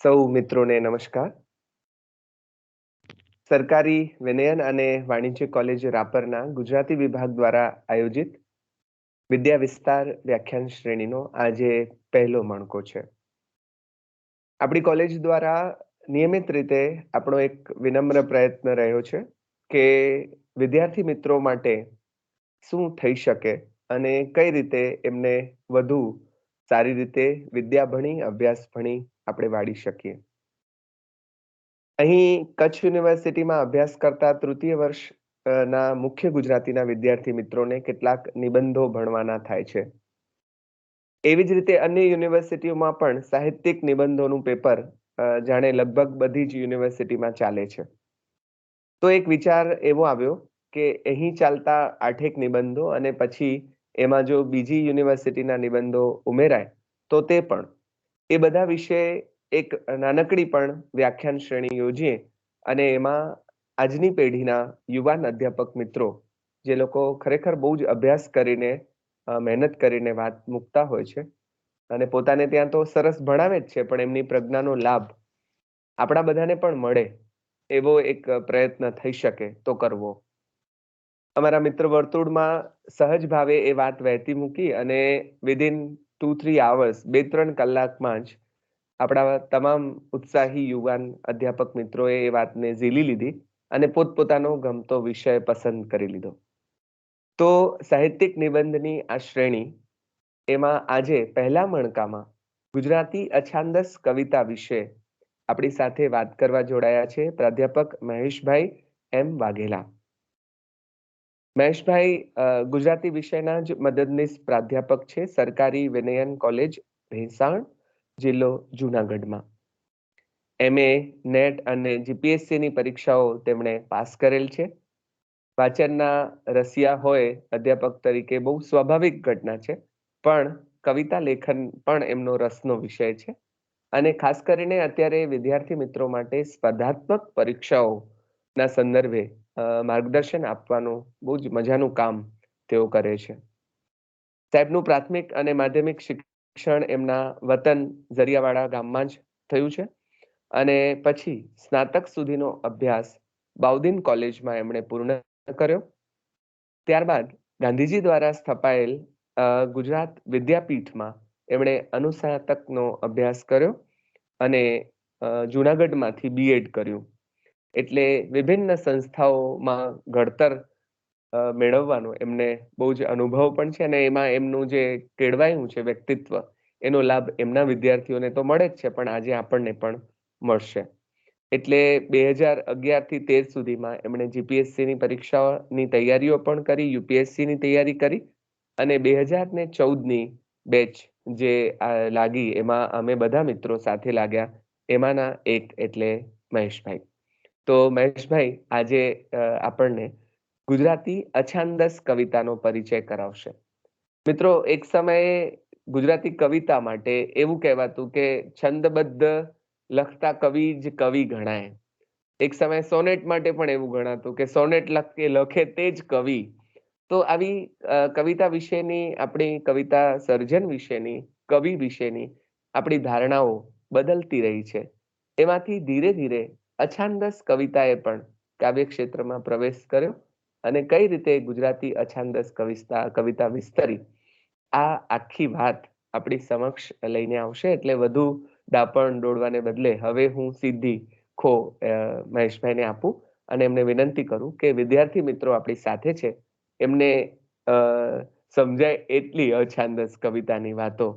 સૌ મિત્રોને નમસ્કાર. સરકારી વિનયન અને વાણિજ્ય કોલેજ રાપરના ગુજરાતી વિભાગ દ્વારા આયોજિત વિદ્યા વિસ્તાર વ્યાખ્યાન શ્રેણીનો આજે પહેલો મણકો છે. આપણી કોલેજ દ્વારા નિયમિત રીતે આપણો એક વિનમ્ર પ્રયત્ન રહ્યો છે કે વિદ્યાર્થી મિત્રો માટે શું થઈ શકે અને કઈ રીતે એમને વધુ સારી રીતે વિદ્યા ભણી, અભ્યાસ ભણી આપણે વાળી શકીએ. અહીં કચ્છ યુનિવર્સિટીમાં અભ્યાસ કરતા તૃતીય વર્ષ ના મુખ્ય ગુજરાતીના વિદ્યાર્થી મિત્રોને કેટલાક નિબંધો ભણવાના થાય છે. એવી જ રીતે અન્ય યુનિવર્સિટીઓમાં પણ સાહિત્યિક નિબંધોનું પેપર જાણે લગભગ બધી જ યુનિવર્સિટીમાં ચાલે છે. તો એક વિચાર એવો આવ્યો કે અહીં ચાલતા 8 નિબંધો અને પછી એમાં જો બીજી યુનિવર્સિટીના નિબંધો ઉમેરાય તો તે પણ એ બધા વિશે એક નાનકડી પણ વ્યાખ્યાન શ્રેણી યોજીએ અને એમાં આજની પેઢીના યુવાન અધ્યાપક મિત્રો જે લોકો ખરેખર બહુ જ અભ્યાસ કરીને મહેનત કરીને વાત મૂકતા હોય છે અને પોતાને ત્યાં તો સરસ ભણાવે જ છે, પણ એમની પ્રજ્ઞાનો લાભ આપણા બધાને પણ મળે એવો એક પ્રયત્ન થઈ શકે તો કરવો. અમારા મિત્ર વર્તુળમાં સહજ ભાવે એ વાત વહેતી મૂકી અને વિધિન 2-3 hours 2-3 કલાકમાં જ આપણા તમામ ઉત્સાહી યુવાન અધ્યાપક મિત્રોએ એ વાતને ઝીલી લીધી અને પોતપોતાનો ગમતો વિષય પસંદ કરી લીધો. તો સાહિત્યિક નિબંધની આ શ્રેણી એમાં આજે પહેલા મણકામાં ગુજરાતી અછાંદસ કવિતા વિશે આપણી સાથે વાત કરવા જોડાયા છે પ્રાધ્યાપક મહેશભાઈ એમ વાઘેલા. મહેશભાઈ ગુજરાતી વિષયના જ મદદનીશ પ્રાધ્યાપક છે સરકારી વિનયન કોલેજ ભેંસાણ, જિલ્લો જૂનાગઢમાં. MA, નેટ અને જીપીએસસીની પરીક્ષાઓ તેમણે પાસ કરેલ છે. વાચનના રસિયા હોય અધ્યાપક તરીકે બહુ સ્વાભાવિક ઘટના છે, પણ કવિતા લેખન પણ એમનો રસનો વિષય છે અને ખાસ કરીને અત્યારે વિદ્યાર્થી મિત્રો માટે સ્પર્ધાત્મક પરીક્ષાઓના સંદર્ભે માર્ગદર્શન આપવાનું બહુ જ મજાનું કામ તેઓ કરે છે. સાહેબનું પ્રાથમિક અને માધ્યમિક શિક્ષણ એમના વતન ઝરિયાવાડા ગામમાં જ થયું છે અને પછી સ્નાતક સુધીનો અભ્યાસ બાઉદીન કોલેજમાં એમણે પૂર્ણ કર્યો. ત્યારબાદ ગાંધીજી દ્વારા સ્થપાયેલ ગુજરાત વિદ્યાપીઠમાં એમણે અનુસ્નાતકનો અભ્યાસ કર્યો અને જૂનાગઢમાંથી BEd કર્યું. એટલે વિભિન્ન સંસ્થાઓમાં ઘડતર મેળવવાનો એમને બહુ જ અનુભવ પણ છે અને એમાં એમનું જે કેળવાયું છે વ્યક્તિત્વ એનો લાભ એમના વિદ્યાર્થીઓને તો મળે જ છે, પણ આજે આપણને પણ મળશે. એટલે 2011થી 13 સુધીમાં એમણે જીપીએસસીની પરીક્ષાની તૈયારીઓ પણ કરી, યુપીએસસીની તૈયારી કરી અને 2014ની બેચ જે લાગી એમાં અમે બધા મિત્રો સાથે લાગ્યા, એમાંના એક એટલે મહેશભાઈ. તો મહેશભાઈ આજે આપણને ગુજરાતી અછાંદસ કવિતાનો પરિચય કરાવશે. મિત્રો, એક સમયે ગુજરાતી કવિતા માટે એવું કહેવાતું કે છંદબદ્ધ લખતા કવિ જ કવિ ગણાય. એક સમયે સોનેટ માટે પણ એવું ગણાતું કે સોનેટ લખે તે જ કવિ. તો આવી કવિતા વિશેની, આપણી કવિતા સર્જન વિશેની, કવિ વિશેની આપણી ધારણાઓ બદલતી રહી છે. એમાંથી ધીરે ધીરે અછાંદસ કવિતાએ પણ કાવ્ય ક્ષેત્રમાં પ્રવેશ કર્યો અને કઈ રીતે ગુજરાતી અછાંદસ કવિતા વિસ્તરી, આ આખી વાત આપણી સમક્ષ લઈને આવશે. એટલે વધુ ડાપણ દોડવાને બદલે હવે હું સીધી ખો મહેશભાઈને આપું અને એમને વિનંતી કરું કે વિદ્યાર્થી મિત્રો આપણી સાથે છે, એમને સમજાય એટલી અછાંદસ કવિતાની વાતો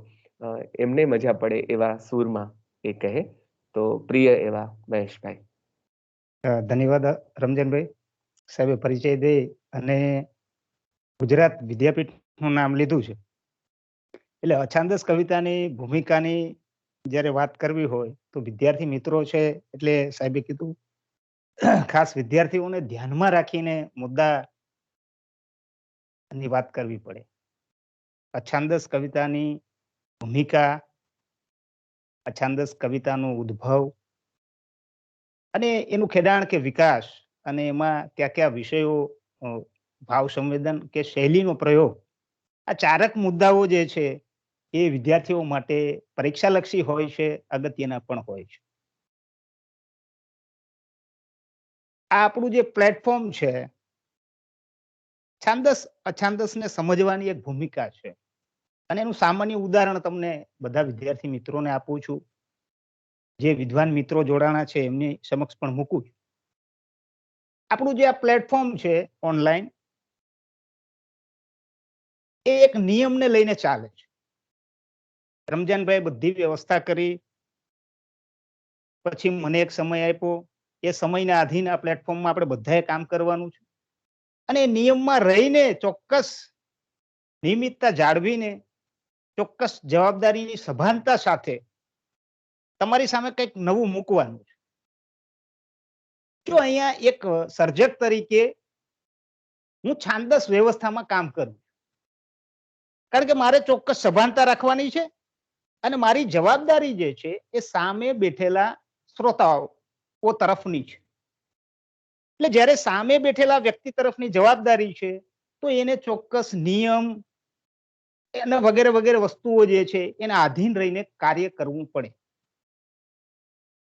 એમને મજા પડે એવા સૂરમાં એ કહે. તો પ્રિય એવા મહેશભાઈ. ધન્યવાદ રમજનભાઈ. સાહેબે પરિચય દે અને ગુજરાત વિદ્યાપીઠનું નામ લીધું છે એટલે અછાંદસ કવિતાની ભૂમિકાની જ્યારે વાત કરવી હોય તો વિદ્યાર્થી મિત્રો છે એટલે સાહેબે કીધું ખાસ વિદ્યાર્થીઓને ધ્યાનમાં રાખીને મુદ્દાની વાત કરવી પડે. અછાંદસ કવિતાની ભૂમિકા, અછાંદસ કવિતાનો ઉદ્ભવ અને એનું ખેડાણ કે વિકાસ, અને એમાં કયા કયા વિષયો, ભાવ સંવેદન કે શૈલીનો પ્રયોગ, આ ચારક મુદ્દાઓ જે છે એ વિદ્યાર્થીઓ માટે પરીક્ષાલક્ષી હોય છે, અગત્યના પણ હોય છે. આ આપણું જે પ્લેટફોર્મ છે, છાંદસ અછાંદસને સમજવાની એક ભૂમિકા છે. અને એનું સામાન્ય ઉદાહરણ તમને બધા વિદ્યાર્થી મિત્રોને આપું છું. જે વિદ્વાન મિત્રો જોડાણા છે એમની સમક્ષ પણ મૂકું છું. આપણું જે આ પ્લેટફોર્મ છે ઓનલાઈન, એ એક નિયમને લઈને ચાલે છે. રમજાનભાઈ બધી વ્યવસ્થા કરી, પછી મને એક સમય આપ્યો. એ સમયના આધીન આ પ્લેટફોર્મમાં આપણે બધાએ કામ કરવાનું છે. અને એ નિયમમાં રહીને ચોક્કસ નિયમિતતા જાળવીને ચોક્કસ જવાબદારીની સભાનતા સાથે તમારી સામે કંઈક નવું મૂકવાનું છે. જો અહીંયા એક સર્જક તરીકે હું છાંદસ વ્યવસ્થામાં કામ કરું, કારણ કે મારે ચોક્કસ સભાનતા રાખવાની છે અને મારી જવાબદારી જે છે એ સામે બેઠેલા શ્રોતાઓ તરફની છે. એટલે જ્યારે સામે બેઠેલા વ્યક્તિ તરફની જવાબદારી છે, તો એને ચોક્કસ નિયમ અને વગેરે વગેરે વસ્તુઓ જે છે એના આધીન રહીને કાર્ય કરવું પડે.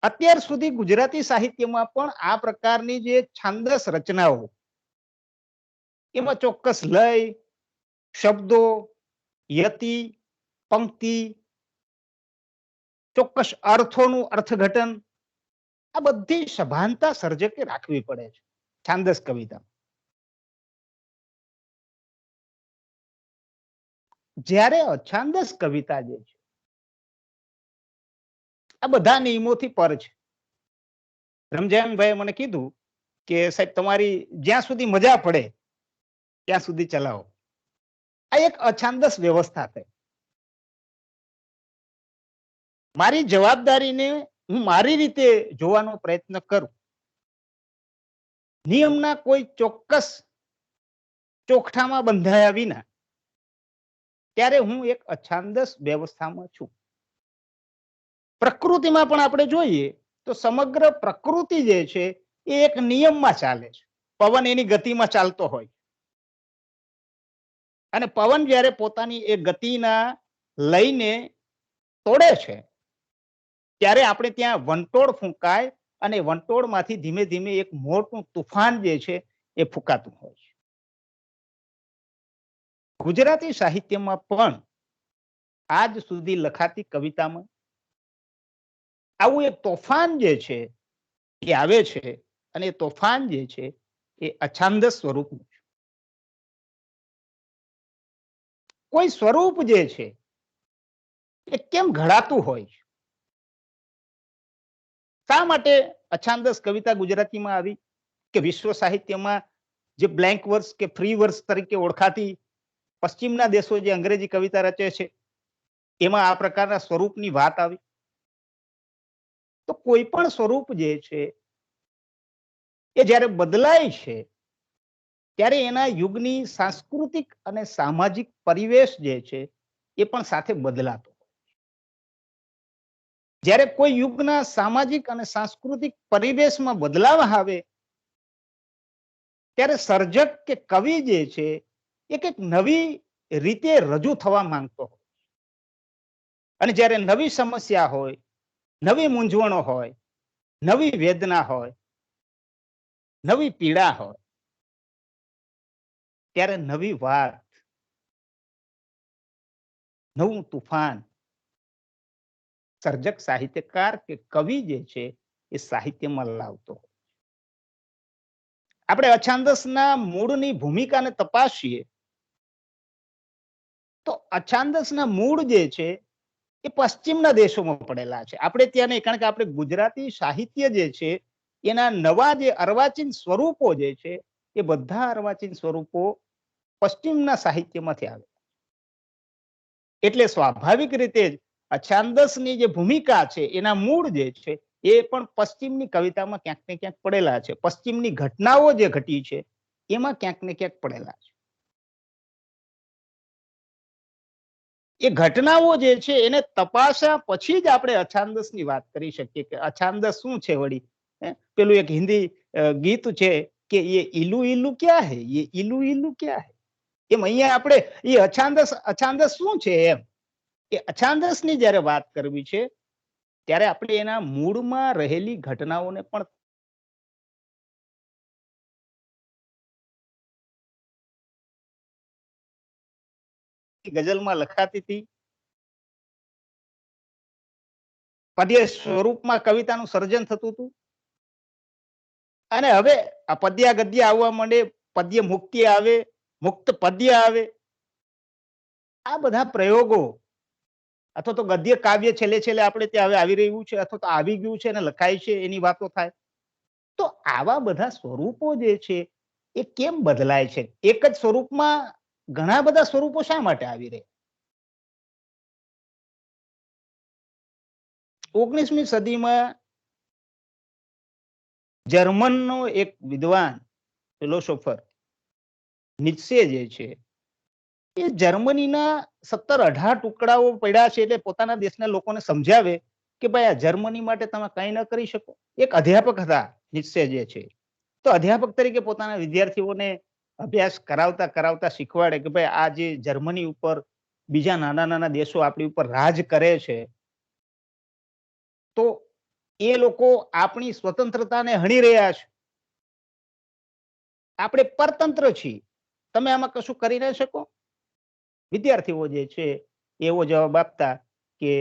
અત્યાર સુધી ગુજરાતી સાહિત્યમાં પણ આ પ્રકારની જે છાંદસ રચનાઓ, એમાં ચોક્કસ લય, શબ્દો, યતિ, પંક્તિ, ચોક્કસ અર્થોનું અર્થઘટન, આ બધી સભાનતા સર્જકે રાખવી પડે છે છાંદસ કવિતા. જ્યારે અછાંદસ કવિતા જે છે, આ બધા નિયમોથી પર છે. રમજાનભાઈએ મને કીધું કે સાહેબ તમારી જ્યાં સુધી મજા પડે ત્યાં સુધી ચલાવો. આ એક અછાંદસ વ્યવસ્થા થઈ. મારી જવાબદારીને હું મારી રીતે જોવાનો પ્રયત્ન કરું. નિયમના કોઈ ચોક્કસ ચોકઠામાં બંધાયા વિના, ત્યારે હું એક અછાંદસ વ્યવસ્થામાં છું. પ્રકૃતિમાં પણ આપણે જોઈએ તો સમગ્ર પ્રકૃતિ જે છે એ એક નિયમમાં ચાલે છે. પવન એની ગતિમાં ચાલતો હોય, અને પવન જ્યારે પોતાની એ ગતિના લઈને તોડે છે, ત્યારે આપણે ત્યાં વંટોળ ફૂંકાય અને વંટોળમાંથી ધીમે ધીમે એક મોટું તુફાન જે છે એ ફૂંકાતું હોય છે. ગુજરાતી સાહિત્યમાં પણ આજ સુધી લખાતી કવિતામાં આવું એક તોફાન જે છે એ આવે છે, અને એ તોફાન જે છે એ અછાંદસ સ્વરૂપનું છે. કોઈ સ્વરૂપ જે છે એ કેમ ઘડાતું હોય છે? શા માટે અછાંદસ કવિતા ગુજરાતીમાં આવી? કે વિશ્વ સાહિત્યમાં જે બ્લેન્ક વર્સ કે ફ્રી વર્સ તરીકે ઓળખાતી પશ્ચિમના દેશો જે અંગ્રેજી કવિતા રચે છે, એમાં આ પ્રકારના સ્વરૂપની વાત આવી. તો કોઈ પણ સ્વરૂપ જે છે એ જ્યારે બદલાય છે, ત્યારે એના યુગની સાંસ્કૃતિક અને સામાજિક પરિવેશ જે છે એ પણ સાથે બદલાતો. જ્યારે કોઈ યુગના સામાજિક અને સાંસ્કૃતિક પરિવેશમાં બદલાવ આવે, ત્યારે સર્જક કે કવિ જે છે એ કંઈક નવી રીતે રજૂ થવા માંગતો હોય. અને જ્યારે નવી સમસ્યા હોય, નવી મૂંઝવણો હોય, નવી વેદના હોય, નવી પીડા હોય, ત્યારે નવી વાત, નવું તુફાન સર્જક સાહિત્યકાર કે કવિ જે છે એ સાહિત્યમાં લાવતો. આપણે અછાંદસના મૂળની ભૂમિકાને તપાસીએ તો અછાંદસના મૂળ જે છે એ પશ્ચિમના દેશોમાં પડેલા છે. આપણે ત્યાં નહીં, કારણ કે આપણે ગુજરાતી સાહિત્ય જે છે એના નવા જે અર્વાચીન સ્વરૂપો જે છે એ બધા અર્વાચીન સ્વરૂપો પશ્ચિમના સાહિત્યમાંથી આવે. એટલે સ્વાભાવિક રીતે જ અછાંદસની જે ભૂમિકા છે એના મૂળ જે છે એ પણ પશ્ચિમની કવિતામાં ક્યાંક ને ક્યાંક પડેલા છે. પશ્ચિમની ઘટનાઓ જે ઘટી છે એમાં ક્યાંક ને ક્યાંક પડેલા છે. એ ઘટનાઓ જે છે એને તપાસ્યા પછી જ આપણે અછાંદસની વાત કરી શકીએ કે અછાંદસ શું છે. વળી પેલું એક હિન્દી ગીત છે કે ये इलू इलू क्या है, ये इलू इलू क्या है. એમ અહીંયા આપણે એ અછાંદસ શું છે એમ એ અછાંદસની જ્યારે વાત કરવી છે, ત્યારે આપણે એના મૂળમાં રહેલી ઘટનાઓને પણ ગઝલમાં લખાતી હતી, પદ્ય સ્વરૂપમાં કવિતાનું સર્જન થતું હતું, અને હવે આ પદ્ય ગદ્ય આવવા માંડે, પદ્ય મુક્તિ આવે, મુક્ત પદ્ય આવે. આ બધા પ્રયોગો અથવા તો ગદ્ય કાવ્ય છેલ્લે છેલ્લે આપણે ત્યાં હવે આવી રહ્યું છે અથવા તો આવી ગયું છે અને લખાય છે એની વાતો થાય. તો આવા બધા સ્વરૂપો જે છે એ કેમ બદલાય છે? એક જ સ્વરૂપમાં ઘણા બધા સ્વરૂપો શા માટે આવી રહ્યા? 19મી સદીમાં જર્મનનો એક વિદ્વાન ફિલોસોફર નીત્સે જે છે એ જર્મનીના 17-18 ટુકડાઓ પડ્યા છે એટલે પોતાના દેશના લોકોને સમજાવે કે ભાઈ આ જર્મની માટે તમે કંઈ ન કરી શકો. એક અધ્યાપક હતા નીત્સે જે છે, તો અધ્યાપક તરીકે પોતાના વિદ્યાર્થીઓને અભ્યાસ કરાવતા કરાવતા શીખવાડે કે ભાઈ આ જે જર્મની ઉપર બીજા નાના નાના દેશો આપણી ઉપર રાજ કરે છે, તો એ લોકો આપણી સ્વતંત્રતાને હણી રહ્યા છે, આપણે પરતંત્ર છીએ, તમે આમાં કશું કરી ન શકો. વિદ્યાર્થીઓ જે છે એવો જવાબ આપતા કે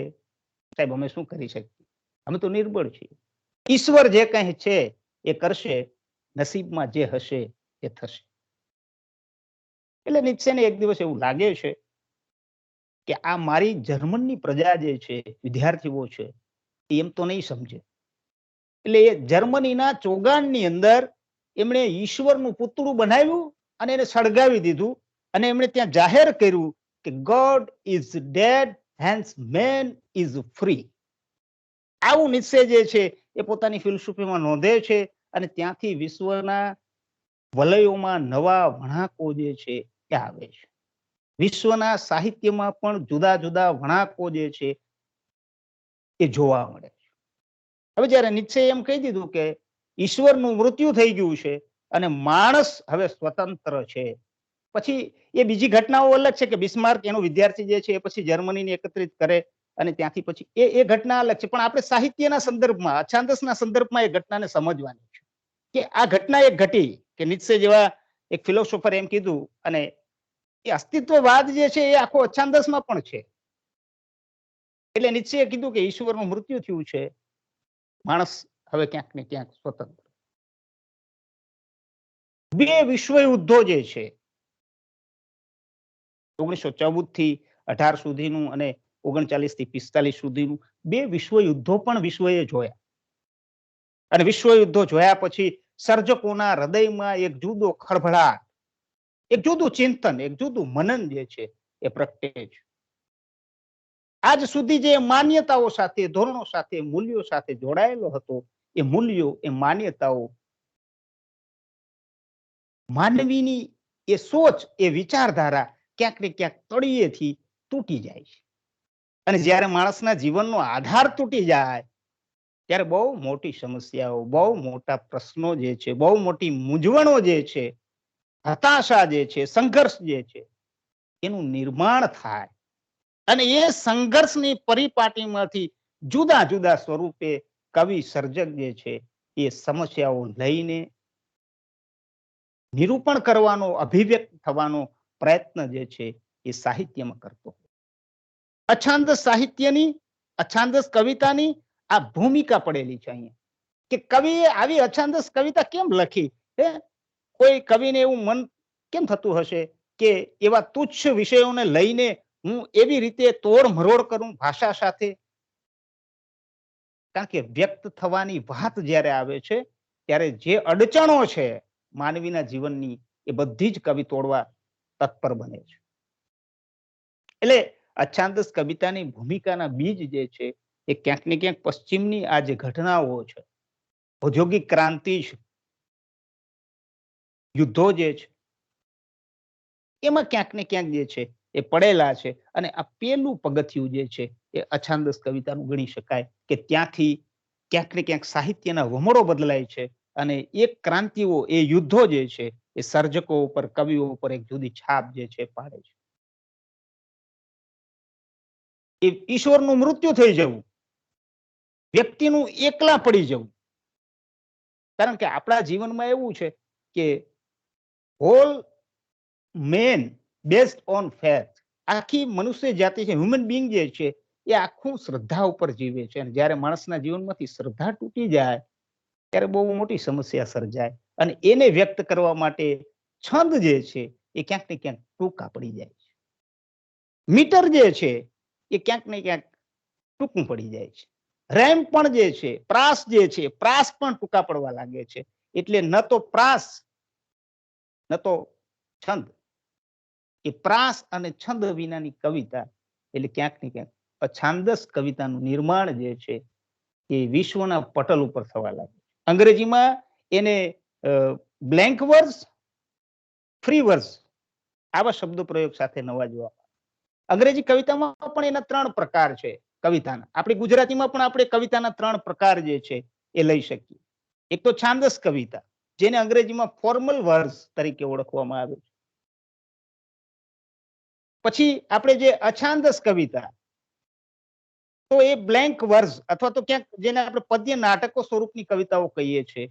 સાહેબ અમે શું કરી શકીએ, અમે તો નિર્બળ છીએ, ઈશ્વર જે કંઈ છે એ કરશે, નસીબમાં જે હશે એ થશે. એટલે નીત્સેને એક દિવસ એવું લાગે છે કે આ મારી જર્મનની પ્રજા જે છે, વિદ્યાર્થીઓ છે, એમ તો નહીં સમજે. એટલે એ જર્મનીના ચોગાનની અંદર એમણે ઈશ્વરનું પુતળું બનાવ્યું અને એને સળગાવી દીધું, અને એમણે ત્યાં જાહેર કર્યું કે god is dead, hence man is free. આવું નીત્સે જે છે એ પોતાની ફિલસૂફીમાં નોંધે છે, અને ત્યાંથી વિશ્વના વલયોમાં નવા વણાકો જે છે એ આવે છે. વિશ્વના સાહિત્યમાં પણ જુદા જુદા વણાકો જે છે એ જોવા મળે છે. હવે જ્યારે નીત્સે એમ કહી દીધું કે ઈશ્વરનું મૃત્યુ થઈ ગયું છે અને માણસ હવે સ્વતંત્ર છે, પછી એ બીજી ઘટનાઓ અલગ છે કે બિસ્માર્ક એનો વિદ્યાર્થી જે છે એ પછી જર્મનીને એકત્રિત કરે અને ત્યાંથી પછી એ ઘટના અલગ છે. પણ આપણે સાહિત્યના સંદર્ભમાં, અછાંદસના સંદર્ભમાં એ ઘટનાને સમજવાની છે કે આ ઘટના એક ઘટી કે નીત્સે જેવા એક ફિલોસોફર એમ કીધું, અને એ અસ્તિત્વવાદ જે છે એ આખો અછાંદસમાં પણ છે. એટલે નીત્સેએ કીધું કે ઈશ્વરનું મૃત્યુ થયું છે, માણસ હવે ક્યાંક ને ક્યાંક સ્વતંત્ર. બે વિશ્વ યુદ્ધો જે છે 1914 થી 18 સુધીનું અને 39 થી 45 સુધીનું, બે વિશ્વ યુદ્ધો પણ વિશ્વએ જોયા. અને વિશ્વ યુદ્ધો જોયા પછી સર્જકોના હૃદયમાં એક જુદો ખળભળાટ, એક જુદું ચિંતન, એક જુદું મનન જે છે એ પ્રગટે છે. આજ સુધી જે માન્યતાઓ સાથે, ધોરણો સાથે, મૂલ્યો સાથે જોડાયેલો હતો, એ મૂલ્યો, એ માન્યતાઓ, માનવીની એ સોચ, એ વિચારધારા ક્યાંક ને ક્યાંક તળિયેથી તૂટી જાય છે. અને જ્યારે માણસના જીવનનો આધાર તૂટી જાય ત્યારે બહુ મોટી સમસ્યાઓ, બહુ મોટા પ્રશ્નો જે છે, બહુ મોટી મૂંઝવણો જે છે, હતાશા જે છે, સંઘર્ષ જે છે, એનું નિર્માણ થાય. અને એ સંઘર્ષની પરિપાટીમાંથી જુદા જુદા સ્વરૂપે કવિ સર્જક જે છે એ સમસ્યાઓ લઈને નિરૂપણ કરવાનો, અભિવ્યક્ત થવાનો પ્રયત્ન જે છે એ સાહિત્યમાં કરતો. અછાંદસ સાહિત્યની, અછાંદસ કવિતાની આ ભૂમિકા પડેલી છે અહીંયા કે કવિએ આવી અછાંદસ કવિતા કેમ લખી. કોઈ કવિને એવું મન કેમ થતું હશે કે એવા તુચ્છ વિષયોને લઈને હું એવી રીતે તોડ મરોડ કરું ભાષા સાથે? કારણ કે વ્યક્ત થવાની વાત જ્યારે આવે છે ત્યારે જે અડચણો છે માનવીના જીવનની, એ બધી જ કવિ તોડવા તત્પર બને છે. એટલે અછાંદસ કવિતાની ભૂમિકાના બીજ જે છે એ ક્યાંક ને ક્યાંક પશ્ચિમની આ જે ઘટનાઓ છે, ઔદ્યોગિક ક્રાંતિ છે, યુદ્ધો જે છે, એમાં ક્યાંક ને ક્યાંક જે છે એ પડેલા છે. અને આ પેલું પગથિયું જે છે એ અછાંદસ કવિતાનું ગણી શકાય કે ત્યાંથી ક્યાંક ને ક્યાંક સાહિત્યના વમળો બદલાય છે અને એક ક્રાંતિઓ, એ યુદ્ધો જે છે એ સર્જકો ઉપર, કવિઓ ઉપર એક જુદી છાપ જે છે પાડે છે. એ ઈશ્વરનું મૃત્યુ થઈ જવું, વ્યક્તિનું એકલા પડી જવું. કારણ કે આપણા જીવનમાં એવું છે કે whole man based on faith, આખી મનુષ્ય જાતિ છે, હ્યુમન બિંગ જે છે એ આખું શ્રદ્ધા ઉપર જીવે છે. અને જ્યારે માણસના જીવનમાંથી શ્રદ્ધા તૂટી જાય ત્યારે બહુ મોટી સમસ્યા સર્જાય. અને એને વ્યક્ત કરવા માટે છંદ જે છે એ ક્યાંક ને ક્યાંક ટૂંકા પડી જાય છે. મીટર જે છે એ ક્યાંક ને ક્યાંક ટૂંકું પડી જાય છે. રેમ પણ જે છે, પ્રાસ જે છે, પ્રાસ પણ ટૂંકા પડવા લાગે છે. એટલે ન તો પ્રાસ ન તો છંદ. એ પ્રાસ અને છંદ વિનાની કવિતા એટલે ક્યાંક ને ક્યાંક અછાંદસ કવિતાનું નિર્માણ જે છે એ વિશ્વના પટલ ઉપર થવા લાગે. અંગ્રેજીમાં એને બ્લેન્ક વર્સ, ફ્રી વર્સ આવા શબ્દો પ્રયોગ સાથે નવાજવા. અંગ્રેજી કવિતામાં પણ એના 3 પ્રકાર છે કવિતાના. આપણી ગુજરાતીમાં પણ આપણે કવિતાના 3 પ્રકાર જે છે એ લઈ શકીએ. એક તો છાંદસ કવિતા, જેને અંગ્રેજીમાં ફોર્મલ વર્સ તરીકે ઓળખવામાં આવે છે. પછી આપણે જે અછાંદસ કવિતા, તો એ બ્લેન્ક વર્સ અથવા તો ક્યાંક જેને આપણે પદ્ય નાટકો સ્વરૂપની કવિતાઓ કહીએ છીએ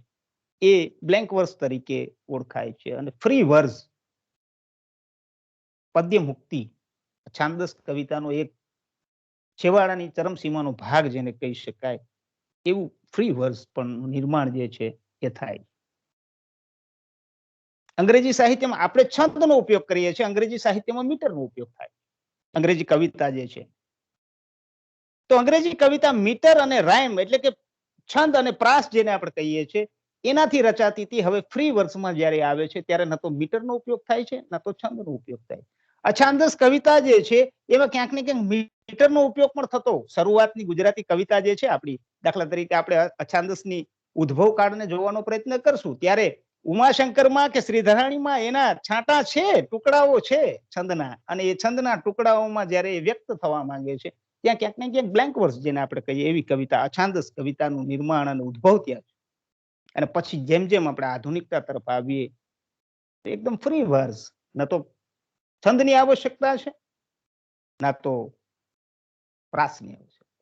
એ બ્લેન્ક વર્સ તરીકે ઓળખાય છે. અને ફ્રી વર્સ, પદ્ય મુક્તિ, છાંદસ કવિતાનો એક છેવાડાની ચરમસીમાનો ભાગ જેને કહી શકાય એવું ફ્રી વર્સ પણ નિર્માણ જે છે એ થાય. અંગ્રેજી સાહિત્યમાં આપણે છંદનો ઉપયોગ કરીએ છીએ, અંગ્રેજી સાહિત્યમાં મીટરનો ઉપયોગ થાય. અંગ્રેજી કવિતા જે છે, તો અંગ્રેજી કવિતા મીટર અને રાઇમ એટલે કે છંદ અને પ્રાસ જેને આપણે કહીએ છીએ એનાથી રચાતી હતી. હવે ફ્રી વર્સમાં જ્યારે આવે છે ત્યારે ન તો મીટરનો ઉપયોગ થાય છે, ન તો છંદનો ઉપયોગ થાય. અછાંદસ કવિતા જે છે એમાં ક્યાંક ને ક્યાંક મીટરનો ઉપયોગ પણ થતો. શરૂઆતની ગુજરાતી કવિતા જે છે આપણી, દાખલા તરીકે આપણે અછાંદસની ઉદ્ભવ કાળને જોવાનો પ્રયત્ન કરશું ત્યારે ઉમાશંકરમાં કે શ્રીધરાણીમાં એના છાંટા છે, ટુકડાઓ છે છંદના, અને એ છંદના ટુકડાઓમાં જ્યારે એ વ્યક્ત થવા માંગે છે ત્યાં ક્યાંક ને ક્યાંક બ્લેન્ક વર્સ જેને આપણે કહીએ એવી કવિતા, અછાંદસ કવિતાનું નિર્માણ અને ઉદ્ભવ ત્યાં છે. અને પછી જેમ જેમ આપણે આધુનિકતા તરફ આવીએ એકદમ ફ્રી વર્સ, ન તો છંદની આવશ્યકતા છે ના તો પ્રાસની આવશ્યકતા,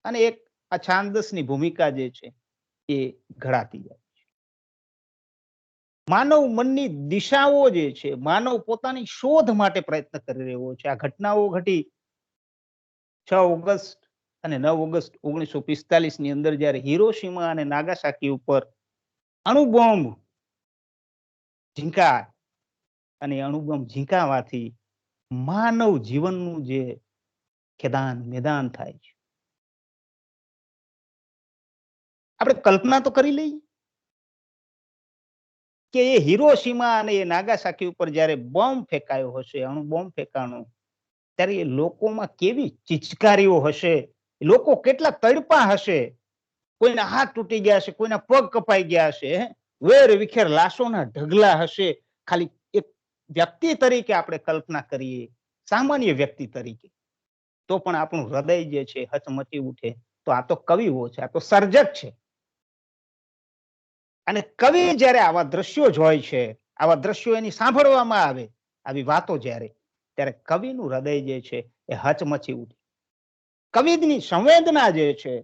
અને એક અછાંદસની ભૂમિકા જે છે એ ઘડાતી જાય. માનવ મનની દિશાઓ જે છે, માનવ પોતાની શોધ માટે પ્રયત્ન કરી રહ્યો છે. આ ઘટનાઓ ઘટી 6 ઓગસ્ટ અને 9 ઓગસ્ટ 1945 ની અંદર જ્યારે હિરોશીમા અને નાગાસાકી ઉપર અણુબોમ્બ ઝીંકા અને અણુબોમ્બ ઝીંકાવાથી માનવ જીવનનું જે ખેદાન મેદાન થાય છે. આપણે કલ્પના તો કરી લઈએ કે એ હિરોશીમા અને એ નાગાસાકી ઉપર જ્યારે બોમ્બ ફેંકાયો હશે, અણુ બોમ્બ ફેંકાણો, ત્યારે એ લોકોમાં કેવી ચિચકારીઓ હશે, લોકો કેટલા તડપા હશે. કોઈના હાથ તૂટી ગયા હશે, કોઈના પગ કપાઈ ગયા હશે, વેર વિખેર લાશોના ઢગલા હશે. ખાલી એક વ્યક્તિ તરીકે આપણે કલ્પના કરીએ, સામાન્ય વ્યક્તિ તરીકે, તો પણ આપણું હૃદય જે છે હચમચી ઉઠે. તો આ તો કવિઓ છે, આ તો સર્જક છે. અને કવિ જ્યારે આવા દ્રશ્યો જોય છે, આવા દ્રશ્યો એની સાંભળવામાં આવે, આવી વાતો જ્યારે, ત્યારે કવિનું હૃદય જે છે એ હચમચી ઉઠે. કવિની સંવેદના જે છે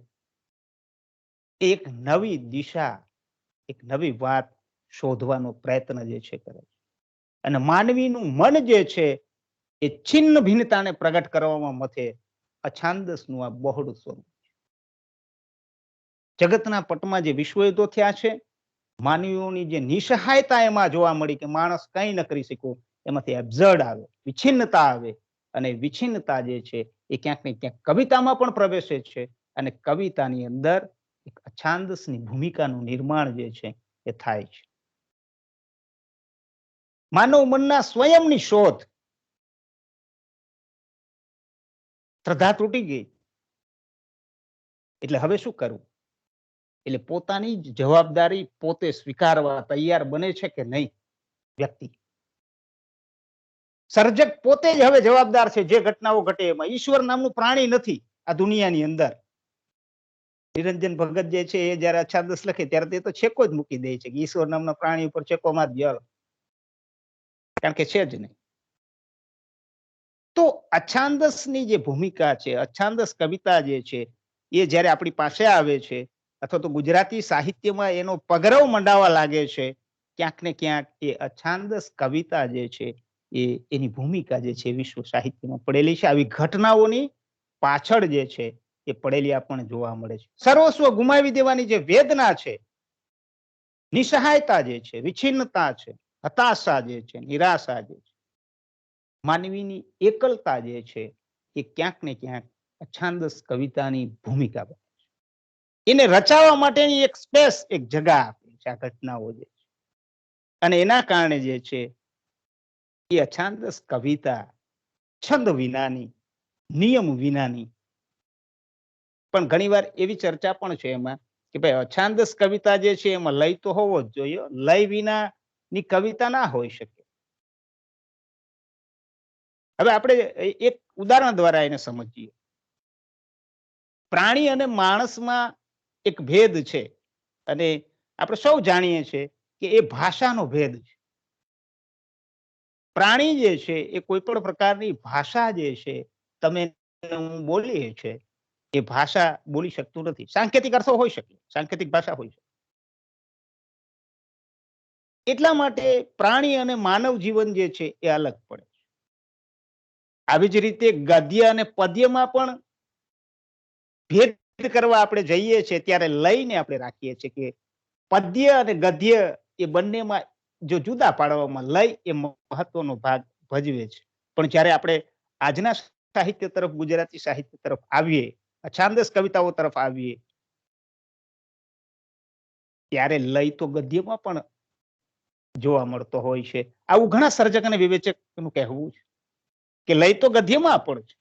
એક નવી દિશા, એક નવી વાત શોધવાનો પ્રયત્ન જે છે કરે છે. અને માનવીનું મન જે છે એ છિન્ન ભિન્નતાને પ્રગટ કરવામાં મથે અછાંદસનું આ બહોળું સ્વરૂપ. જગતના પટમાં જે વિશ્વયુદ્ધો થયા છે, માનવીઓની જે નિસહાયતા એમાં જોવા મળી કે માણસ કંઈ ન કરી શક્યો, એમાંથી એબ્ઝર્ડ આવે, વિછિન્નતા આવે. અને વિછિન્નતા જે છે એ ક્યાંક ને ક્યાંક કવિતામાં પણ પ્રવેશે છે. અને કવિતાની અંદર એક અછાંદસની ભૂમિકાનું નિર્માણ જે છે એ થાય છે. માનવ મનના સ્વયંની શોધ. શ્રદ્ધા તૂટી ગઈ એટલે હવે શું કરવું? એટલે પોતાની જ જવાબદારી પોતે સ્વીકારવા તૈયાર બને છે કે નહીં વ્યક્તિ? સર્જક પોતે જ હવે જવાબદાર છે જે ઘટનાઓ ઘટે એમાં. ઈશ્વર નામનું પ્રાણી નથી આ દુનિયાની અંદર. નિરંજન ભગત જે છે એ જયારે અછાંદસ લખે ત્યારે તે તો છેકો જ મૂકી દે છે કે ઈશ્વર નામના પ્રાણી ઉપર છેકો માર દો, કારણ કે છે જ નહીં. તો અછાંદસની જે ભૂમિકા છે, અછાંદસ કવિતા જે છે એ જ્યારે આપણી પાસે આવે છે, અથવા તો ગુજરાતી સાહિત્યમાં એનો પગરવ મંડાવા લાગે છે, ક્યાંક ને ક્યાંક એ અછાંદસ કવિતા જે છે એની ભૂમિકા જે છે વિશ્વ સાહિત્યમાં પડેલી છે. આવી ઘટનાઓની પાછળ જે છે એ પડેલી આપણને જોવા મળે છે. સર્વસ્વ ગુમાવી દેવાની જે વેદના છે, નિસહાયતા જે છે, વિચ્છિન્નતા છે, હતાશા જે છે, નિરાશા જે છે, માનવીની એકલતા જે છે, એ ક્યાંક ને ક્યાંક છાંદસ કવિતાની ભૂમિકા બને છે. એને રચાવવા માટેની એક સ્પેસ, એક જગા આપે છે આ ઘટનાઓ જે છે. અને એના કારણે જે છે એ અછાંદસ કવિતા છંદ વિનાની, નિયમ વિનાની, પણ ઘણીવાર એવી ચર્ચા પણ છે એમાં કે ભાઈ અછાંદસ કવિતા જે છે એમાં લય તો હોવો જ જોઈએ. લય વિનાની કવિતા ના હોઈ શકે. હવે આપણે એક ઉદાહરણ દ્વારા એને સમજીએ. પ્રાણી અને માણસમાં એક ભેદ છે અને આપણે સૌ જાણીએ છીએ કે એ ભાષાનો ભેદ છે. પ્રાણી જે છે એ કોઈ પણ પ્રકારની ભાષા જે છે તમે હું બોલીએ છે એ ભાષા બોલી શકતું નથી. સાંકેતિક અર્થો હોઈ શકે, સાંકેતિક ભાષા હોઈ શકે. એટલા માટે પ્રાણી અને માનવ જીવન જે છે એ અલગ પડે છે. આવી જ રીતે ગદ્ય અને પદ્યમાં પણ ભેદ કરવા આપણે જઈએ છીએ ત્યારે લઈને આપણે રાખીએ છીએ કે પદ્ય અને ગદ્ય એ બંનેમાં જો જુદા પાડવામાં લય એ મહત્વનો ભાગ ભજવે છે. પણ જ્યારે આપણે આજના સાહિત્ય તરફ, ગુજરાતી સાહિત્ય તરફ આવીએ, છાંદસ કવિતાઓ તરફ આવીએ, ત્યારે લય તો ગદ્યમાં પણ જોવા મળતો હોય છે. આવું ઘણા સર્જક અને વિવેચકનું કહેવું છે કે લય તો ગદ્યમાં પણ છે,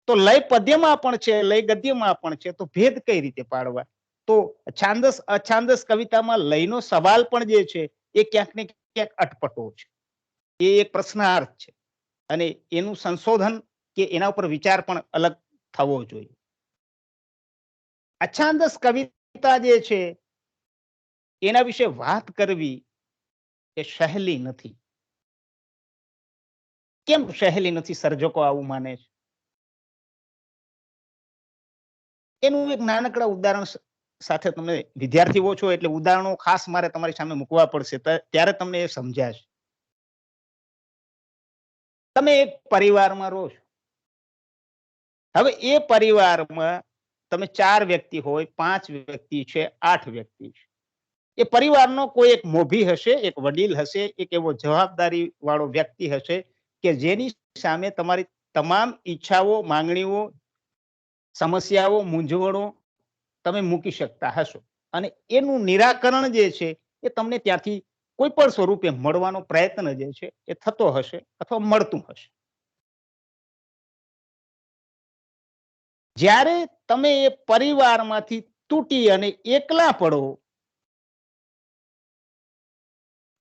તો લય પદ્યમાં પણ છે, લય ગદ્યમાં પણ છે, તો ભેદ કઈ રીતે પાડવા? તો છાંદસ અછાંદસ કવિતામાં લયનો સવાલ પણ જે છે એ ક્યાંક ને ક્યાંક અટપટો છે. એ એક પ્રશ્નાર્થ છે અને એનું સંશોધન કે એના ઉપર વિચાર પણ અલગ થવો જોઈએ. અછાંદસ કવિતા જે છે એના વિશે વાત કરવી એ સહેલી નથી. કેમ સહેલી નથી? સર્જકો આવું માને છે. એનું એક નાનકડા ઉદાહરણ સાથે તમે વિદ્યાર્થીઓ છો એટલે ઉદાહરણો ખાસ મારે તમારી સામે મૂકવા પડશે, ત્યારે તમને એ સમજાશે. તમે એક પરિવારમાં રહો છો. હવે એ પરિવારમાં તમે 4 વ્યક્તિ હોય, 5 વ્યક્તિ છે, 8 વ્યક્તિ છે. એ પરિવારનો કોઈ એક મોભી હશે, એક વડીલ હશે, એક એવો જવાબદારી વાળો વ્યક્તિ હશે કે જેની સામે તમારી તમામ ઈચ્છાઓ, માંગણીઓ, સમસ્યાઓ, મૂંઝવણો તમે મૂકી શકતા હશો અને એનું નિરાકરણ જે છે એ તમને ત્યાંથી કોઈ પણ સ્વરૂપે મળવાનો પ્રયત્ન જે છે એ થતો હશે અથવા મળતું હશે. જ્યારે તમે એ પરિવારમાંથી તૂટી અને એકલા પડો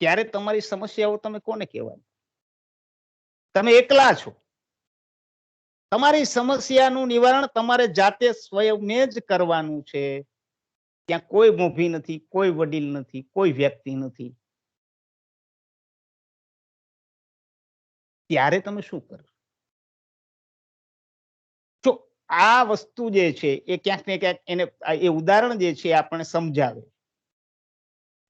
ત્યારે તમારી સમસ્યાઓ તમે કોને કહેવાય? તમે એકલા છો. તમારી સમસ્યાનું નિવારણ તમારે જાતે સ્વયંને જ કરવાનું છે. ત્યાં કોઈ મોભી નથી, કોઈ વડીલ નથી, કોઈ વ્યક્તિ નથી. ત્યારે તમે શું કરો? જો આ વસ્તુ જે છે એ ક્યાંક ને ક્યાંક એને એ ઉદાહરણ જે છે આપણને સમજાવે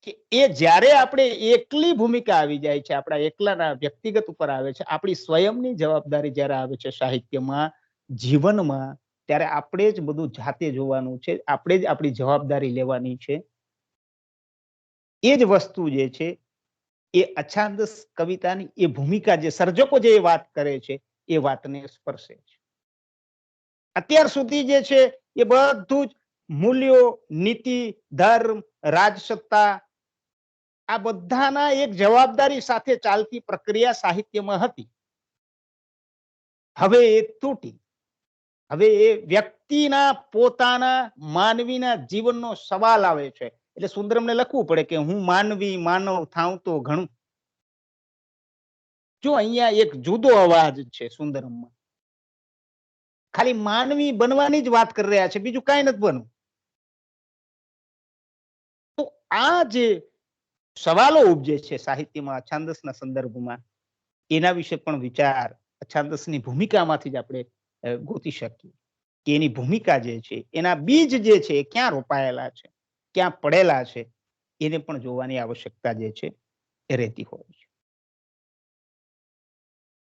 કે એ જ્યારે આપણે એકલી ભૂમિકા આવી જાય છે, આપણા એકલાના વ્યક્તિગત ઉપર આવે છે, આપણી સ્વયંની જવાબદારી જ્યારે આવે છે સાહિત્યમાં, જીવનમાં, ત્યારે આપણે જ બધું જાતે જોવાનું છે, આપણે જ આપણી જવાબદારી લેવાની છે. એ જ વસ્તુ જે છે એ અછાંદસ કવિતાની એ ભૂમિકા જે સર્જકો જે વાત કરે છે એ વાતને સ્પર્શે છે. અત્યાર સુધી જે છે એ બધું જ મૂલ્યો, નીતિ, ધર્મ, રાજસત્તા આ બધાના એક જવાબદારી સાથે ચાલતી પ્રક્રિયા સાહિત્યમાં હતી. હવે એ તૂટી. હવે એ વ્યક્તિના પોતાના માનવીના જીવનનો સવાલ આવે છે. એટલે સુંદરમને લખવું પડે કે હું માનવી માનવ થાઉં તો ઘણું. જો અહીંયા એક જુદો અવાજ છે સુંદરમમાં. ખાલી માનવી બનવાની જ વાત કરી રહ્યા છે, બીજું કાંઈ નથી બનવું. તો આ જે સવાલો ઉપજે છે સાહિત્યમાં અછાંદસના સંદર્ભમાં, એના વિશે પણ વિચાર અછાંદસની ભૂમિકામાંથી જ આપણે ગોતી શકીએ કે એની ભૂમિકા જે છે, એના બીજ જે છે એ ક્યાં રોપાયેલા છે, ક્યાં પડેલા છે, એને પણ જોવાની આવશ્યકતા જે છે એ રહેતી હોય છે.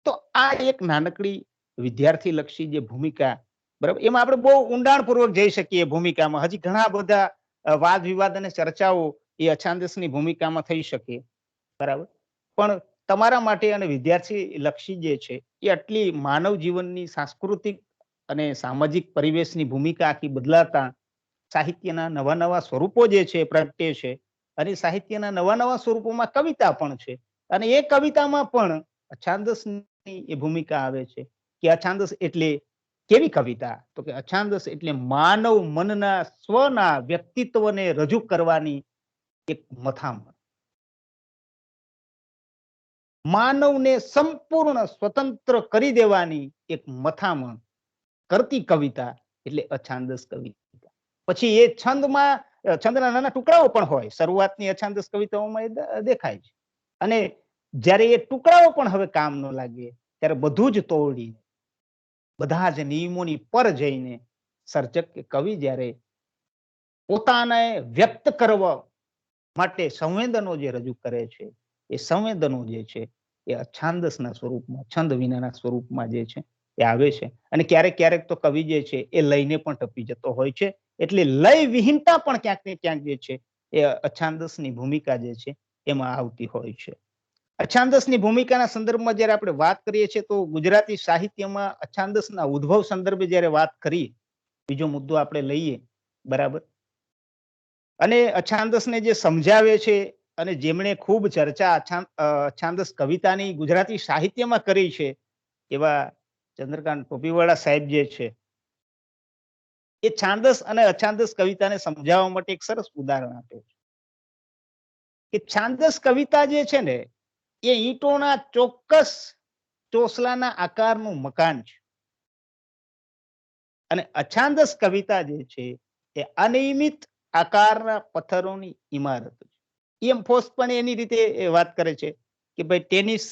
તો આ એક નાનકડી વિદ્યાર્થી લક્ષી જે ભૂમિકા, બરાબર, એમાં આપણે બહુ ઊંડાણપૂર્વક જઈ શકીએ ભૂમિકામાં. હજી ઘણા બધા વાદ વિવાદ અને ચર્ચાઓ એ અછાંદસની ભૂમિકામાં થઈ શકે, બરાબર. પણ તમારા માટે અને વિદ્યાર્થી લક્ષી જે છે એ આટલી માનવ જીવનની સાંસ્કૃતિક અને સામાજિક પરિવેશની ભૂમિકા આખી બદલાતા સાહિત્યના નવા નવા સ્વરૂપો જે છે પ્રગટે છે, અને સાહિત્યના નવા નવા સ્વરૂપોમાં કવિતા પણ છે. અને એ કવિતામાં પણ અછાંદસની એ ભૂમિકા આવે છે કે અછાંદસ એટલે કેવી કવિતા? તો કે અછાંદસ એટલે માનવ મનના સ્વના વ્યક્તિત્વને રજૂ કરવાની એક મથામણ. માનવને સંપૂર્ણ સ્વતંત્ર કરી દેવાની એક મથામણ કરતી કવિતા એટલે અછાંદસ કવિતા. પછી એ છંદના નાના ટુકડાઓ પણ હોય. શરૂઆતની અછાંદસ કવિતાઓમાં એ દેખાય છે. અને જ્યારે એ ટુકડાઓ પણ હવે કામ ન લાગે ત્યારે બધું જ તોડી, બધા જ નિયમોની પર જઈને સર્જક કે કવિ જ્યારે પોતાને વ્યક્ત કરવા માટે સંવેદનો જે રજૂ કરે છે, એ સંવેદનો જે છે એ અછાંદસના સ્વરૂપમાં, છંદ વિનાના સ્વરૂપમાં જે છે એ આવે છે. અને ક્યારેક ક્યારેક તો કવિ જે છે એ લયને પણ ટપી જતો હોય છે. એટલે લય વિહીનતા પણ ક્યાંક ને ક્યાંક જે છે એ અછાંદસની ભૂમિકા જે છે એમાં આવતી હોય છે. અછાંદસની ભૂમિકાના સંદર્ભમાં જ્યારે આપણે વાત કરીએ છીએ તો ગુજરાતી સાહિત્યમાં અછાંદસના ઉદ્ભવ સંદર્ભે જ્યારે વાત કરીએ, બીજો મુદ્દો આપણે લઈએ, બરાબર. અને અછાંદસને જે સમજાવે છે અને જેમણે ખૂબ ચર્ચા અછાંદસ કવિતાની ગુજરાતી સાહિત્યમાં કરી છે એવા ચંદ્રકાંત ટોપીવાળા સાહેબ જે છે, એ છાંદસ અને અછાંદસ કવિતાને સમજાવવા માટે એક સરસ ઉદાહરણ આપે છે કે છાંદસ કવિતા જે છે ને એ ઈંટોના ચોક્કસ ચોસલાના આકારનું મકાન છે, અને અછાંદસ કવિતા જે છે એ અનિયમિત આકારના પથ્થરોની ઇમારત છે. એમ ફોર્સ પણ એની રીતે વાત કરે છે કે ભાઈ ટેનિસ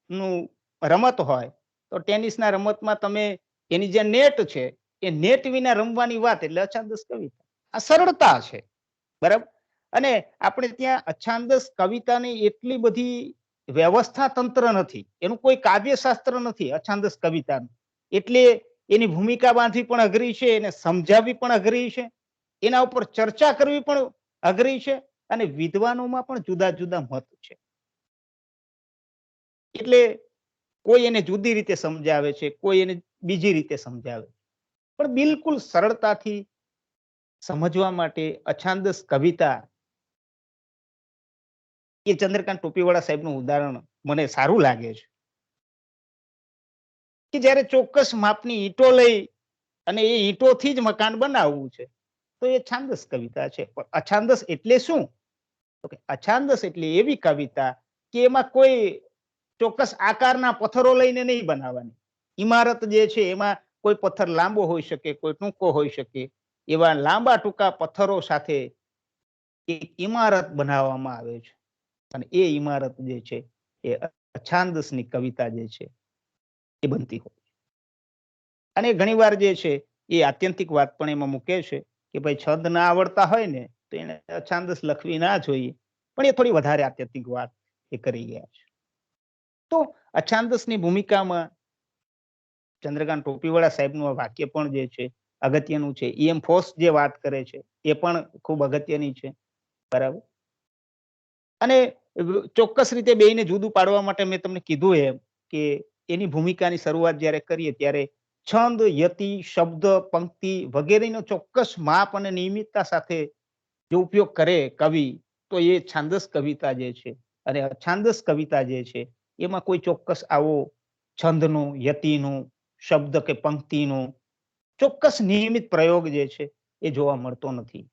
નું રમત હોય તો ટેનિસના રમતમાં તમે એની જે નેટ છે એ નેટ વિના રમવાની વાત એટલે અછાંદસ કવિતા. આ સરળતા છે, બરાબર. અને આપણે ત્યાં અછાંદસ કવિતાની એટલી બધી વ્યવસ્થા તંત્ર નથી, એનું કોઈ કાવ્યશાસ્ત્ર નથી અછાંદસ કવિતાનું. એટલે એની ભૂમિકા બાંધવી પણ અઘરી છે, એને સમજાવવી પણ અઘરી છે, એના ઉપર ચર્ચા કરવી પણ અઘરી છે, અને વિદ્વાનોમાં પણ જુદા જુદા મત છે. એટલે કોઈ એને જુદી રીતે સમજાવે છે, કોઈ એને બીજી રીતે સમજાવે છે. પણ બિલકુલ સરળતાથી સમજવા માટે અછાંદસ કવિતા એ ચંદ્રકાંત ટોપીવાળા સાહેબનું ઉદાહરણ મને સારું લાગે છે કે જ્યારે ચોક્કસ માપની ઈંટો લઈ અને એ ઈંટોથી જ મકાન બનાવવું છે તો એ છાંદસ કવિતા છે. પણ અછાંદસ એટલે શું? તો કે અછાંદસ એટલે એવી કવિતા કે એમાં કોઈ ચોક્કસ આકારના પથ્થરો લઈને નહીં બનાવવાની. ઇમારત જે છે એમાં કોઈ પથ્થર લાંબો હોઈ શકે, કોઈ ટૂંકો હોઈ શકે, એવા લાંબા ટૂંકા પથ્થરો સાથે એક ઇમારત બનાવવામાં આવે છે. અને એ ઇમારત જે છે એ અછાંદસની કવિતા જે છે એ બનતી હોય. અને ઘણીવાર જે છે એ આત્યંતિક વાત પણ એમાં મૂકે છે કે ભાઈ છંદ ના આવડતા હોય ને તો એને અછાંદસ લખવી ના જોઈએ, પણ એ થોડી વધારે આત્યંતિક વાત એ કરી ગયા છે. તો અછાંદસની ભૂમિકામાં ચંદ્રકાંત ટોપીવાળા સાહેબનું વાક્ય પણ જે છે અગત્યનું છે. એમ ફોર્સ જે વાત કરે છે એ પણ ખૂબ અગત્યની છે, બરાબર. અને ચોક્કસ રીતે બેયને જુદું પાડવા માટે મેં તમને કીધું એમ કે એની ભૂમિકાની શરૂઆત જ્યારે કરીએ ત્યારે છંદ, યતિ, શબ્દ, પંક્તિ વગેરેનો ચોક્કસ માપ અને નિયમિતતા સાથે જો ઉપયોગ કરે કવિ તો એ છાંદસ કવિતા જે છે. અને છાંદસ કવિતા જે છે એમાં કોઈ ચોક્કસ આવો છંદનો, યતિનો, શબ્દ કે પંક્તિનો ચોક્કસ નિયમિત પ્રયોગ જે છે એ જોવા મળતો નથી.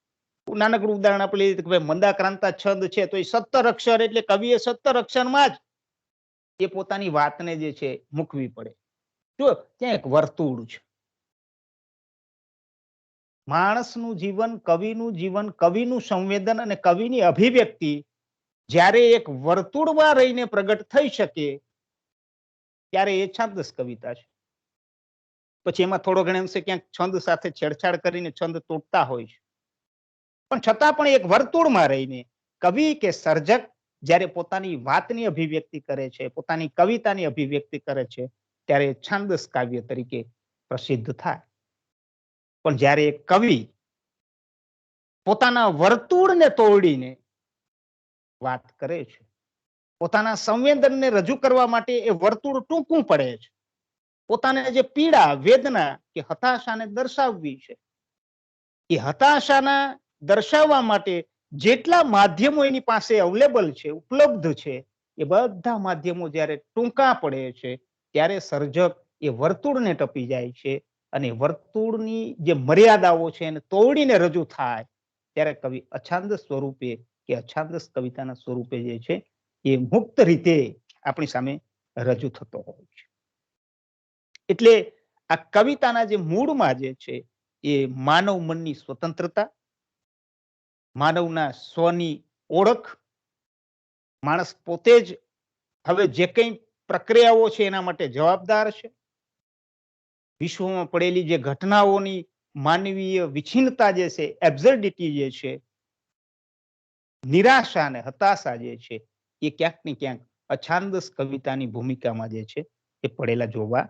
નાનકડું ઉદાહરણ આપણે લઈએ કે ભાઈ મંદાક્રાંતા છંદ છે તો એ 17 અક્ષર એટલે કવિએ 17 અક્ષરમાં જ એ પોતાની વાતને જે છે મૂકવી પડે. જો ત્યાં એક વર્તુળ છે. માણસનું જીવન, કવિનું જીવન, કવિનું સંવેદન અને કવિની અભિવ્યક્તિ જ્યારે એક વર્તુળમાં રહીને પ્રગટ થઈ શકે ત્યારે એ છાંદસ કવિતા છે. પછી એમાં થોડો ઘણો અંશે ક્યાંક છંદ સાથે છેડછાડ કરીને છંદ તોડતા હોય છે, પણ છતાં પણ એક વર્તુળમાં રહીને કવિ કે સર્જક જ્યારે પોતાની વાતની અભિવ્યક્તિ કરે છે, પોતાની કવિતાની અભિવ્યક્તિ કરે છે, ત્યારે છાંદસ કાવ્ય તરીકે પ્રસિદ્ધ થાય. પણ જ્યારે એક કવિ પોતાના વર્તુળને તોડીને વાત કરે છે, પોતાના સંવેદનને રજૂ કરવા માટે એ વર્તુળ ટૂંકું પડે છે, પોતાને જે પીડા, વેદના કે હતાશાને દર્શાવવી છે, એ હતાશાના દર્શાવવા માટે જેટલા માધ્યમો એની પાસે અવેલેબલ છે, ઉપલબ્ધ છે, એ બધા માધ્યમો જ્યારે ટૂંકા પડે છે, ત્યારે સર્જક એ વર્તુળને ટપી જાય છે અને વર્તુળની જે મર્યાદાઓ છે એને તોડીને રજૂ થાય, ત્યારે કવિ અછાંદસ સ્વરૂપે કે અછાંદસ કવિતાના સ્વરૂપે જે છે એ મુક્ત રીતે આપણી સામે રજૂ થતો હોય છે. એટલે આ કવિતાના જે મૂળમાં જે છે એ માનવ મનની સ્વતંત્રતા, માનવના સ્વની ઓળખ, માણસ પોતે જ હવે જે કંઈ પ્રક્રિયાઓ છે એના માટે જવાબદાર છે, વિશ્વમાં પડેલી જે ઘટનાઓની માનવીય વિછિન્નતા જે છે, એબ્સર્ડિટી જે છે, નિરાશા અને હતાશા જે છે, એ ક્યાંક ને ક્યાંક અછાંદસ કવિતાની ભૂમિકામાં જે છે એ પડેલા જોવા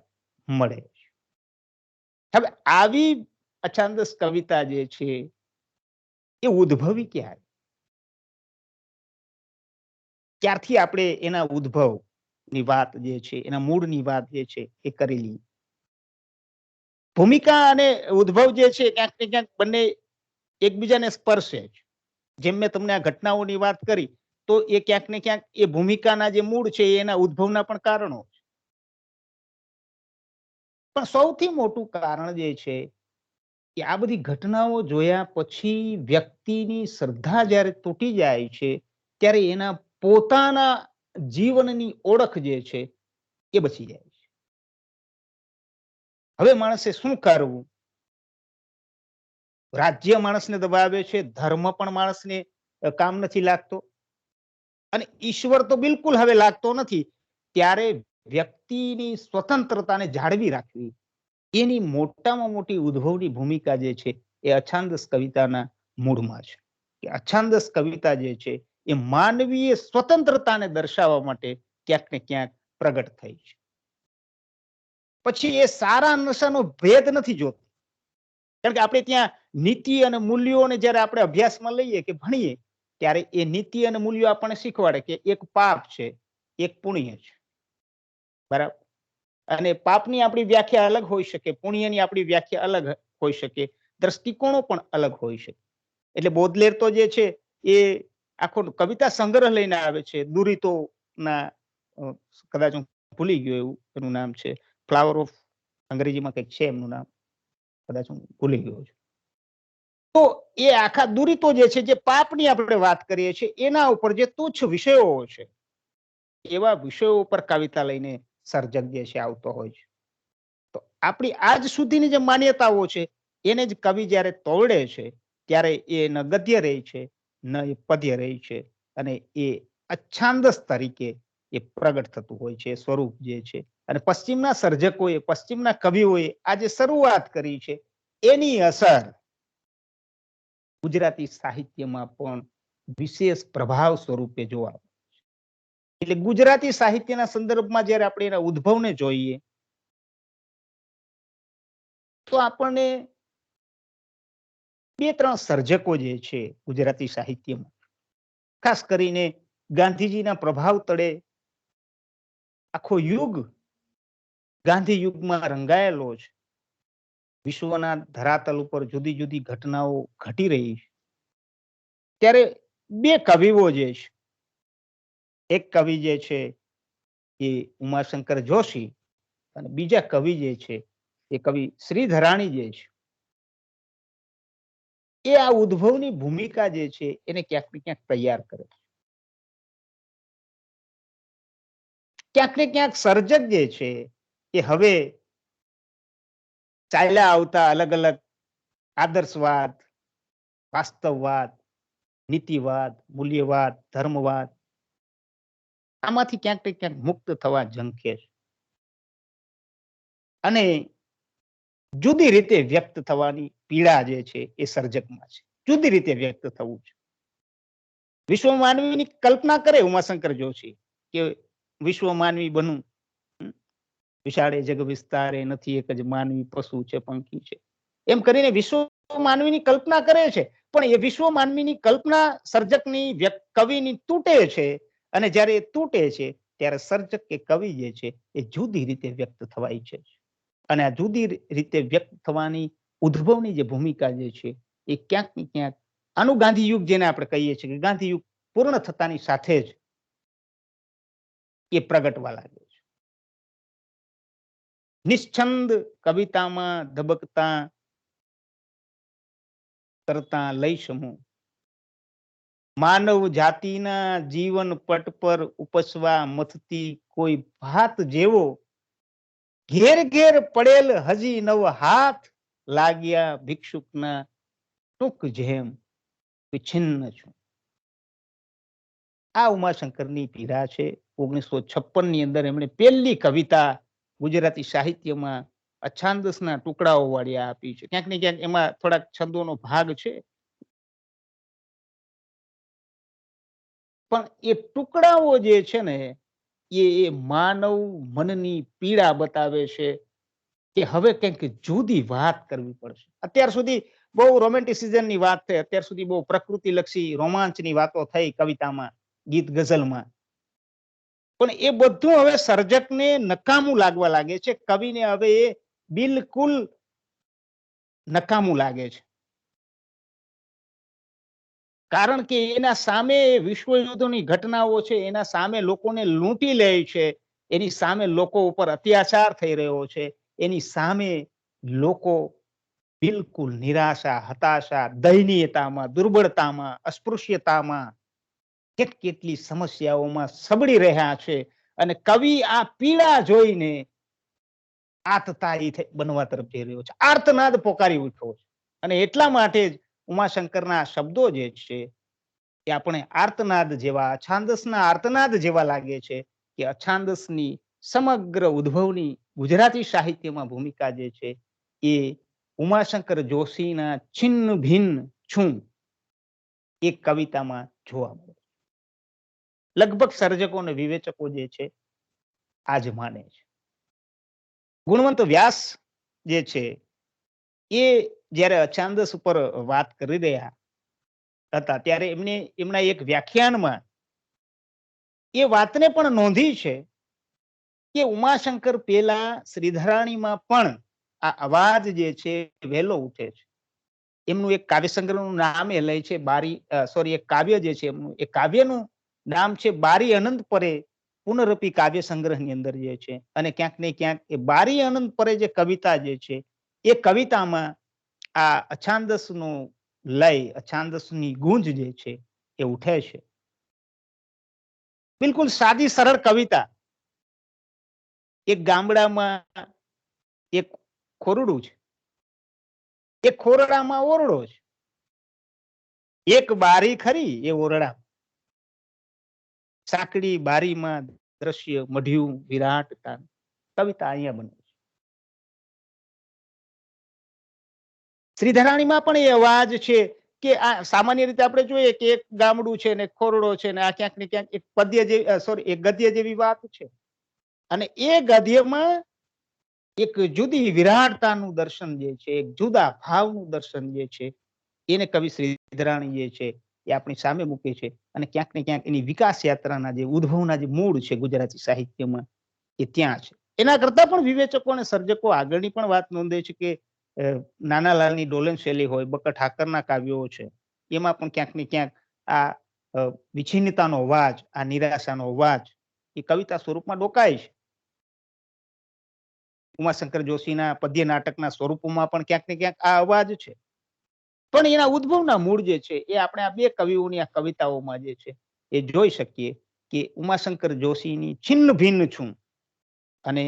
મળે છે. હવે આવી અછાંદસ કવિતા જે છે એ ઉદ્ભવી ક્યારે, ક્યારથી આપણે એના ઉદ્ભવ ની વાત જે છે, એના મૂળની વાત જે છે એ કરી લઈએ. ભૂમિકા અને ઉદ્ભવ જે છે ક્યાંક ને ક્યાંક બંને એકબીજાને સ્પર્શે છે. જેમ મેં તમને આ ઘટનાઓની વાત કરી, તો એ ક્યાંક ને ક્યાંક એ ભૂમિકાના જે મૂળ છે એના ઉદ્ભવના પણ કારણો છે. પણ સૌથી મોટું કારણ જે છે કે આ બધી ઘટનાઓ જોયા પછી વ્યક્તિની શ્રદ્ધા જ્યારે તૂટી જાય છે, ત્યારે એના પોતાના જીવનની ઓળખ જે છે એ બચી જાય છે. હવે માણસે શું કરવું? રાજ્ય માણસને દબાવે છે, ધર્મ પણ માણસને કામ નથી લાગતો અને ઈશ્વર તો બિલકુલ હવે લાગતો નથી. ત્યારે વ્યક્તિની સ્વતંત્રતાને જાળવી રાખવી, એની મોટામાં મોટી ઉદ્ભવની ભૂમિકા જે છે એ અછાંદસ કવિતાના મૂળમાં છે. કે અછાંદસ કવિતા જે છે એ માનવીય સ્વતંત્રતાને દર્શાવવા માટે ક્યાંક ને ક્યાંક પ્રગટ થઈ છે. પછી એ સારા નશાનો ભેદ નથી જોતો, કારણ કે આપણે ત્યાં નીતિ અને મૂલ્યોને જ્યારે આપણે અભ્યાસમાં લઈએ કે ભણીએ, ત્યારે એ નીતિ અને મૂલ્યો આપણને શીખવાડે કે એક પાપ છે, એક પુણ્ય છે, બરાબર. અને પાપની આપણી વ્યાખ્યા અલગ હોઈ શકે, પુણ્યની આપણી વ્યાખ્યા અલગ હોઈ શકે, દ્રષ્ટિકોણો પણ અલગ હોઈ શકે. એટલે બોધલેર તો જે છે એ આખો કવિતા સંગ્રહ લઈને આવે છે, દુરિતો ના, કદાચ હું ભૂલી ગયો એવું એનું નામ છે, ફ્લાવર ઓફ, અંગ્રેજીમાં કંઈક છે એમનું નામ, કદાચ હું ભૂલી ગયો છું. તો એ આખા દુરિતો જે છે, જે પાપની આપણે વાત કરીએ છીએ, એના ઉપર જે તુચ્છ વિષયો છે, એવા વિષયો ઉપર કવિતા લઈને સર્જક જે છે આવતો હોય છે. તો આપણી આજ સુધીની જે માન્યતાઓ છે એને જ કવિ જ્યારે તોડે છે, ત્યારે એ ન ગદ્ય રહે છે, ન એ પદ્ય રહે છે, અને એ અછાંદસ તરીકે એ પ્રગટ થતું હોય છે સ્વરૂપ જે છે. અને પશ્ચિમના સર્જકોએ, પશ્ચિમના કવિઓએ આ જે શરૂઆત કરી છે, એની અસર ગુજરાતી સાહિત્યમાં પણ વિશેષ પ્રભાવ સ્વરૂપે જોવા મળે છે. એટલે ગુજરાતી સાહિત્યના સંદર્ભમાં જ્યારે આપણે એના ઉદ્ભવને જોઈએ, તો આપણને બે ત્રણ સર્જકો જે છે ગુજરાતી સાહિત્યમાં, ખાસ કરીને ગાંધીજીના પ્રભાવ તળે આખો યુગ ગાંધી યુગમાં રંગાયેલો છે, વિશ્વના ધરાતલ ઉપર જુદી જુદી ઘટનાઓ ઘટી રહી છે, ત્યારે બે કવિઓ જે છે, એક કવિ જે છે એ ઉમાશંકર જોશી, અને બીજા કવિ જે છે એ કવિ શ્રીધરાણી જે છે, એ આ ઉદ્ભવની ભૂમિકા જે છે એને ક્યાંક ને ક્યાંક તૈયાર કરે છે. ક્યાંક ને ક્યાંક સર્જક જે છે એ હવે ચાલ્યા આવતા અલગ અલગ આદર્શવાદ, વાસ્તવવાદ, નીતિવાદ, મૂલ્યવાદ, ધર્મવાદ, આમાંથી ક્યાંક ને ક્યાંક મુક્ત થવા ઝંખે છે અને જુદી રીતે વ્યક્ત થવાની પીડા જે છે એ સર્જકમાં છે. જુદી રીતે વ્યક્ત થવું છે. વિશ્વ માનવીની કલ્પના કરે ઉમાશંકર જોશી કે વિશ્વ માનવી બનવું. વિશાળે જગ વિસ્તારે નથી એક જ માનવી, પશુ છે પંખી છે, એમ કરીને વિશ્વ માનવીની કલ્પના કરે છે. પણ એ વિશ્વ માનવીની કલ્પના સર્જકની કવિની તૂટે છે. અને જ્યારે એ તૂટે છે ત્યારે સર્જક કે કવિ જે છે એ જુદી રીતે વ્યક્ત થવા ઈચ્છે છે. અને આ જુદી રીતે વ્યક્ત થવાની ઉદ્ભવની જે ભૂમિકા જે છે એ ક્યાંક ને ક્યાંક આનું ગાંધી યુગ જેને આપણે કહીએ છીએ કે ગાંધી યુગ પૂર્ણ થતાની સાથે જ એ પ્રગટવા લાગે છે. નિશ્છંદ કવિતામાં ધબકતા કરતા લઈ સમૂહ, માનવ જાતિના જીવન પટ પર ઉપસવા મથતી કોઈ ભાત જેવો, ઘેર ઘેર પડેલ હજી નવ હાથ, લાગ્યા ભિક્ષુકના ટૂંક જેમ વિછિન્ન છું. આ ઉમાશંકરની પીડા છે. 1956 ની અંદર એમણે પહેલી કવિતા ગુજરાતી સાહિત્યમાં અછાંદસના ટુકડાઓ વાળી આપી છે. ક્યાંક ને ક્યાંક એમાં થોડાક છંદોનો ભાગ છે, પણ એ ટુકડાઓ જે છે ને એ માનવ મનની પીડા બતાવે છે કે હવે કંઈક જુદી વાત કરવી પડશે. અત્યાર સુધી બહુ રોમેન્ટિસિઝમની વાત થઈ, અત્યાર સુધી બહુ પ્રકૃતિલક્ષી રોમાંચની વાતો થઈ કવિતામાં, ગીત ગઝલમાં. પણ એ બધું હવે સર્જકને નકામું લાગવા લાગે છે. કવિને હવે એ બિલકુલ નકામું લાગે છે. કારણ કે એના સામે વિશ્વયુદ્ધની ઘટનાઓ છે, એના સામે લોકોને લૂંટી લે છે, એની સામે લોકો ઉપર અત્યાચાર થઈ રહ્યો છે, એની સામે લોકો બિલકુલ નિરાશા, હતાશા, દયનીયતામાં, દુર્બળતામાં, અસ્પૃશ્યતામાં, કેટલી સમસ્યાઓમાં સબળી રહ્યા છે. અને કવિ આ પીડા જોઈને આતતાયી બનવા તરફ જઈ રહ્યો છે, આર્તનાદ પોકારી ઉઠ્યો છે. અને એટલા માટે જ ઉમાશંકરના શબ્દો જે છે એ આપણે આર્તનાદ જેવા, અછાંદસના આર્તનાદ જેવા લાગે છે કે અછાંદસની સમગ્ર ઉદ્ભવની ગુજરાતી સાહિત્યમાં ભૂમિકા જે છે એ ઉમાશંકર જોશીના છિન્ન ભિન્ન છું એક કવિતામાં જોવા મળે. લગભગ સર્જકો અને વિવેચકો જે છે આજ માને છે. ગુણવંત વ્યાસ જે છે એ જ્યારે અછાંદસ ઉપર વાત કરી રહ્યા હતા ત્યારે એમના એક વ્યાખ્યાનમાં એ વાતને પણ નોંધી છે કે ઉમાશંકર પેલા શ્રીધરાણીમાં પણ આ અવાજ જે છે વહેલો ઉઠે છે. એમનું એક કાવ્ય સંગ્રહનું નામ એ લે છે એક કાવ્ય જે છે એમનું, એ કાવ્યનું નામ છે બારી અનંત પરે પુનરપી કાવ્ય સંગ્રહની અંદર જે છે. અને ક્યાંક ને ક્યાંક એ બારી અનંત પરે જે કવિતા જે છે એ કવિતામાં આ અછાંદસનો લય, અછાંદસની ગુંજ જે છે એ ઉઠે છે. બિલકુલ સાદી સરળ કવિતા. એક ગામડામાં એક ખોરડું છે, એ ખોરડામાં ઓરડો છે, એક બારી ખરી એ ઓરડા, સાંકડી બારીમાં દ્રશ્ય મઢ્યું વિરાટ તાન. કવિતા અહીંયા બને છે. શ્રીધરાણીમાં પણ એ અવાજ છે કે આ સામાન્ય રીતે આપણે જોઈએ કે એક ગામડું છે ને ખોરડો છે ને આ ક્યાંક ને ક્યાંક એક પદ્ય જેવી એક ગદ્ય જેવી વાત છે. અને એ ગદ્યમાં એક જુદી વિરાટતાનું દર્શન જે છે, એક જુદા ભાવનું દર્શન જે છે એને કવિ શ્રીધરાણી જે છે એ આપણી સામે મૂકે છે. અને ક્યાંક ને ક્યાંક એની વિકાસ યાત્રાના જે ઉદ્ભવના જે મૂળ છે ગુજરાતી સાહિત્યમાં એ ત્યાં છે. એના કરતા પણ વિવેચકો અને સર્જકો આગળની પણ વાત નોંધે છે કે નાનાલાલની ડોલન શૈલી હોય, બકર ઠાકરના કાવ્યો છે, એમાં પણ ક્યાંક ને ક્યાંક આ વિછિન્નતાનો અવાજ, આ નિરાશાનો અવાજ એ કવિતા સ્વરૂપમાં ડોકાય છે. ઉમાશંકર જોશીના પદ્ય નાટકના સ્વરૂપોમાં પણ ક્યાંક ને ક્યાંક આ અવાજ છે. પણ એના ઉદ્ભવના મૂળ જે છે એ આપણે આ બે કવિઓની આ કવિતાઓમાં જે છે એ જોઈ શકીએ કે ઉમાશંકર જોશીની છિન્ન ભિન્ન છું અને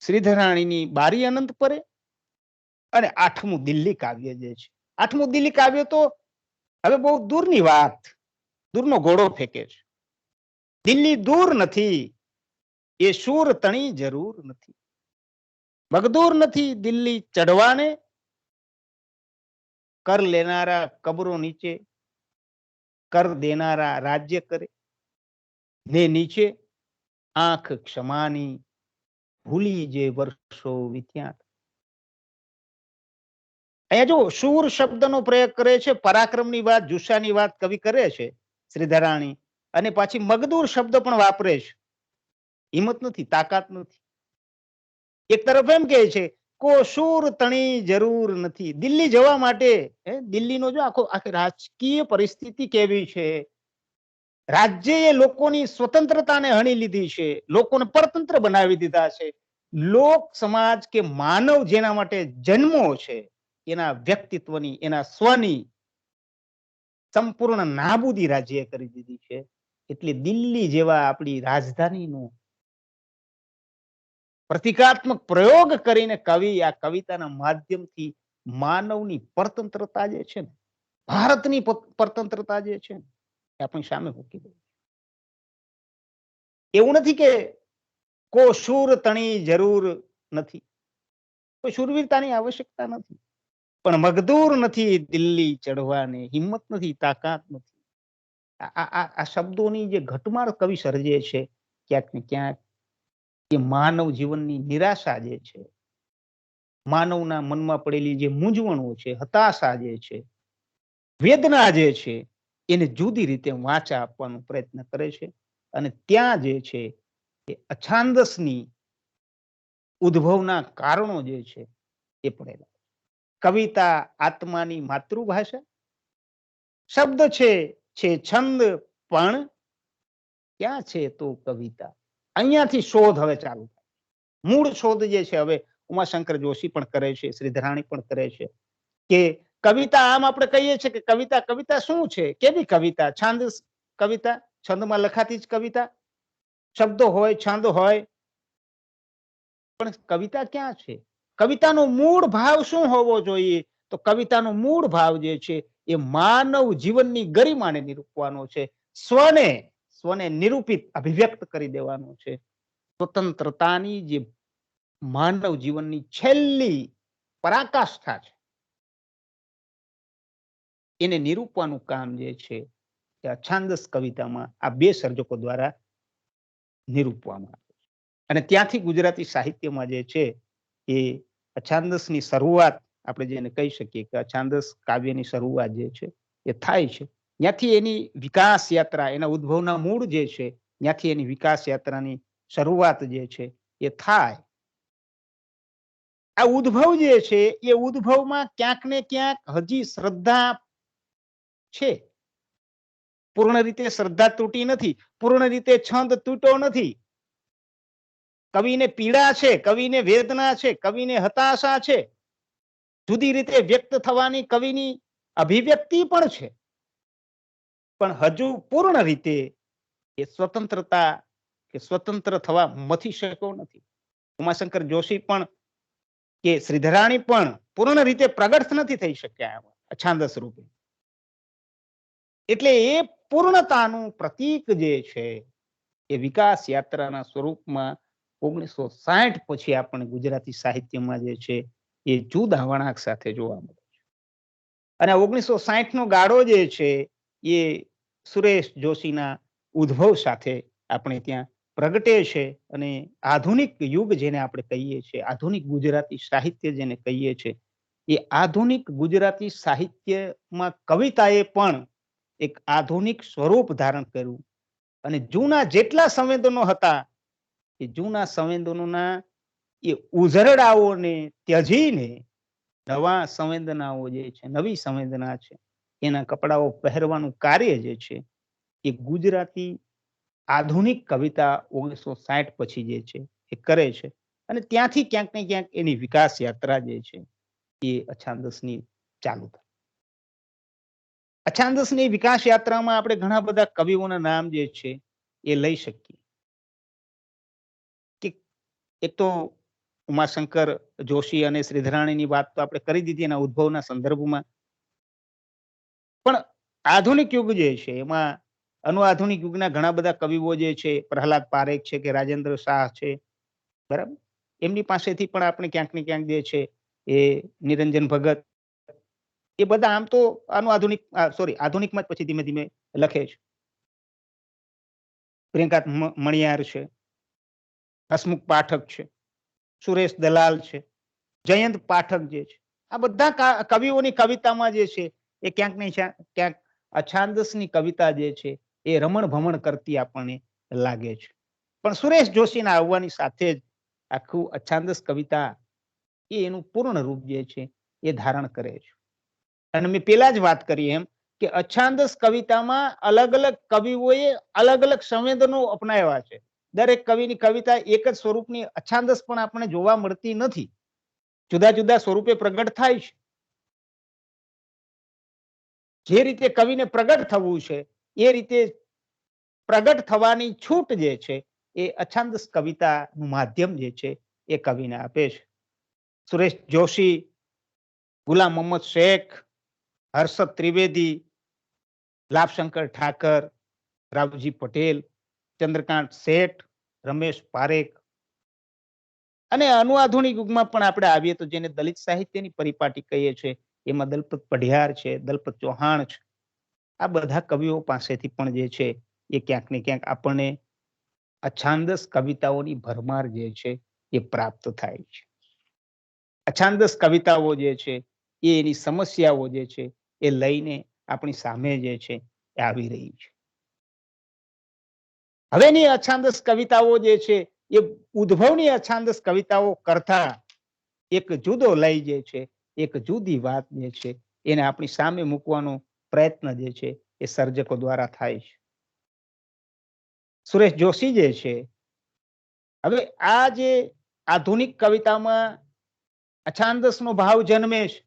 શ્રીધરાણીની બારી અનંત પરે અને આઠમું દિલ્હી કાવ્ય જે છે. આઠમું દિલ્હી કાવ્ય તો હવે બહુ દૂરની વાત, દૂરનો ઘોડો ફેંકે છે. દિલ્હી દૂર નથી, એ શૂર તણી જરૂર નથી, મગદૂર નથી દિલ્હી ચઢવાને, કર લેનારા કબરો નીચે કર દેનારા રાજ્ય કરે, ને નીચે આંખ ક્ષમાની, ભૂલી જે વર્ષો વિત્યા. અહીંયા જો શૂર શબ્દનો પ્રયોગ કરે છે, પરાક્રમની વાત, જુસ્સાની વાત કવિ કરે છે શ્રીધરાણી, અને પાછી મગદૂર શબ્દ પણ વાપરે છે. હિંમત નથી, તાકાત નથી. એક તરફ એમ કહે છે કો શૂર તણી જરૂર નથી. દિલ્હી જવા માટે દિલ્હીનો જો આખી રાજકીય પરિસ્થિતિ કેવી છે, રાજ્યએ લોકોની સ્વતંત્રતાને હણી લીધી છે, લોકોને પરતંત્ર બનાવી દીધા છે. લોક સમાજ કે માનવ જેના માટે જન્મો છે, એના વ્યક્તિત્વની, એના સ્વની સંપૂર્ણ નાબૂદી રાજ્યએ કરી દીધી છે. એટલે દિલ્હી જેવા આપણી રાજધાનીનું પ્રતિકાત્મક પ્રયોગ કરીને કવિ આ કવિતાના માધ્યમથી માનવની પરતંત્રતા જે છે ને, ભારતની પરતંત્રતા જે છે ને, એ આપણી સામે મૂકી દે. એવું નથી કે કો શૂર તણી જરૂર નથી, કોઈ શૂરવીરતાની આવશ્યકતા નથી, પણ મગદૂર નથી દિલ્હી ચડવાની, હિંમત નથી, તાકાત નથી. આ શબ્દોની જે ઘટમાળ કવિ સર્જે છે, ક્યાંક ને ક્યાંક એ માનવ જીવનની નિરાશા જે છે, માનવના મનમાં પડેલી જે મૂંઝવણો છે, હતાશા જે છે, વેદના જે છે, એને જુદી રીતે વાચા આપવાનો પ્રયત્ન કરે છે. અને ત્યાં જે છે એ અછાંદસની ઉદ્ભવના કારણો જે છે એ પડેલા. કવિતા આત્માની માતૃભાષા, શબ્દ છે છંદ, પણ ક્યાં છે તો કવિતા. અહીંયાથી શોધ હવે ચાલુ થાય. મૂળ શોધ જે છે હવે ઉમાશંકર જોશી પણ કરે છે, શ્રીધરાણી પણ કરે છે કે કવિતા, આમ આપણે કહીએ છીએ કે કવિતા શું છે, કેવી કવિતા? છંદ કવિતા, છંદમાં લખાતી જ કવિતા, શબ્દો હોય, છંદ હોય, પણ કવિતા ક્યાં છે? કવિતાનો મૂળ ભાવ શું હોવો જોઈએ? તો કવિતાનો મૂળ ભાવ જે છે એ માનવ જીવનની ગરિમાને નિરૂપવાનો છે, સ્વને નિરૂપિત, અભિવ્યક્ત કરી દેવાનો છે. સ્વતંત્રતાની જે માનવ જીવનની છેલ્લી પરાકાષ્ઠા છે, એને નિરૂપવાનું કામ જે છે એ અછાંદસ કવિતામાં આ બે સર્જકો દ્વારા નિરૂપવામાં આવે છે. અને ત્યાંથી ગુજરાતી સાહિત્યમાં જે છે એ અછાંદસની શરૂઆત, આપણે જેને કહી શકીએ કે અછાંદસ કાવ્યની શરૂઆત જે છે એ થાય છે. ત્યાંથી એની વિકાસ યાત્રા, એના ઉદ્ભવના મૂળ જે છે, ત્યાંથી એની વિકાસ યાત્રાની શરૂઆત જે છે એ થાય. આ ઉદ્ભવ જે છે એ ઉદ્ભવમાં ક્યાંક ને ક્યાંક હજી શ્રદ્ધા છે. પૂર્ણ રીતે શ્રદ્ધા તૂટી નથી, પૂર્ણ રીતે છંદ તૂટ્યો નથી. કવિને પીડા છે, કવિને વેદના છે, કવિને હતાશા છે, જુદી રીતે વ્યક્ત થવાની કવિની અભિવ્યક્તિ પણ છે, પણ હજુ પૂર્ણ રીતે એ સ્વતંત્રતા કે સ્વતંત્ર થવા મથી શક્યો નથી. ઉમાશંકર જોશી પણ કે શ્રીધરાણી પણ પૂર્ણ રીતે પ્રગટ નથી થઈ શક્યા અછાંદસ રૂપે. એટલે એ પૂર્ણતાનું પ્રતીક જે છે એ વિકાસ યાત્રાના સ્વરૂપમાં 1960 પછી આપણે ગુજરાતી સાહિત્યમાં જે છે એ જુદા વળાંક સાથે જોવા મળે છે. અને 1960 નો ગાળો જે છે એ સુરેશ જોશીના ઉદ્ભવ સાથે આપણે ત્યાં પ્રગટે છે. અને આધુનિક યુગ જેને આપણે કહીએ છીએ, આધુનિક ગુજરાતી સાહિત્ય જેને કહીએ છીએ, એ આધુનિક ગુજરાતી સાહિત્યમાં કવિતાએ પણ એક આધુનિક સ્વરૂપ ધારણ કર્યું. અને જૂના જેટલા સંવેદનો હતા એ જૂના સંવેદનોના એ ઉઝરડાઓને ત્યજીને નવા સંવેદનાઓ જે છે, નવી સંવેદના છે, એના કપડાઓ પહેરવાનું કાર્ય જે છે એ ગુજરાતી આધુનિક કવિતા 1960 પછી જે છે એ કરે છે. અને ત્યાંથી ક્યાંક ને ક્યાંક એની વિકાસ યાત્રા જે છે એ અછાંદસની ચાલુ થાય. અછાંદસની વિકાસ યાત્રામાં આપણે ઘણા બધા કવિઓના નામ જે છે એ લઈ શકીએ. કે એક તો ઉમાશંકર જોશી અને શ્રીધરાણીની વાત તો આપણે કરી દીધી એના ઉદ્ભવના સંદર્ભમાં. પણ આધુનિક યુગ જે છે એમાં અનુઆધુનિક યુગના ઘણા બધા કવિઓ જે છે, પ્રહલાદ પારેખ છે કે રાજેન્દ્ર શાહ છે, બરાબર, એમની પાસેથી પણ આપણે ક્યાંક ને ક્યાંક જે છે એ નિરંજન ભગત, એ બધા આમ તો આનું આધુનિકમાં જ પછી ધીમે ધીમે લખે છે. પ્રિયંકા મણિયાર છે, હસમુખ પાઠક છે, સુરેશ દલાલ છે, જયંત પાઠક જે છે, આ બધા કવિઓની કવિતામાં જે છે એ ક્યાંક ને ક્યાંક અછાંદસની કવિતા જે છે એ રમણ ભમણ કરતી આપણને લાગે છે. પણ સુરેશ જોશીના આવવાની સાથે જ આખું અછાંદસ કવિતા એ એનું પૂર્ણ રૂપ જે છે એ ધારણ કરે છે. અને મેં પેલા જ વાત કરી એમ કે અછાંદસ કવિતામાં અલગ અલગ કવિઓએ અલગ અલગ સંવેદનો અપનાવ્યા છે. દરેક કવિની કવિતા એક જ સ્વરૂપની અછાંદસ પણ આપણને જોવા મળતી નથી, જુદા જુદા સ્વરૂપે પ્રગટ થાય છે. જે રીતે કવિને પ્રગટ થવું છે એ રીતે પ્રગટ થવાની છૂટ જે છે એ અછાંદસ કવિતાનું માધ્યમ જે છે એ કવિને આપે છે. સુરેશ જોશી, ગુલામ મોહમ્મદ શેખ, હર્ષદ ત્રિવેદી, લાભશંકર ઠાકર, રાવજી પટેલ, ચંદ્રકાંત શેઠ, રમેશ પારેખ અને અનુઆધુનિક યુગમાં પણ આપણે આવીએ તો જેને દલિત સાહિત્યની પરિપાટી કહીએ છીએ એમાં દલપત પઢિયાર છે, દલપત ચૌહાણ છે. આ બધા કવિઓ પાસેથી પણ જે છે એ ક્યાંક ને ક્યાંક આપણને અછાંદસ કવિતાઓની ભરમાર જે છે એ પ્રાપ્ત થાય છે. અછાંદસ કવિતાઓ જે છે એ એની સમસ્યાઓ જે છે એ લઈને આપણી સામે જે છે એ આવી રહી છે. હવેની અછાંદસ કવિતાઓ જે છે એ ઉદ્ભવની અછાંદસ કવિતાઓ કરતા એક જુદો લય જે છે, એક જુદી વાત જે છે એને આપણી સામે મૂકવાનો પ્રયત્ન જે છે એ સર્જકો દ્વારા થાય છે. સુરેશ જોશી જે છે, હવે આ જે આધુનિક કવિતામાં અછાંદસનો ભાવ જન્મે છે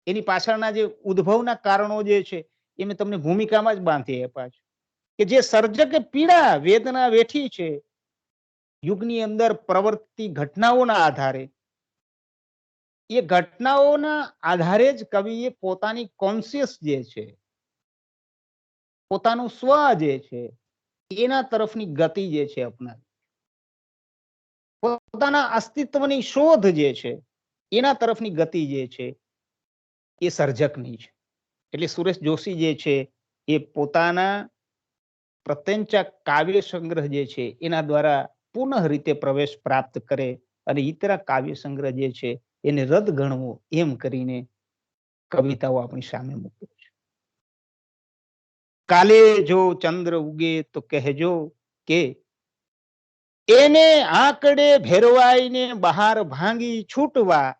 એની પાછળના જે ઉદ્ભવના કારણો જે છે એ મેં તમને ભૂમિકામાં જ બાંધી આપ્યા છે કે જે સર્જકે પીડા વેદના વેઠી છે યુગની અંદર પ્રવર્તતી ઘટનાઓના આધારે, એ ઘટનાઓના આધારે જ કવિએ પોતાની કોન્શિયસ જે છે, પોતાનું સ્વ જે છે એના તરફની ગતિ જે છે અપનાવી, પોતાના અસ્તિત્વની શોધ જે છે એના તરફની ગતિ જે છે એ સર્જકની છે. એટલે સુરેશ જોશી જે છે એ પોતાના પ્રત્યંચા કાવ્ય સંગ્રહ જે છે એના દ્વારા પુનઃ રીતે પ્રવેશ પ્રાપ્ત કરે અને ઇતરા કાવ્ય સંગ્રહ જે છે એને રદ ગણવો એમ કરીને કવિતાઓ આપણી સામે મૂકે છે. કાલે જો ચંદ્ર ઉગે તો કહેજો કે એને આંકડે ભેરવાઈને બહાર ભાંગી છૂટવા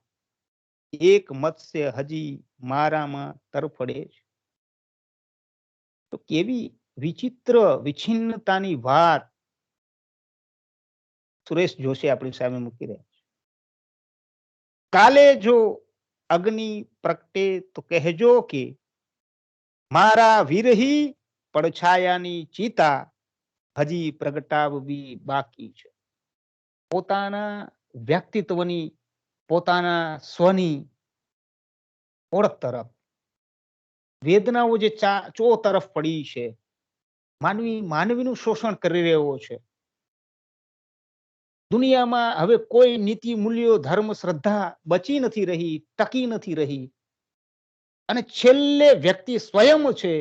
એક મત્સ્ય હજી મારામાં તરફડે છે. તો કેવી વિચિત્ર વિછિન્નતાની વાત સુરેશ જોશી આપણી સામે મૂકી રહ્યા છે. કાલે જો અગ્નિ પ્રગટે તો કહેજો કે મારા વિરહી પડછાયાની ચિતા હજી પ્રગટાવવી બાકી છે. પોતાના વ્યક્તિત્વની, પોતાના સ્વની ઓળખ તરફ વેદનાઓ જે ચો તરફ પડી છે, માનવીનું શોષણ કરી રહ્યો છે. દુનિયામાં હવે કોઈ નીતિ મૂલ્યો ધર્મ શ્રદ્ધા બચી નથી રહી, ટકી નથી રહી અને છેલ્લે વ્યક્તિ સ્વયં છે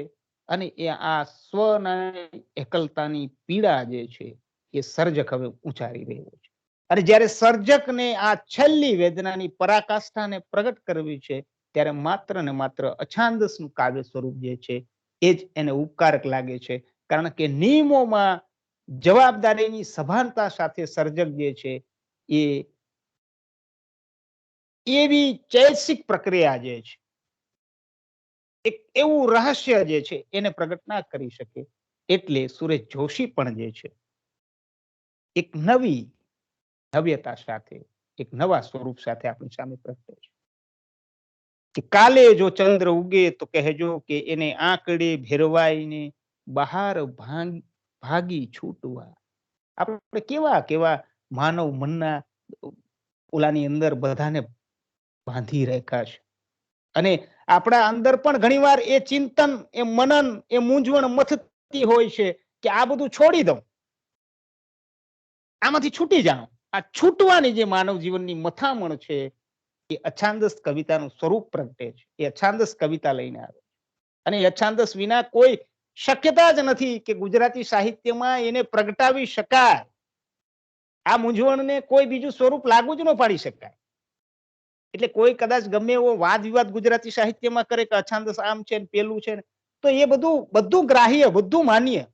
અને એ આ સ્વના એકલતાની પીડા જે છે એ સર્જક હવે ઉચ્ચારી રહ્યો છે. અને જ્યારે સર્જકને આ છેલ્લી વેદનાની પરાકાષ્ઠાને પ્રગટ કરવી છે ત્યારે માત્ર ને માત્ર અછાંદસનું કાવ્ય સ્વરૂપ જે છે એ જ એને ઉપકારક લાગે છે. કારણ કે નિયમોમાં જવાબદારીની સભાનતા સાથે સર્જક જે છે એ એવી ચૈતસિક પ્રક્રિયા જે છે, એક એવું રહસ્ય જે છે એને પ્રગટ ના કરી શકે. એટલે સુરેશ જોશી પણ જે છે એક નવ્યતા સાથે, એક નવા સ્વરૂપ સાથે આપણી સામે પ્રગટે છે કે કાલે જો ચંદ્ર ઉગે તો કહેજો કે એને આંકડે ભેરવાઈને બહાર ભાગી છૂટવા. આપણે કેવા કેવા માનવ મનના ઓલાની અંદર બધાને બાંધી રાખ્યા છે અને આપણા અંદર પણ ઘણીવાર એ ચિંતન, એ મનન, એ મૂંઝવણ મથતી હોય છે કે આ બધું છોડી દઉં, આમાંથી છૂટી જાઉં. આ છૂટવાની જે માનવ જીવનની મથામણ છે એ અછાંદસ કવિતાનું સ્વરૂપ પ્રગટે છે. એ અછાંદસ કવિતા લઈને આવે અને એ અછાંદસ વિના કોઈ શક્યતા જ નથી કે ગુજરાતી સાહિત્યમાં એને પ્રગટાવી શકાય. આ મૂંઝવણને કોઈ બીજું સ્વરૂપ લાગુ જ ન પાડી શકાય. એટલે કોઈ કદાચ ગમે એવો વાદ વિવાદ ગુજરાતી સાહિત્યમાં કરે કે અછાંદસ આમ છે ને પેલું છે ને, તો એ બધું ગ્રાહ્ય, બધું માન્ય.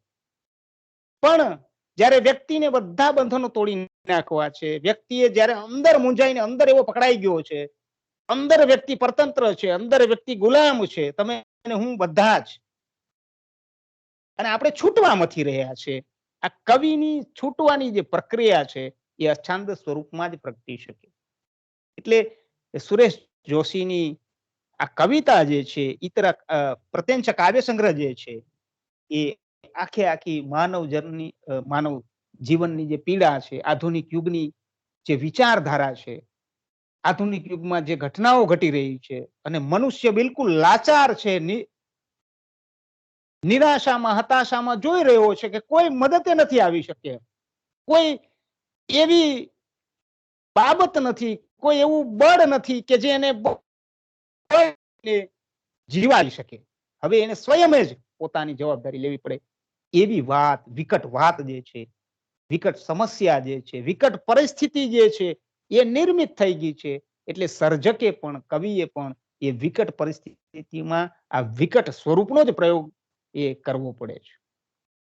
પણ જ્યારે વ્યક્તિને બધા બંધનો તોડી નાખવા છે, વ્યક્તિએ જ્યારે અંદર મૂંઝાઈને અંદર એવો પકડાઈ ગયો છે, અંદર વ્યક્તિ પરતંત્ર છે, અંદર વ્યક્તિ ગુલામ છે, તમે અને હું બધા જ, અને આપણે છૂટવા મથી રહ્યા છે. આ કવિની છૂટવાની જે પ્રક્રિયા છે એ અછાંદસ સ્વરૂપમાં જ પ્રગટી શકે. એટલે સુરેશ જોશીની આ કવિતા જે છે, ઇતરા પ્રત્યંચ કાવ્ય સંગ્રહ જે છે, એ આખી માનવ જીવનની જે પીડા છે, આધુનિક યુગની જે વિચારધારા છે, આધુનિક યુગમાં જે ઘટનાઓ ઘટી રહી છે અને મનુષ્ય બિલકુલ લાચાર છે, નિરાશામાં, હતાશામાં જોઈ રહ્યો છે કે કોઈ મદદે નથી આવી શકે, કોઈ એવી બાબત નથી, કોઈ એવું બળ નથી કે જે એને જીવાડી શકે. હવે એને સ્વયં જ પોતાની જવાબદારી લેવી પડે. એવી વાત, વિકટ વાત જે છે, વિકટ સમસ્યા જે છે, વિકટ પરિસ્થિતિ જે છે એ નિર્મિત થઈ ગઈ છે. એટલે સર્જકે પણ, કવિએ પણ એ વિકટ પરિસ્થિતિમાં આ વિકટ સ્વરૂપનો જ પ્રયોગ એ કરવો પડે છે.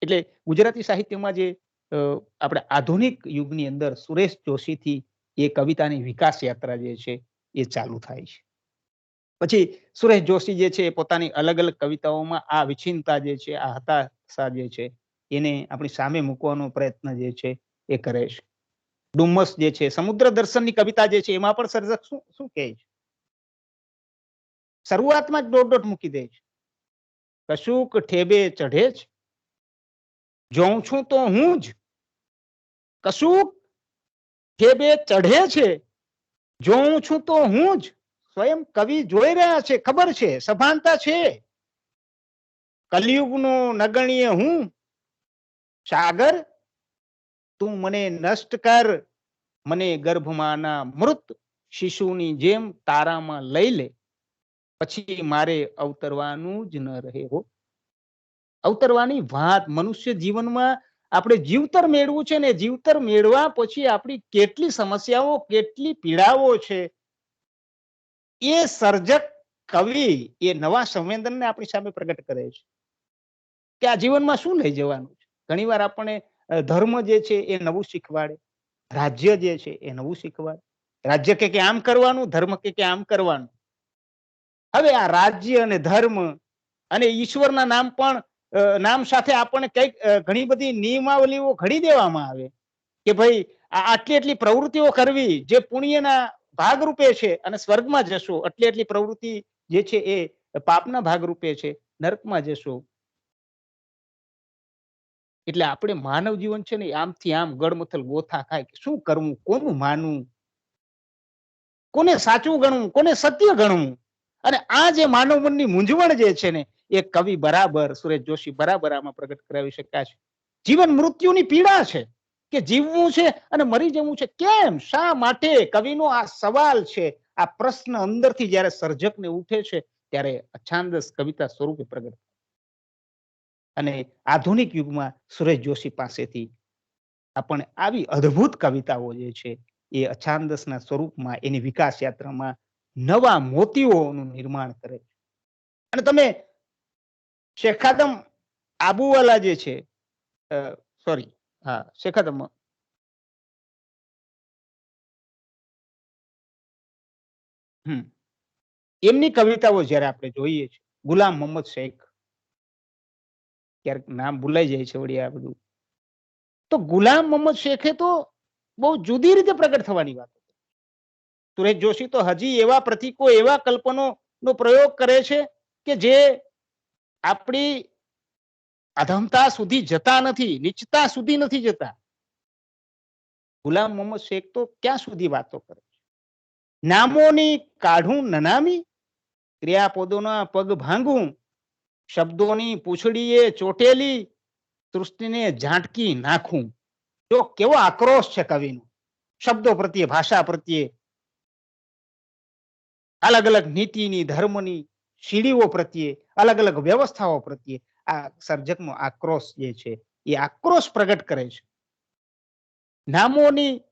એટલે ગુજરાતી સાહિત્યમાં જે આપણે આધુનિક યુગની અંદર સુરેશ જોશીથી એ કવિતાની વિકાસ યાત્રા જે છે એ ચાલુ થાય છે. પછી સુરેશ જોશી જે છે પોતાની અલગ અલગ કવિતાઓમાં આ વિચિંતા જે છે, આ હતાશા જે છે, એને આપણી સામે મૂકવાનો પ્રયત્ન જે છે એ કરે છે. ડુમ્મસ જે છે, સમુદ્ર દર્શનની કવિતા જે છે, એમાં પણ સર્જક શું કહે છે? શરૂઆતમાં જ દોટ મૂકી દે છે. કશુંક ઠેબે ચઢે જ, જોઉં છું તો હું જ. કશુંક ઠેબે ચઢે છે, જોઉં છું તો હું જ. સ્વયં કવિ જોઈ રહ્યા છે, ખબર છે, સભાનતા છે. કલયુગનો નગણ્ય હું, સાગર તું મને નષ્ટ કર, મને ગર્ભમાંના મૃત શિશુની જેમ તારામાં લઈ લે, પછી મારે અવતરવાનું જ ન રહે હો. અવતરવાની વાત મનુષ્ય જીવનમાં આપણે જીવતર મેળવું છે ને, જીવતર મેળવા પછી આપણી કેટલી સમસ્યાઓ, કેટલી પીડાઓ છે, એ સર્જક કવિ એ નવા સંવેદનને આપણી સામે પ્રગટ કરે છે કે આ જીવનમાં શું લઈ જવાનું છે. ઘણીવાર આપણે ધર્મ જે છે એ નવું શીખવાડે, રાજ્ય જે છે એ નવું શીખવાડે. રાજ્ય કે આમ કરવાનું, ધર્મ કે આમ કરવાનું. હવે આ રાજ્ય અને ધર્મ અને ઈશ્વરના નામ સાથે આપણને કઈક ઘણી બધી નિયમાવલીઓ ઘડી દેવામાં આવે કે ભાઈ આટલી એટલી પ્રવૃત્તિઓ કરવી જે પુણ્યના ભાગરૂપે છે અને સ્વર્ગમાં જશો, એટલી પ્રવૃત્તિ જે છે એ પાપના ભાગરૂપે છે, નરકમાં જશો. એટલે આપણે માનવ જીવન છે ને આમથી આમ ગળમથલ ગોથા ખાય કે શું કરવું, કોનું માનવું, કોને સાચું ગણવું, કોને સત્ય ગણવું. અને આ જે માનવ મનની મૂંઝવણ જે છે ને એ કવિ બરાબર, સુરેશ જોશી બરાબર આમાં પ્રગટ કરાવી શક્યા છે. જીવન મૃત્યુની પીડા છે કે જીવવું છે અને મરી જવું છે, કેમ, શા માટે? કવિનો આ સવાલ છે, આ પ્રશ્ન અંદરથી જ્યારે સર્જકને ઉઠે છે ત્યારે અછાંદસ કવિતા સ્વરૂપે પ્રગટ. અને આધુનિક યુગમાં સુરેશ જોશી પાસેથી આપણને આવી અદ્ભુત કવિતાઓ જે છે એ અછાંદસના સ્વરૂપમાં એની વિકાસ યાત્રામાં નવા મોતીઓનું નિર્માણ કરે છે. અને તમે શેખાદમ આબુવાલા જે છે, સોરી, હા, શેખાદમ એમની કવિતાઓ જયારે આપણે જોઈએ છીએ, ગુલામ મોહમ્મદ શેખ, ક્યારેક નામ ભૂલાઈ જાય છે વળી આ બધું, તો ગુલામ મોહમ્મદ શેખે તો બહુ જુદી રીતે પ્રગટ થવાની વાત. સુરેશ જોશી તો હજી એવા પ્રતીકો, એવા કલ્પનો નો પ્રયોગ કરે છે કે જે આપણી અધમતા સુધી જતા નથી, નીચતા સુધી નથી જતા. ગુલામ મોહમ્મદ શેખ તો ક્યાં સુધી વાતો કરે છે. નામોની કાઢું નનામી, ક્રિયાપદોના પગ ભાંગું, શબ્દોની પૂંછડીએ ચોટેલી, સૃષ્ટિને ઝાંટકી નાખું. જો કેવો આક્રોશ છે કવિનો શબ્દો પ્રત્યે, ભાષા પ્રત્યે. અલગ અલગ નીતિની, ધર્મની સીડીઓ પ્રત્યે, અલગ અલગ વ્યવસ્થાઓ પ્રત્યે આ સર્જકનો આક્રોશ જે છે એ આક્રોશ પ્રગટ કરે છે. નામોની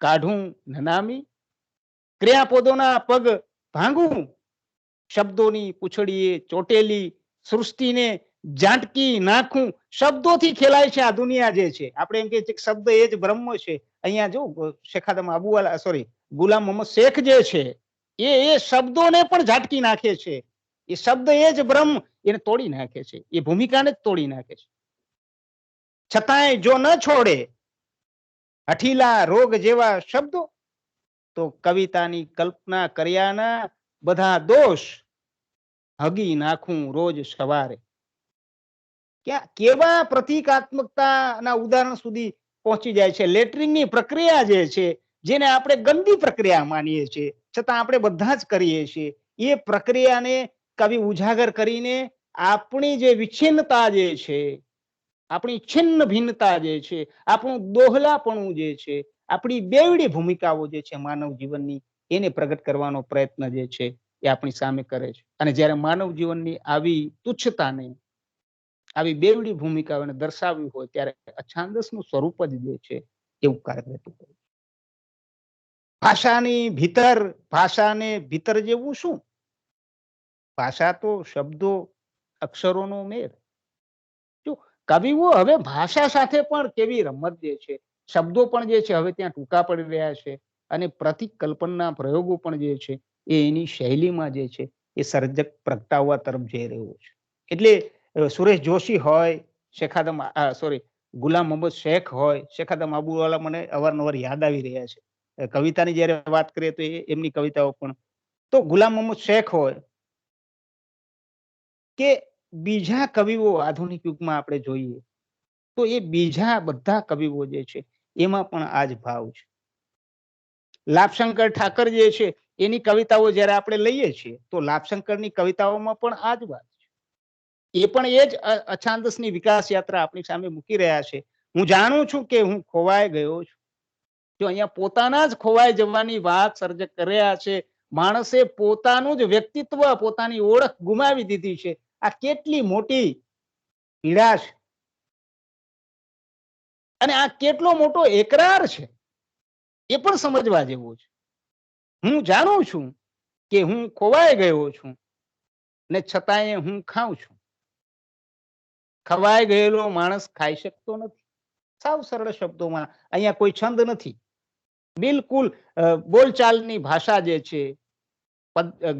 કાઢું નનામી, ક્રિયાપદોના પગ ભાંગું, શબ્દોની પૂંછડીએ ચોટેલી સૃષ્ટિને ઝાંટકી નાખું. શબ્દોથી ખેલાય છે આ દુનિયા જે છે. આપણે એમ કે છે કે શબ્દ એ જ બ્રહ્મ છે. અહીંયા જો શેખાદમ આબુવાલા ગુલામ મોહમ્મદ શેખ જે છે એ શબ્દોને પણ ઝાટકી નાખે છે. એ શબ્દ એ જ બ્રહ્મ, એને તોડી નાખે છે. એ ભૂમિકાને જ તોડી નાખે છે. છતાંય જો ન છોડે હઠીલા રોગ જેવા શબ્દો, તો કવિતાની કલ્પના કર્યાના બધા દોષ હગી નાખું રોજ સવારે. કેવા પ્રતિકાત્મકતાના ઉદાહરણ સુધી પહોંચી જાય છે. લેટરિંગની પ્રક્રિયા જે છે, જેને આપણે ગંદી પ્રક્રિયા માનીએ છીએ, છતાં આપણે બધા જ કરીએ છીએ. એ પ્રક્રિયાને કવિ ઉજાગર કરીને આપણી જે વિચ્છિન્નતા જે છે, આપણી છિન્ન ભિન્નતા જે છે, આપણું દોહલાપણું જે છે, આપણી બેવડી ભૂમિકાઓ જે છે માનવ જીવનની, એને પ્રગટ કરવાનો પ્રયત્ન જે છે એ આપણી સામે કરે છે. અને જ્યારે માનવ જીવનની આવી તુચ્છતાને, આવી બેવડી ભૂમિકાઓને દર્શાવ્યું હોય, ત્યારે અછાંદસનું સ્વરૂપ જ જે છે એવું કાર્ય થતું હોય. ભાષાને ભીતર જેવું શું? ભાષા તો શબ્દો, અક્ષરોનો મેળ. જો કવિઓ હવે ભાષા સાથે પણ કેવી રમત જે છે, શબ્દો પણ જે છે હવે ત્યાં ટૂંકા પડી રહ્યા છે, અને પ્રતિક કલ્પનના પ્રયોગો પણ જે છે એ એની શૈલીમાં જે છે એ સર્જક પ્રગટાવવા તરફ જઈ રહ્યો છે. એટલે સુરેશ જોશી હોય, ગુલામ મોહમ્મદ શેખ હોય, શેખાદમ આબુવાલા મને અવારનવાર યાદ આવી રહ્યા છે. કવિતાની જયારે વાત કરીએ તો એમની કવિતાઓ પણ, તો ગુલામ મોહમ્મદ શેખ હોય કે બીજા કવિઓ આધુનિક યુગમાં આપણે જોઈએ તો એ બીજા બધા કવિઓ જે છે એમાં પણ આ જ ભાવ છે. લાભશંકર ઠાકર જે છે એની કવિતાઓ જયારે આપણે લઈએ છીએ તો લાભશંકરની કવિતાઓમાં પણ આ જ વાત છે. એ પણ એ જ અછાંદસની વિકાસ યાત્રા આપણી સામે મૂકી રહ્યા છે. હું જાણું છું કે હું ખોવાઈ ગયો છું. જો અહીંયા પોતાના જ ખોવાઈ જવાની વાત સર્જક કર્યા છે. માણસે પોતાનું જ વ્યક્તિત્વ, પોતાની ઓળખ ગુમાવી દીધી છે. આ કેટલી મોટી પીડા છે અને આ કેટલો મોટો એકરાર છે એ પણ સમજવા જેવું છે. હું જાણું છું કે હું ખોવાઈ ગયો છું ને છતાંય હું ખાઉં છું. ખવાઈ ગયેલો માણસ ખાઈ શકતો નથી. સાવ સરળ શબ્દોમાં, અહીંયા કોઈ છંદ નથી. બિલકુલ બોલચાલની ભાષા જે છે,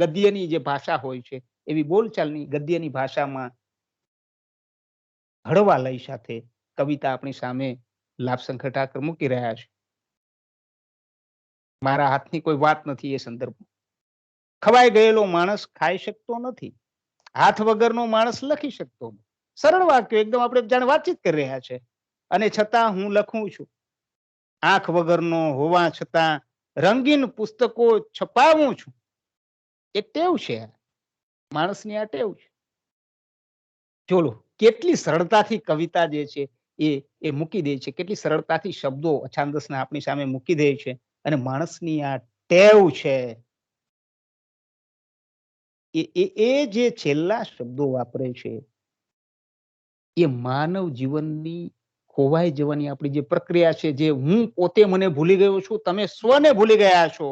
ગદ્યની જે ભાષા હોય છે એવી બોલચાલની ગદ્યની ભાષામાં હળવા લય સાથે કવિતા આપણી સામે લાભશંકર ઠાકર મૂકી રહ્યા છે. મારા હાથની કોઈ વાત નથી એ સંદર્ભમાં. ખવાઈ ગયેલો માણસ ખાઈ શકતો નથી, હાથ વગરનો માણસ લખી શકતો નથી. સરળ વાક્ય, એકદમ આપણે જાણે વાતચીત કરી રહ્યા છે. અને છતાં હું લખું છું. આંખ વગરનો હોવા છતાં રંગીન પુસ્તકો છપાવું છું. એ ટેવ છે, માણસની આ ટેવ છે. ચોલો, કેટલી સરળતાથી કવિતા જે છે એ મૂકી દે છે, કેટલી સરળતાથી શબ્દો અછાંદસના આપણી સામે મૂકી દે છે. અને માણસની આ ટેવ છે એ જે છેલ્લા શબ્દો વાપરે છે એ માનવ જીવનની ખોવાઈ જવાની આપણી જે પ્રક્રિયા છે, જે હું પોતે મને ભૂલી ગયો છું, તમે સ્વને ભૂલી ગયા છો,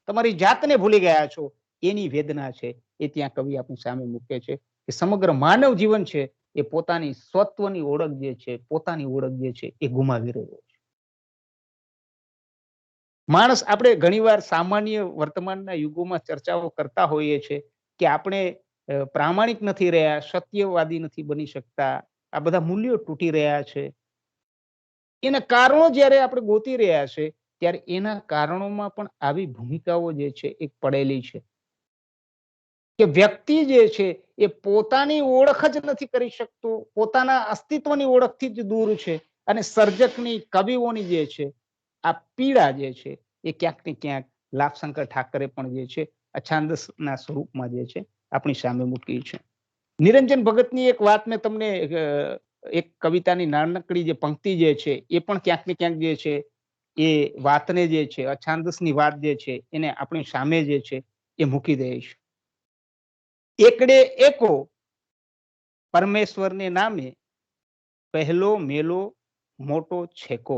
તમારી જાતને ભૂલી ગયા છો, એની વેદના છે એ ત્યાં કવિ આપણી સામે મૂકે છે કે સમગ્ર માનવ જીવન છે એ પોતાની સ્વત્વની ઓળખ જે છે, પોતાની ઓળખ જે છે એ ગુમાવી રહ્યો છે. માણસ, આપણે ઘણીવાર સામાન્ય વર્તમાનના યુગોમાં ચર્ચાઓ કરતા હોઈએ છીએ કે આપણે પ્રામાણિક નથી રહ્યા, સત્યવાદી નથી બની શકતા, આ બધા મૂલ્યો તૂટી રહ્યા છે. એના કારણો જ્યારે આપણે ગોતી રહ્યા છે ત્યારે એના કારણોમાં પણ આવી ભૂમિકાઓ જે છે એ પડેલી છે કે વ્યક્તિ જે છે એ પોતાની ઓળખ જ નથી કરી શકતો, પોતાના અસ્તિત્વની ઓળખથી જ દૂર છે. અને સર્જકની, કવિઓની જે છે આ પીડા જે છે એ ક્યાંક ને ક્યાંક લાભશંકર ઠાકરે પણ જે છે અછાંદસના સ્વરૂપમાં જે છે આપણી સામે મૂકી છે. નિરંજન ભગતની એક વાત મેં તમને, એક કવિતાની નાનકડી જે પંક્તિ જે છે એ પણ ક્યાંક ને ક્યાંક જે છે એ વાતને જે છે, અછાંદસની વાત જે છે એને આપણી સામે જે છે એ મૂકી દઈશ. એકડે એકો પરમેશ્વરને નામે પહેલો મેલો મોટો છેકો.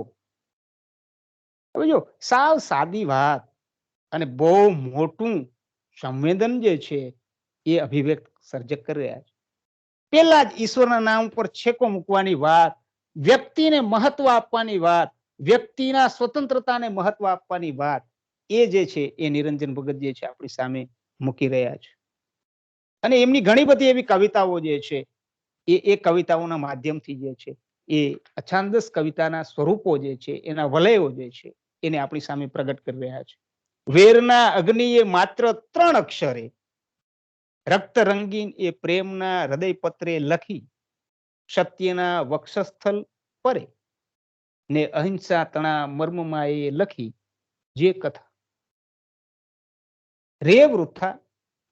હવે જો સાવ સાદી વાત અને બહુ મોટું સંવેદન જે છે એ અભિવ્યક્ત સર્જક કરી રહ્યા છે. પેલા જ ઈશ્વરના નામ પર છેકો મૂકવાની વાત, વ્યક્તિને મહત્વ આપવાની વાત, વ્યક્તિના સ્વતંત્રતાને મહત્વ આપવાની વાત, એ જે છે એ નિરંજન ભગત જે છે આપણી સામે મૂકી રહ્યા છે. અને એમની ઘણી બધી એવી કવિતાઓ જે છે એ કવિતાઓના માધ્યમથી જે છે એ અછાંદસ કવિતાના સ્વરૂપો જે છે એના વલયો જે છે એને આપણી સામે પ્રગટ કરી રહ્યા છે. વેરના અગ્નિએ માત્ર 3 અક્ષરે રક્ત રંગીન એ પ્રેમના હૃદય પત્રે લખી, સત્યના વક્ષસ્થલ પરે ને અહિંસા તણા મર્મમાં એ લખી જે કથા. રે વૃથા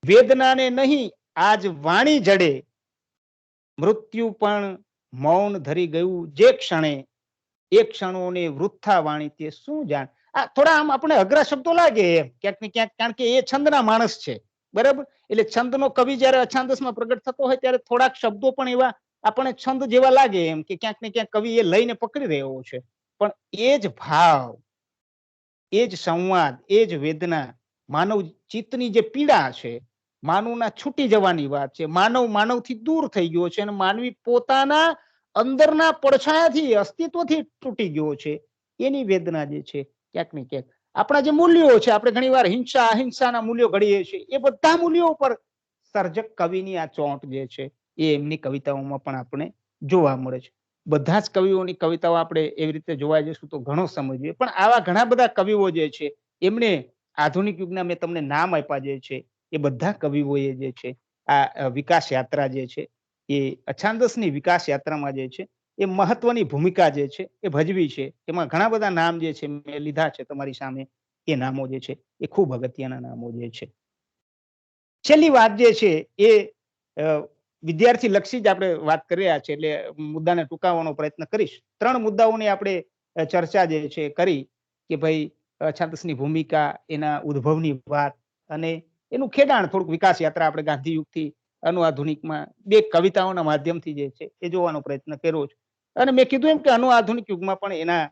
વેદનાને નહીં આજ વાણી જડે, મૃત્યુ પણ મૌન ધરી ગયું જે ક્ષણે, એ ક્ષણોને વૃથા વાણી તે શું જાણ. આ થોડા આમ આપણે અઘરા શબ્દો લાગે એમ ક્યાંક ને ક્યાંક, કારણ કે એ છંદના માણસ છે, બરાબર. એટલે છંદનો કવિ જયારે અછાંદસમાં પ્રગટ થતો હોય ત્યારે થોડાક શબ્દો પણ એવા આપણને છંદ જેવા લાગે એમ કે ક્યાંક ને ક્યાંક કવિ એ લઈને પકડી રહ્યો છે. પણ એ જ ભાવ, એ જ સંવાદ, એ જ વેદના, માનવ ચિત્તની જે પીડા છે, માનવના છૂટી જવાની વાત છે, માનવથી દૂર થઈ ગયો છે અને માનવી પોતાના અંદરના પડછાયાથી, અસ્તિત્વથી તૂટી ગયો છે, એની વેદના જે છે ક્યાંક ને ક્યાંક આપણા જે મૂલ્યો છે, આપણે ઘણીવાર હિંસા અહિંસાના મૂલ્યો ઘડીએ છીએ, એ બધા મૂલ્યો પર સર્જક કવિની આ ચોંટ જે છે એ એમની કવિતાઓમાં પણ આપણે જોવા મળે છે. બધા જ કવિઓની કવિતાઓ આપણે એવી રીતે જોવા જઈશું તો ઘણો સમય જોઈએ, પણ આવા ઘણા બધા કવિઓ જે છે એમણે આધુનિક યુગના મેં તમને નામ આપ્યા જે છે એ બધા કવિઓએ જે છે આ વિકાસ યાત્રા જે છે એ અછાંદસની વિકાસ યાત્રામાં જે છે એ મહત્વની ભૂમિકા જે છે એ ભજવી છે. એમાં ઘણા બધા નામ જે છે મેં લીધા છે તમારી સામે. એ નામો જે છે એ ખૂબ અગત્યના નામો જે છે. છેલ્લી વાત જે છે એ વિદ્યાર્થી લક્ષી જ આપણે વાત કરી રહ્યા છે, એટલે મુદ્દાને ટૂંકાવવાનો પ્રયત્ન કરીશ. 3 મુદ્દાઓની આપણે ચર્ચા જે છે કરી કે ભાઈ અછાંદસની ભૂમિકા, એના ઉદ્ભવની વાત અને એનું ખેડાણ, થોડુંક વિકાસ યાત્રા આપણે ગાંધી યુગથી અનુઆધુનિકમાં 2 કવિતાઓના માધ્યમથી જે છે એ જોવાનો પ્રયત્ન કર્યો છે. અને મેં કીધું એમ કે અનુઆધુનિક યુગમાં પણ એના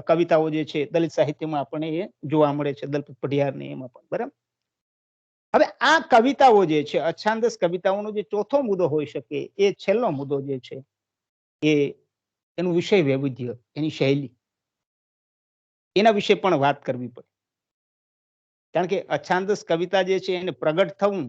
કવિતાઓ જે છે દલિત સાહિત્યમાં આપણને એ જોવા મળે છે, દલપત પઢિયારની એમાં પણ, બરાબર. હવે આ કવિતાઓ જે છે, અછાંદસ કવિતાઓનો જે ચોથો મુદ્દો હોઈ શકે, એ છેલ્લો મુદ્દો જે છે એ એનું વિષય વૈવિધ્ય, એની શૈલી, એના વિશે પણ વાત કરવી પડે. કારણ કે અછાંદસ કવિતા જે છે એને પ્રગટ થવું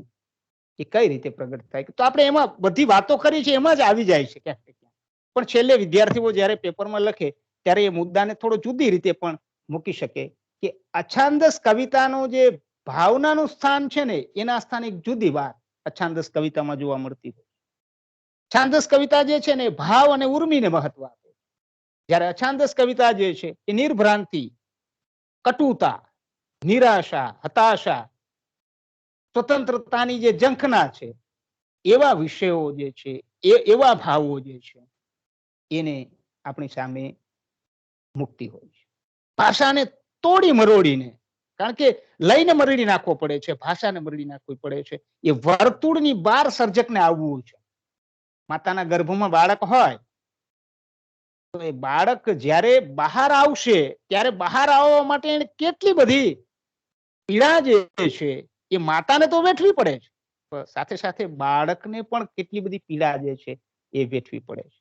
એ કઈ રીતે પ્રગટ થાય, તો આપણે એમાં બધી વાતો કરી છે એમાં જ આવી જાય છે ક્યાંક ને ક્યાંક. પણ છેલ્લે વિદ્યાર્થીઓ જયારે પેપરમાં લખે ત્યારે એ મુદ્દાને થોડો જુદી રીતે પણ મૂકી શકે કે અછાંદસ કવિતાનો જે ભાવનાનું સ્થાન છે ને, એના સ્થાન એક જુદી વાત અછાંદસ કવિતામાં જોવા મળતી હોય. છાંદસ કવિતા જે છે ને ભાવ અને ઉર્મિને મહત્વ આપે, જ્યારે અછાંદસ કવિતા જે છે એ નિર્ભ્રાંતિ, કટુતા, નિરાશા, હતાશા, સ્વતંત્રતાની જે ઝંખના છે, એવા વિષયો જે છે, એવા ભાવો જે છે એને આપણી સામે મુક્તિ હોય છે. ભાષાને તોડી મરોડીને, કારણ કે લઈને મરડી નાખવો પડે છે, ભાષાને મરડી નાખવી પડે છે. એ વર્તુળની બહાર સર્જકને આવવું છે. માતાના ગર્ભમાં બાળક હોય તો એ બાળક જ્યારે બહાર આવશે ત્યારે બહાર આવવા માટે એને કેટલી બધી પીડા જે છે એ માતાને તો વેઠવી પડે છે, સાથે સાથે બાળકને પણ કેટલી બધી પીડા જે છે એ વેઠવી પડે છે.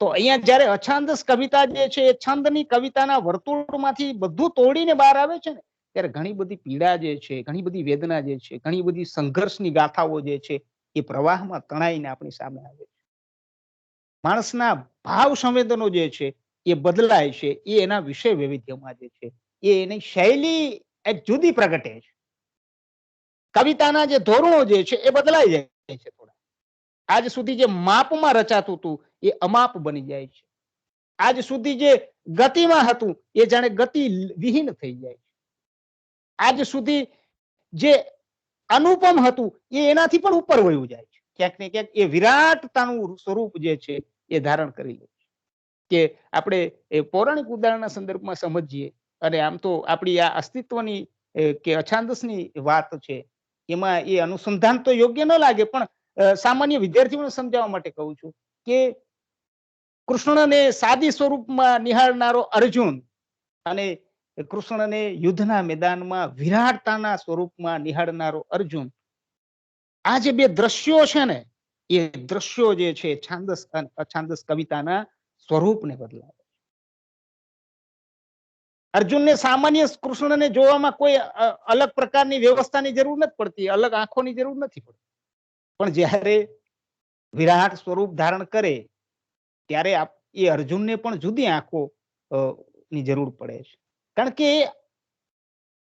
તો અહીંયા જયારે અછાંદસ કવિતા જે છે એ છંદની કવિતાના વર્તુળમાંથી બધું તોડીને બહાર આવે છે ને, ત્યારે ઘણી બધી પીડા જે છે, ઘણી બધી વેદના જે છે, ઘણી બધી સંઘર્ષની ગાથાઓ જે છે એ પ્રવાહમાં તણાઈને આપણી સામે આવે છે. માણસના ભાવ સંવેદનો જે છે એ બદલાય છે, એ એના વિષય વૈવિધ્યમાં જે છે એ એની શૈલી એક જુદી પ્રગટે છે. કવિતાના જે ધોરણો જે છે એ બદલાઈ જાય છે થોડા. આજ સુધી જે માપમાં રચાતું હતું એ અમાપ બની જાય છે. આજ સુધી જે ગતિમાં હતું એ જાણે ગતિ વિહીન થઈ જાય છે. આજ સુધી જે અનુપમ હતું એ એનાથી પણ ઉપર વયું જાય છે. ક્યાંક ને ક્યાંક એ વિરાટતાનું સ્વરૂપ જે છે એ ધારણ કરી લે છે. કે આપણે એ પૌરાણિક ઉદાહરણના સંદર્ભમાં સમજીએ અને આમ તો આપણી આ અસ્તિત્વની કે અછાંદસની વાત છે એમાં એ અનુસંધાન તો યોગ્ય ન લાગે, પણ સામાન્ય વિદ્યાર્થીઓને સમજાવવા માટે કહું છું કે કૃષ્ણને સાદી સ્વરૂપમાં નિહાળનારો અર્જુન અને કૃષ્ણને યુદ્ધના મેદાનમાં વિરાટતાના સ્વરૂપમાં નિહાળનારો અર્જુન, આ જે બે દ્રશ્યો છે ને, એ દ્રશ્યો જે છે છાંદસ અને અછાંદસ કવિતાના સ્વરૂપને બદલાવે. અર્જુનને સામાન્ય કૃષ્ણને જોવામાં કોઈ અલગ પ્રકારની વ્યવસ્થાની જરૂર નથી પડતી, અલગ આંખોની જરૂર નથી પડતી, પણ જ્યારે વિરાટ સ્વરૂપ ધારણ કરે ત્યારે એ અર્જુનને પણ જુદી આંખો ની જરૂર પડે છે. કારણ કે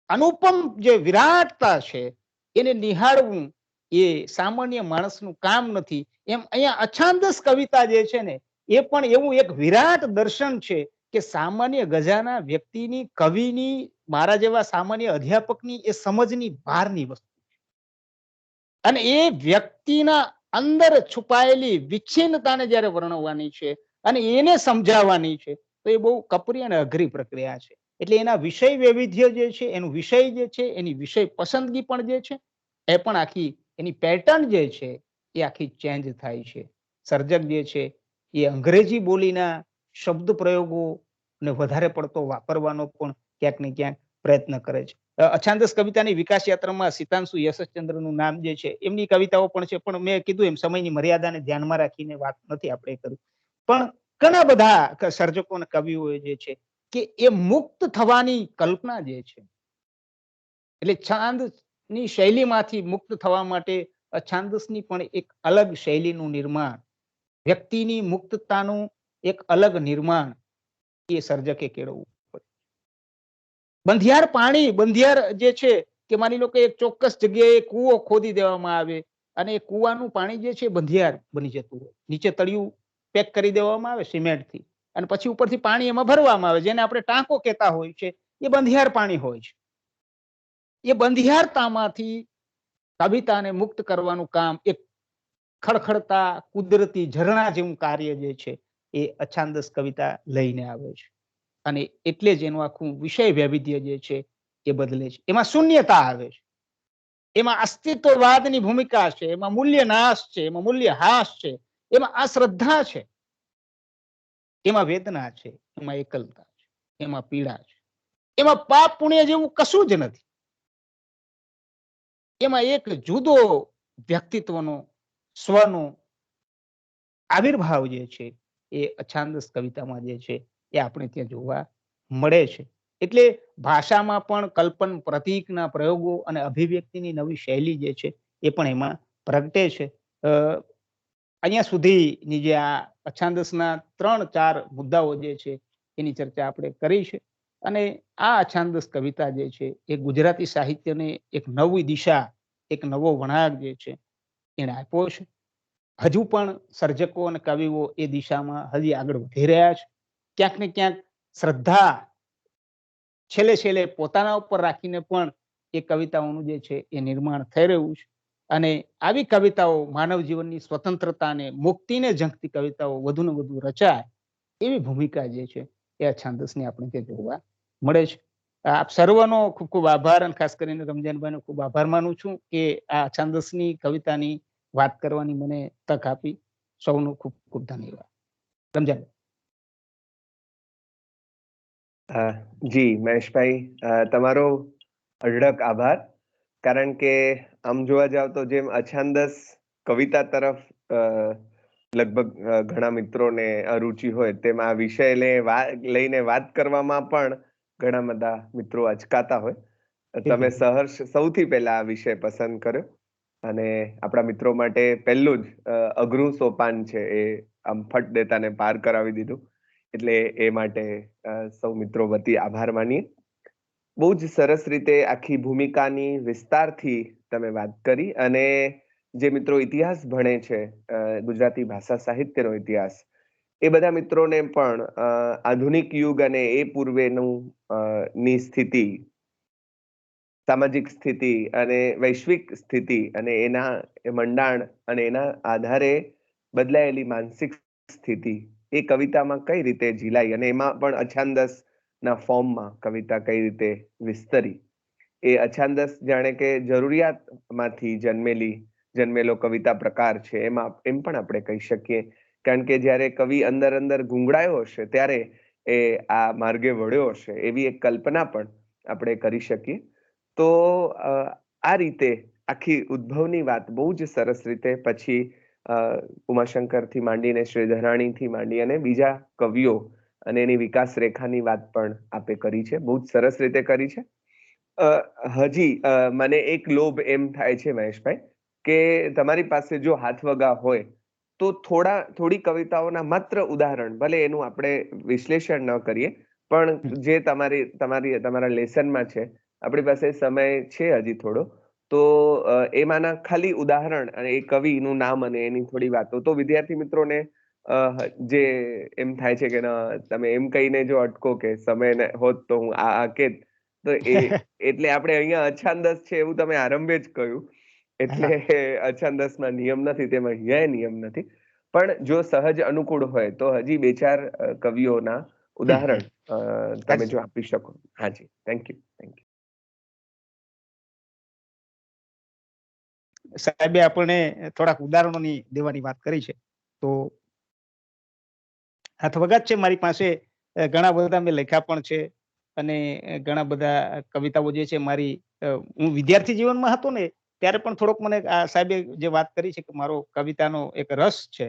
અનુપમ જે વિરાટતા છે એને નિહાળવું એ સામાન્ય માણસનું કામ નથી. એમ અહીંયા અછાંદસ કવિતા જે છે ને એ પણ એવું એક વિરાટ દર્શન છે કે સામાન્ય ગજાના વ્યક્તિની, કવિની, મારા જેવા સામાન્ય અધ્યાપકની એ સમજની બહારની વસ્તુ છે. અને એ વ્યક્તિના અંદર છુપાયેલી વિચ્છિન્નતાને જ્યારે વર્ણવવાની છે અને એને સમજાવવાની છે તો એ બહુ કપરી અને અઘરી પ્રક્રિયા છે. એટલે એના વિષય વૈવિધ્ય જે છે, એનું વિષય જે છે, એની વિષય પસંદગી પણ જે છે એ પણ આખી એની પેટર્ન જે છે એ આખી ચેન્જ થાય છે. સર્જક જે છે એ અંગ્રેજી બોલીના શબ્દ પ્રયોગો ને વધારે પડતો વાપરવાનો પણ ક્યાંક ને ક્યાંક પ્રયત્ન કરે છે. અછાંદસ કવિતાની વિકાસ યાત્રામાં સિતાંશુ યશચંદ્રનું નામ જે છે, એમની કવિતાઓ પણ છે, પણ મેં કીધું એમ સમયની મર્યાદાને ધ્યાનમાં રાખીને વાત નથી આપણે કરી. પણ ઘણા બધા સર્જકો અને કવિઓ જે છે કે એ મુક્ત થવાની કલ્પના જે છે, એટલે છાંદની શૈલીમાંથી મુક્ત થવા માટે અછાંદસની પણ એક અલગ શૈલીનું નિર્માણ, વ્યક્તિની મુક્તતાનું એક અલગ નિર્માણ એ સર્જકે કેળવવું પડે. બંધિયાર પાણી, બંધિયાર જે છે કે માની લો કે એક ચોક્કસ જગ્યાએ કૂવો ખોદી દેવામાં આવે અને એ કૂવાનું પાણી જે છે બંધિયાર બની જતું હોય, નીચે તળિયું પેક કરી દેવામાં આવે સિમેન્ટથી અને પછી ઉપરથી પાણી એમાં ભરવામાં આવે, જેને આપણે ટાંકો કહેતા હોય છે, એ બંધિયાર પાણી હોય છે. એ બંધિયારતામાંથી કવિતાને મુક્ત કરવાનું કામ એક ખડખડતા કુદરતી ઝરણા જેવું કાર્ય જે છે એ અછાંદસ કવિતા લઈને આવે છે. અને એટલે જ એનું આખું વિષય વૈવિધ્ય જે છે એ બદલે છે. એમાં શૂન્યતા આવે છે, એમાં અસ્તિત્વવાદની ભૂમિકા છે, એમાં મૂલ્ય નાશ છે, એમાં મૂલ્ય હાસ છે, એમાં અશ્રદ્ધા છે, એમાં વેદના છે, એમાં એકલતા છે, એમાં પીડા છે, એમાં પાપ પુણ્ય જેવું કશું જ નથી. એમાં એક જુદો વ્યક્તિત્વનો, સ્વનો આવિર્ભાવ જે છે એ અછાંદસ કવિતામાં જે છે એ આપણે ત્યાં જોવા મળે છે. એટલે ભાષામાં પણ કલ્પન પ્રતીકના પ્રયોગો અને અભિવ્યક્તિની નવી શૈલી જે છે એ પણ એમાં પ્રગટે છે. અહીંયા સુધીની જે આ અછાંદસના 3-4 મુદ્દાઓ જે છે એની ચર્ચા આપણે કરી છે અને આ અછાંદસ કવિતા જે છે એ ગુજરાતી સાહિત્યને એક નવી દિશા, એક નવો વળાંક જે છે એને આપ્યો છે. હજુ પણ સર્જકો અને કવિઓ એ દિશામાં હજી આગળ વધી રહ્યા છે. ક્યાંક ને ક્યાંક શ્રદ્ધા છેલ્લે પોતાના ઉપર રાખીને પણ એ કવિતાઓનું જે છે એ નિર્માણ થઈ રહ્યું છે અને આવી કવિતાઓ માનવ જીવનની સ્વતંત્રતાને, મુક્તિને ઝંખતી કવિતાઓ વધુ ને વધુ રચાય એવી ભૂમિકા જે છે એ અછાંદસની આપણે ત્યાં જોવા મળે છે. આપ સર્વનો ખૂબ ખૂબ આભાર અને ખાસ કરીને રમજાનભાઈનો ખૂબ આભાર માનું છું કે આ અછાંદસની કવિતાની વાત કરવાની મને તક આપી. સૌનો ખૂબ ખૂબ ધન્યવાદ. રમજાન. જી મહેશભાઈ, તમારો અઢળક આભાર. કારણ કે આમ જોવા જાવ તો જેમ અછાંદસ કવિતા તરફ લગભગ ઘણા મિત્રોને અરુચિ હોય, તેમ આ વિષય લઈને વાત કરવામાં પણ ઘણા બધા મિત્રો અચકાતા હોય. તમે સહર્ષ સૌથી પહેલા આ વિષય પસંદ કર્યો અને આપણા મિત્રો માટે પહેલું જ અઘરું સોપાન છે એ આમ ફટ દેતાને પાર કરાવી દીધું. એટલે એ માટે સૌ મિત્રો વતી આભાર માનીએ. બહુ જ સરસ રીતે આખી ભૂમિકાની વિસ્તારથી તમે વાત કરી અને જે મિત્રો ઇતિહાસ ભણે છે, ગુજરાતી ભાષા સાહિત્યનો ઇતિહાસ, એ બધા મિત્રોને પણ આધુનિક યુગ અને એ પૂર્વેનું ની સ્થિતિ, સામાજિક સ્થિતિ અને વૈશ્વિક સ્થિતિ અને એના મંડાણ અને એના આધારે બદલાયેલી માનસિક સ્થિતિ એ કવિતામાં કઈ રીતે ઝીલાઈ અને એમાં પણ અછાંદસ ના ફોર્મમાં કવિતા કઈ રીતે વિસ્તરી, એ અછાંદસ જાણે કે જરૂરિયાતમાંથી જન્મેલો કવિતા પ્રકાર છે, એમ પણ આપણે કહી શકીએ. કારણ કે જ્યારે કવિ અંદર અંદર ગુંગળાયો હશે ત્યારે એ આ માર્ગે વળ્યો હશે, એવી એક કલ્પના પણ આપણે કરી શકીએ. તો આ રીતે આખી ઉદ્ભવની વાત બહુ જ સરસ રીતે પછી ઉમાશંકરથી માંડીને શ્રી ધરાણીથી માંડી અને બીજા કવિઓ અને એની વિકાસ રેખાની વાત પણ આપે કરી છે, બહુ જ સરસ રીતે કરી છે. હજી મને એક લોભ એમ થાય છે મહેશભાઈ, કે તમારી પાસે જો હાથવગા હોય તો થોડી કવિતાઓના માત્ર ઉદાહરણ, ભલે એનું આપણે વિશ્લેષણ ન કરીએ, પણ જે તમારા લેસનમાં છે, આપણી પાસે સમય છે હજી થોડો, તો એમાંના ખાલી ઉદાહરણ અને એ કવિનું નામ અને એની થોડી વાતો, તો વિદ્યાર્થી મિત્રોને જે એમ થાય છે કે તમે એમ કહીને જો અટકો કે સમય હોત તો હું આ કેત, તો એટલે આપણે અહીંયા અછાંદસ છે એવું તમે આરંભે જ કહ્યું, એટલે અછાંદસમાં નિયમ નથી, તેમાં અહીંયા નિયમ નથી. પણ જો સહજ અનુકૂળ હોય તો હજી બે ચાર કવિઓના ઉદાહરણ તમે જો આપી શકો. હાજી, થેન્ક યુ. સાહેબે આપણને થોડાક ઉદાહરણોની દેવાની વાત કરી છે. તો હાથવગા જ છે મારી પાસે, ઘણા બધા મેં લખ્યા પણ છે, અને ઘણા બધા કવિતાઓ જે છે મારી, હું વિદ્યાર્થી જીવનમાં હતો ને ત્યારે પણ થોડોક મને આ સાહેબે જે વાત કરી છે કે મારો કવિતાનો એક રસ છે,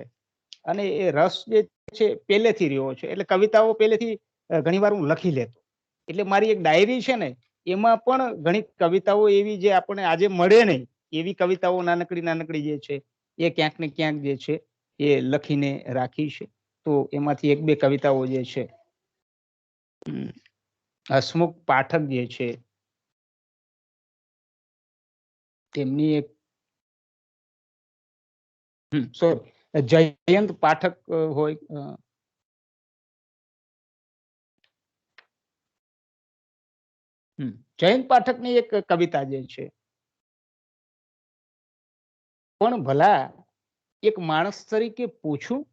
અને એ રસ જે છે પહેલેથી રહ્યો છે. એટલે કવિતાઓ પહેલેથી ઘણીવાર હું લખી લેતો. એટલે મારી એક ડાયરી છે ને, એમાં પણ ઘણી કવિતાઓ એવી જે આપણને આજે મળે નહીં, એવી કવિતાઓ નાનકડી જે છે એ ક્યાંક ને ક્યાંક જે છે એ લખીને રાખી છે. તો એમાંથી એક બે કવિતાઓ જે છે, હસમુખ પાઠક જે છે તેમની એક, સોરી, જયંત પાઠક હોય, જયંત પાઠકની એક કવિતા જે છે, પણ ભલા એક માણસ તરીકે પૂછું,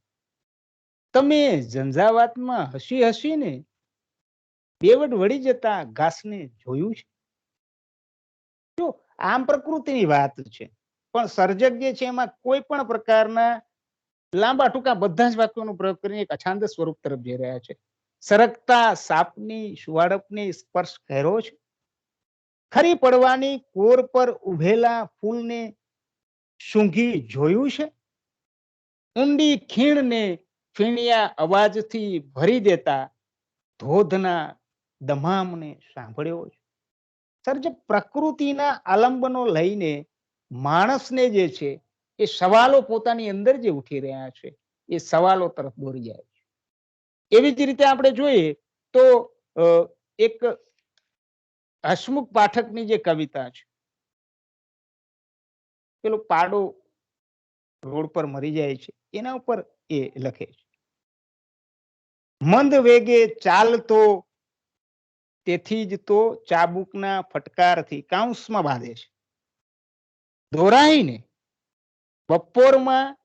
તમે ઝંઝાવાતમાં હસીને બેવડ વળી જતા ઘાસને જોયું છે? જો આમ પ્રકૃતિની વાત છે, પણ સર્જક જે છે એમાં કોઈ પણ પ્રકારના લાંબા ટૂંકા બધા જ વાક્યોનો પ્રયોગ કરીને એક અછાંદસ સ્વરૂપ તરફ જઈ રહ્યા છે. સરકતા સાપની સુવાળપને સ્પર્શ કર્યો છે? ખરી પડવાની કોર પર ઉભેલા ફૂલને સૂંઘી જોયું છે? ઊંડી ખીણને ફીણિયા અવાજથી ભરી દેતા ધોધના દમામને સાંભળ્યો છે? સર્જક પ્રકૃતિના આલંબનો લઈને માણસને જે છે એ સવાલો પોતાની અંદર જે ઉઠી રહ્યા છે એ સવાલો તરફ દોરી જાય છે. એવી જ રીતે આપણે જોઈએ તો એક હસમુખ પાઠકની જે કવિતા છે, પેલો પાડો રોડ પર મરી જાય છે, એના ઉપર એ લખે છે, મંદ વેગે ચાલતો તેથી જ તો ચાબુકના ફટકારથી કાઉન્સમાં બાંધે છે. દોરાઈને બપોરમાં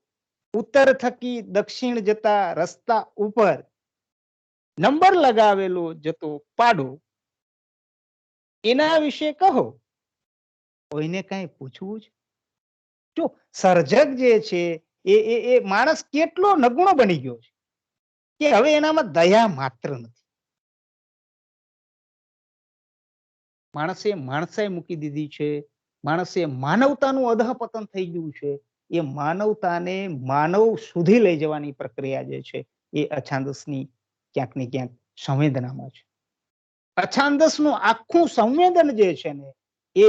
ઉત્તર થકી દક્ષિણ જતા રસ્તા ઉપર નંબર લગાવેલો જતો પાડો, એના વિશે કહો, કોઈને કઈ પૂછવું છે? જો સર્જક જે છે એ માણસ કેટલો નગુણો બની ગયો છે કે હવે એનામાં દયા માત્ર નથી. માણસે માણસાઈ મૂકી દીધી છે, માણસે માનવતાનું અધઃપતન થઈ ગયું છે. એ માનવતાને માનવ સુધી લઈ જવાની પ્રક્રિયા જે છે એ અછાંદસની ક્યાંક ને ક્યાંક સંવેદનામાં છે. અછાંદસનું આખું સંવેદન જે છે ને એ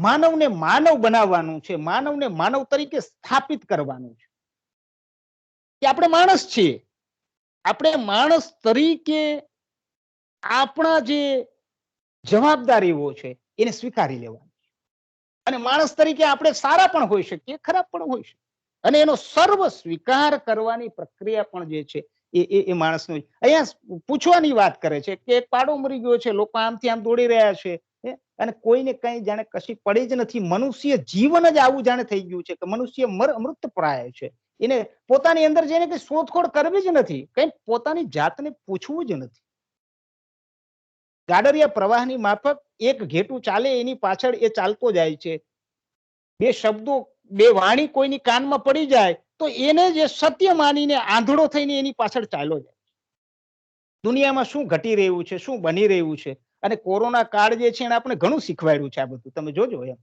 માનવને માનવ બનાવવાનું છે, માનવને માનવ તરીકે સ્થાપિત કરવાનું છે કે આપણે માણસ છીએ. આપણે માણસ તરીકે આપણા જે જવાબદારીઓ છે એને સ્વીકારી લેવાની, અને માણસ તરીકે આપણે સારા પણ હોઈ શકીએ, ખરાબ પણ હોઈ શકીએ, અને એનો સર્વ સ્વીકાર કરવાની પ્રક્રિયા પણ જે છે એ માણસનું. અહીંયા પૂછવાની વાત કરે છે કે એક પાડો મરી ગયો છે, લોકો આમથી આમ દોડી રહ્યા છે, અને કોઈને કઈ જાણે કશી પડી જ નથી. મનુષ્ય જીવન જ આવું જાણે થઈ ગયું છે કે મનુષ્ય મૃતપ્રાય છે. એને પોતાની અંદર જઈને કઈ શોધખોળ કરવી જ નથી, કઈ પોતાની જાતને પૂછવું જ નથી. ગાડરિયા પ્રવાહની માફક એક ઘેટું ચાલે એની પાછળ એ ચાલતો જાય છે. બે શબ્દો, બે વાણી કોઈની કાનમાં પડી જાય તો એને જે સત્ય માનીને આંધળો થઈને એની પાછળ ચાલ્યો જાય. દુનિયામાં શું ઘટી રહ્યું છે, શું બની રહ્યું છે. અને કોરોના કાળ જે છે એને આપણે ઘણું શીખવાડ્યું છે. આ બધું તમે જોજો એમ.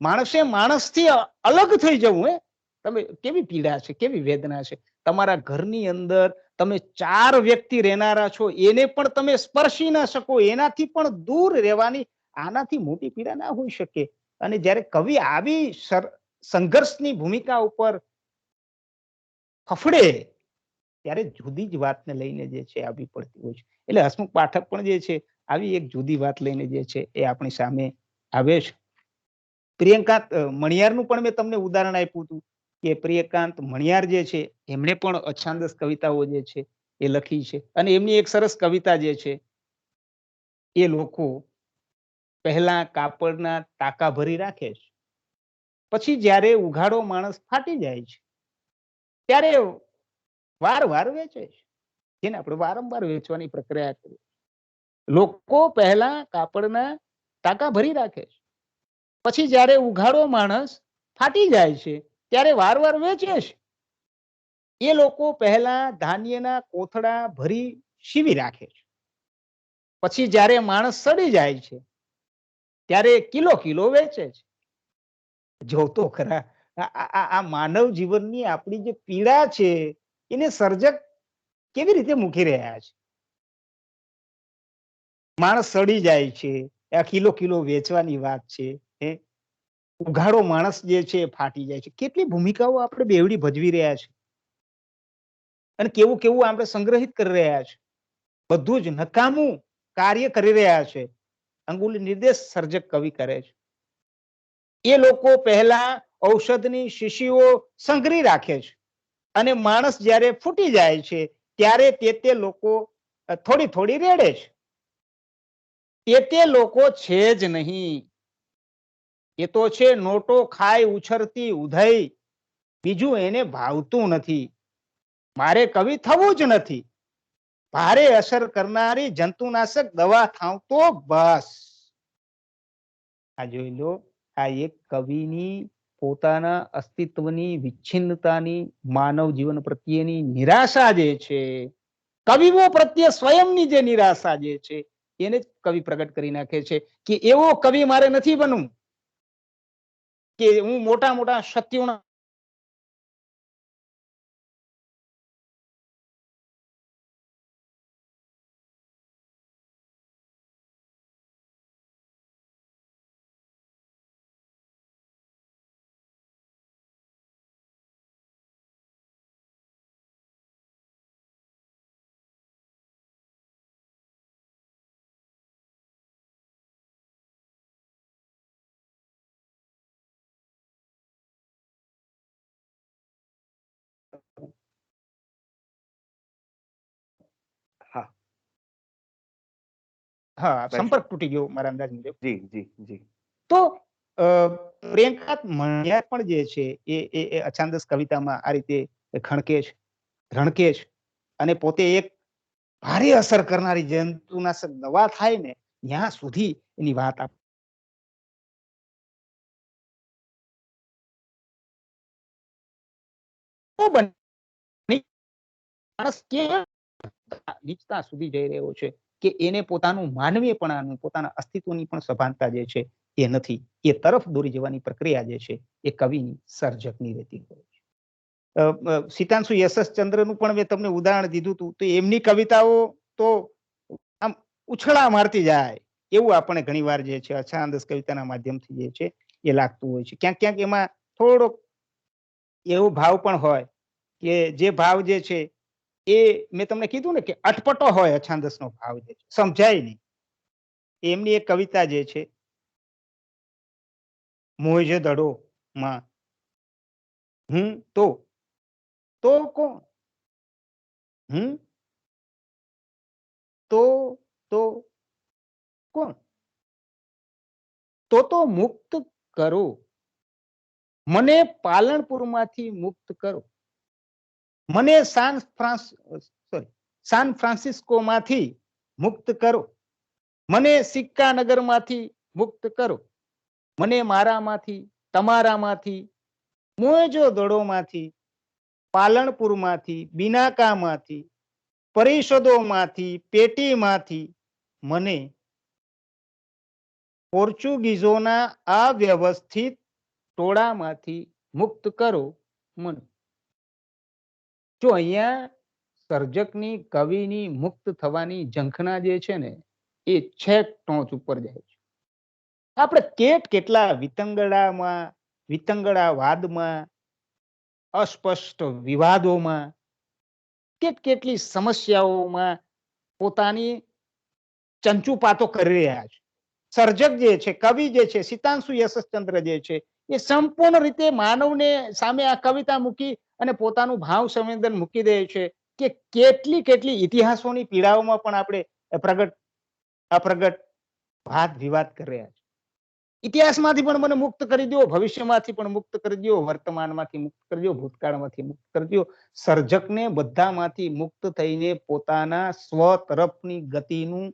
માણસે માણસથી અલગ થઈ જવું. તમે કેવી પીડા છે, કેવી વેદના છે. તમારા ઘરની અંદર તમે 4 વ્યક્તિ રહેનારા છો, એને પણ તમે સ્પર્શી ના શકો, એનાથી પણ દૂર રહેવાની આનાથી મોટી પીડા ના હોઈ શકે. અને જ્યારે કવિ આવી સંઘર્ષની ભૂમિકા ઉપર ફફડે ત્યારે જુદી જ વાતને લઈને જે છે આવી પડતી હોય છે. એટલે હસમુખ પાઠક પણ જે છે આવી એક જુદી વાત લઈને જે છે એ આપણી સામે આવે છે. પ્રિયંકાંત મણિયારનું પણ મેં તમને ઉદાહરણ આપ્યું હતું કે પ્રિયકાંત મણિયાર જે છે એમણે પણ અછાંદસ કવિતાઓ જે છે એ લખી છે. અને એમની એક સરસ કવિતા જે છે, એ લોકો પહેલા કાપડના ટાંકા ભરી રાખે છે, પછી જ્યારે ઉઘાડો માણસ ફાટી જાય છે ત્યારે વાર વેચે છે, જેને આપણે વારંવાર વેચવાની પ્રક્રિયા કરીએ. લોકો પહેલા કાપડના ટાંકા ભરી રાખે છે, પછી જ્યારે ઉઘાડો માણસ ફાટી જાય છે ત્યારે વાર વેચે છે. એ લોકો પહેલા ધાન્યના કોથળા ભરી સીવી રાખે છે, પછી જ્યારે માણસ સડી જાય છે ત્યારે કિલો વેચે છે. જોતો ખરા આ માનવ જીવનની આપણી જે પીડા છે એને સર્જક કેવી રીતે મૂકી રહ્યા છે. માણસ સડી જાય છે, આ કિલો વેચવાની વાત છે. ઉઘાડો માણસ જે છે ફાટી જાય છે. કેટલી ભૂમિકાઓ આપણે બેવડી ભજવી રહ્યા છે અને કેવું કેવું આપણે સંગ્રહિત કરી રહ્યા છે. બધું જ નકામું કાર્ય કરી રહ્યા છે. અંગુલી નિર્દેશ સર્જક કવિ કરે છે. એ લોકો પહેલા ઔષધની શીશીઓ સંઘરી રાખે છે અને માણસ જ્યારે ફૂટી જાય છે ત્યારે તે લોકો થોડી રેડે છે. તે લોકો છે જ નહીં. એ તો છે નોટો ખાય ઉછરતી ઉધઈ, બીજું એને ભાવતું નથી. મારે કવિ થવું જ નથી, ભારે અસર કરનારી જંતુનાશક દવા થાવ તો બસ. આ જોઈ લો, આ એક કવિની પોતાના અસ્તિત્વની વિચ્છિન્નતાની, માનવ જીવન પ્રત્યેની નિરાશા જે છે, કવિઓ પ્રત્યે સ્વયંની જે નિરાશા જે છે એને જ કવિ પ્રગટ કરી નાખે છે કે એવો કવિ મારે નથી બનવું કે હું મોટા સત્યોના હા, હા, બસ. સંપર્ક તૂટી ગયો મારા અંદાજ મુજબ. જી જી જી. તો પ્રિયંકાંત મણિયાર પણ જે છે એ અછાંદસ કવિતામાં આ રીતે ખણકે છે, રણકે છે અને પોતે એક ભારે અસર કરનારી જંતુનાશક દવા થાય ને ત્યાં સુધી એની વાત માણસ નીચતા સુધી જઈ રહ્યો છે કે એને પોતાનું માનવીયપણાનું, પોતાના અસ્તિત્વની પણ સભાનતા જે છે એ નથી. એ તરફ દોરી જવાની પ્રક્રિયા જે છે એ કવિની સર્જકની રહેતી હોય છે. સિતાંશુ યશસ્ચંદ્રનું પણ મેં તમને ઉદાહરણ દીધું હતું. તો એમની કવિતાઓ તો આમ ઉછળા મારતી જાય એવું આપણે ઘણીવાર જે છે અછાંદસ કવિતાના માધ્યમથી જે છે એ લાગતું હોય છે. ક્યાંક એમાં થોડોક એવો ભાવ પણ હોય કે જે ભાવ જે છે એ મેં તમને કીધું ને કે અટપટો હોય, અછાંદસનો ભાવ જે છે સમજાય નહીં. એમની એક કવિતા જે છે, મોજે દડો માં હું તો કોણ, હું તો કોણ, તો મુક્ત કરો મને, પાલનપુરમાંથી મુક્ત કરો મને, સાન ફ્રાન્સિસ્કોમાંથી મુક્ત કરો મને સિક્કાનગરમાંથી મુક્ત કરો, મને મારામાંથી તમારામાંથી, મોહેજો દડોમાંથી, પાલનપુરમાંથી, બિનાકામાંથી, પરિષદોમાંથી, પેટીમાંથી, મને પોર્ચુગીઝોના અવ્યવસ્થિત ટોળામાંથી મુક્ત કરો મને. જો અહીંયા સર્જકની, કવિની મુક્ત થવાની ઝંખના જે છે ને એ છેક ટોચ ઉપર જાય છે. આપણે કેટલા વિતંગડાવાદમાં, અસ્પષ્ટ વિવાદોમાં, કેટલી સમસ્યાઓમાં પોતાની ચંચુપાતો કરી રહ્યા છે. સર્જક જે છે, કવિ જે છે, સિતાંશુ યશચંદ્ર જે છે, એ સંપૂર્ણ રીતે માનવને સામે આ કવિતા મૂકી અને પોતાનું ભાવ સંવેદન મૂકી દે છે કે કેટલી ઇતિહાસોની પીડાઓમાં પણ આપણે પ્રગટ અપ્રગટ વાદ વિવાદ કરી રહ્યા છે. ઇતિહાસમાંથી પણ મને મુક્ત કરી દો, ભવિષ્યમાંથી પણ મુક્ત કરી દો, વર્તમાનમાંથી મુક્ત કરી દો, ભૂતકાળમાંથી મુક્ત કરી દો. સર્જકને બધામાંથી મુક્ત થઈને પોતાના સ્વ તરફની ગતિનું,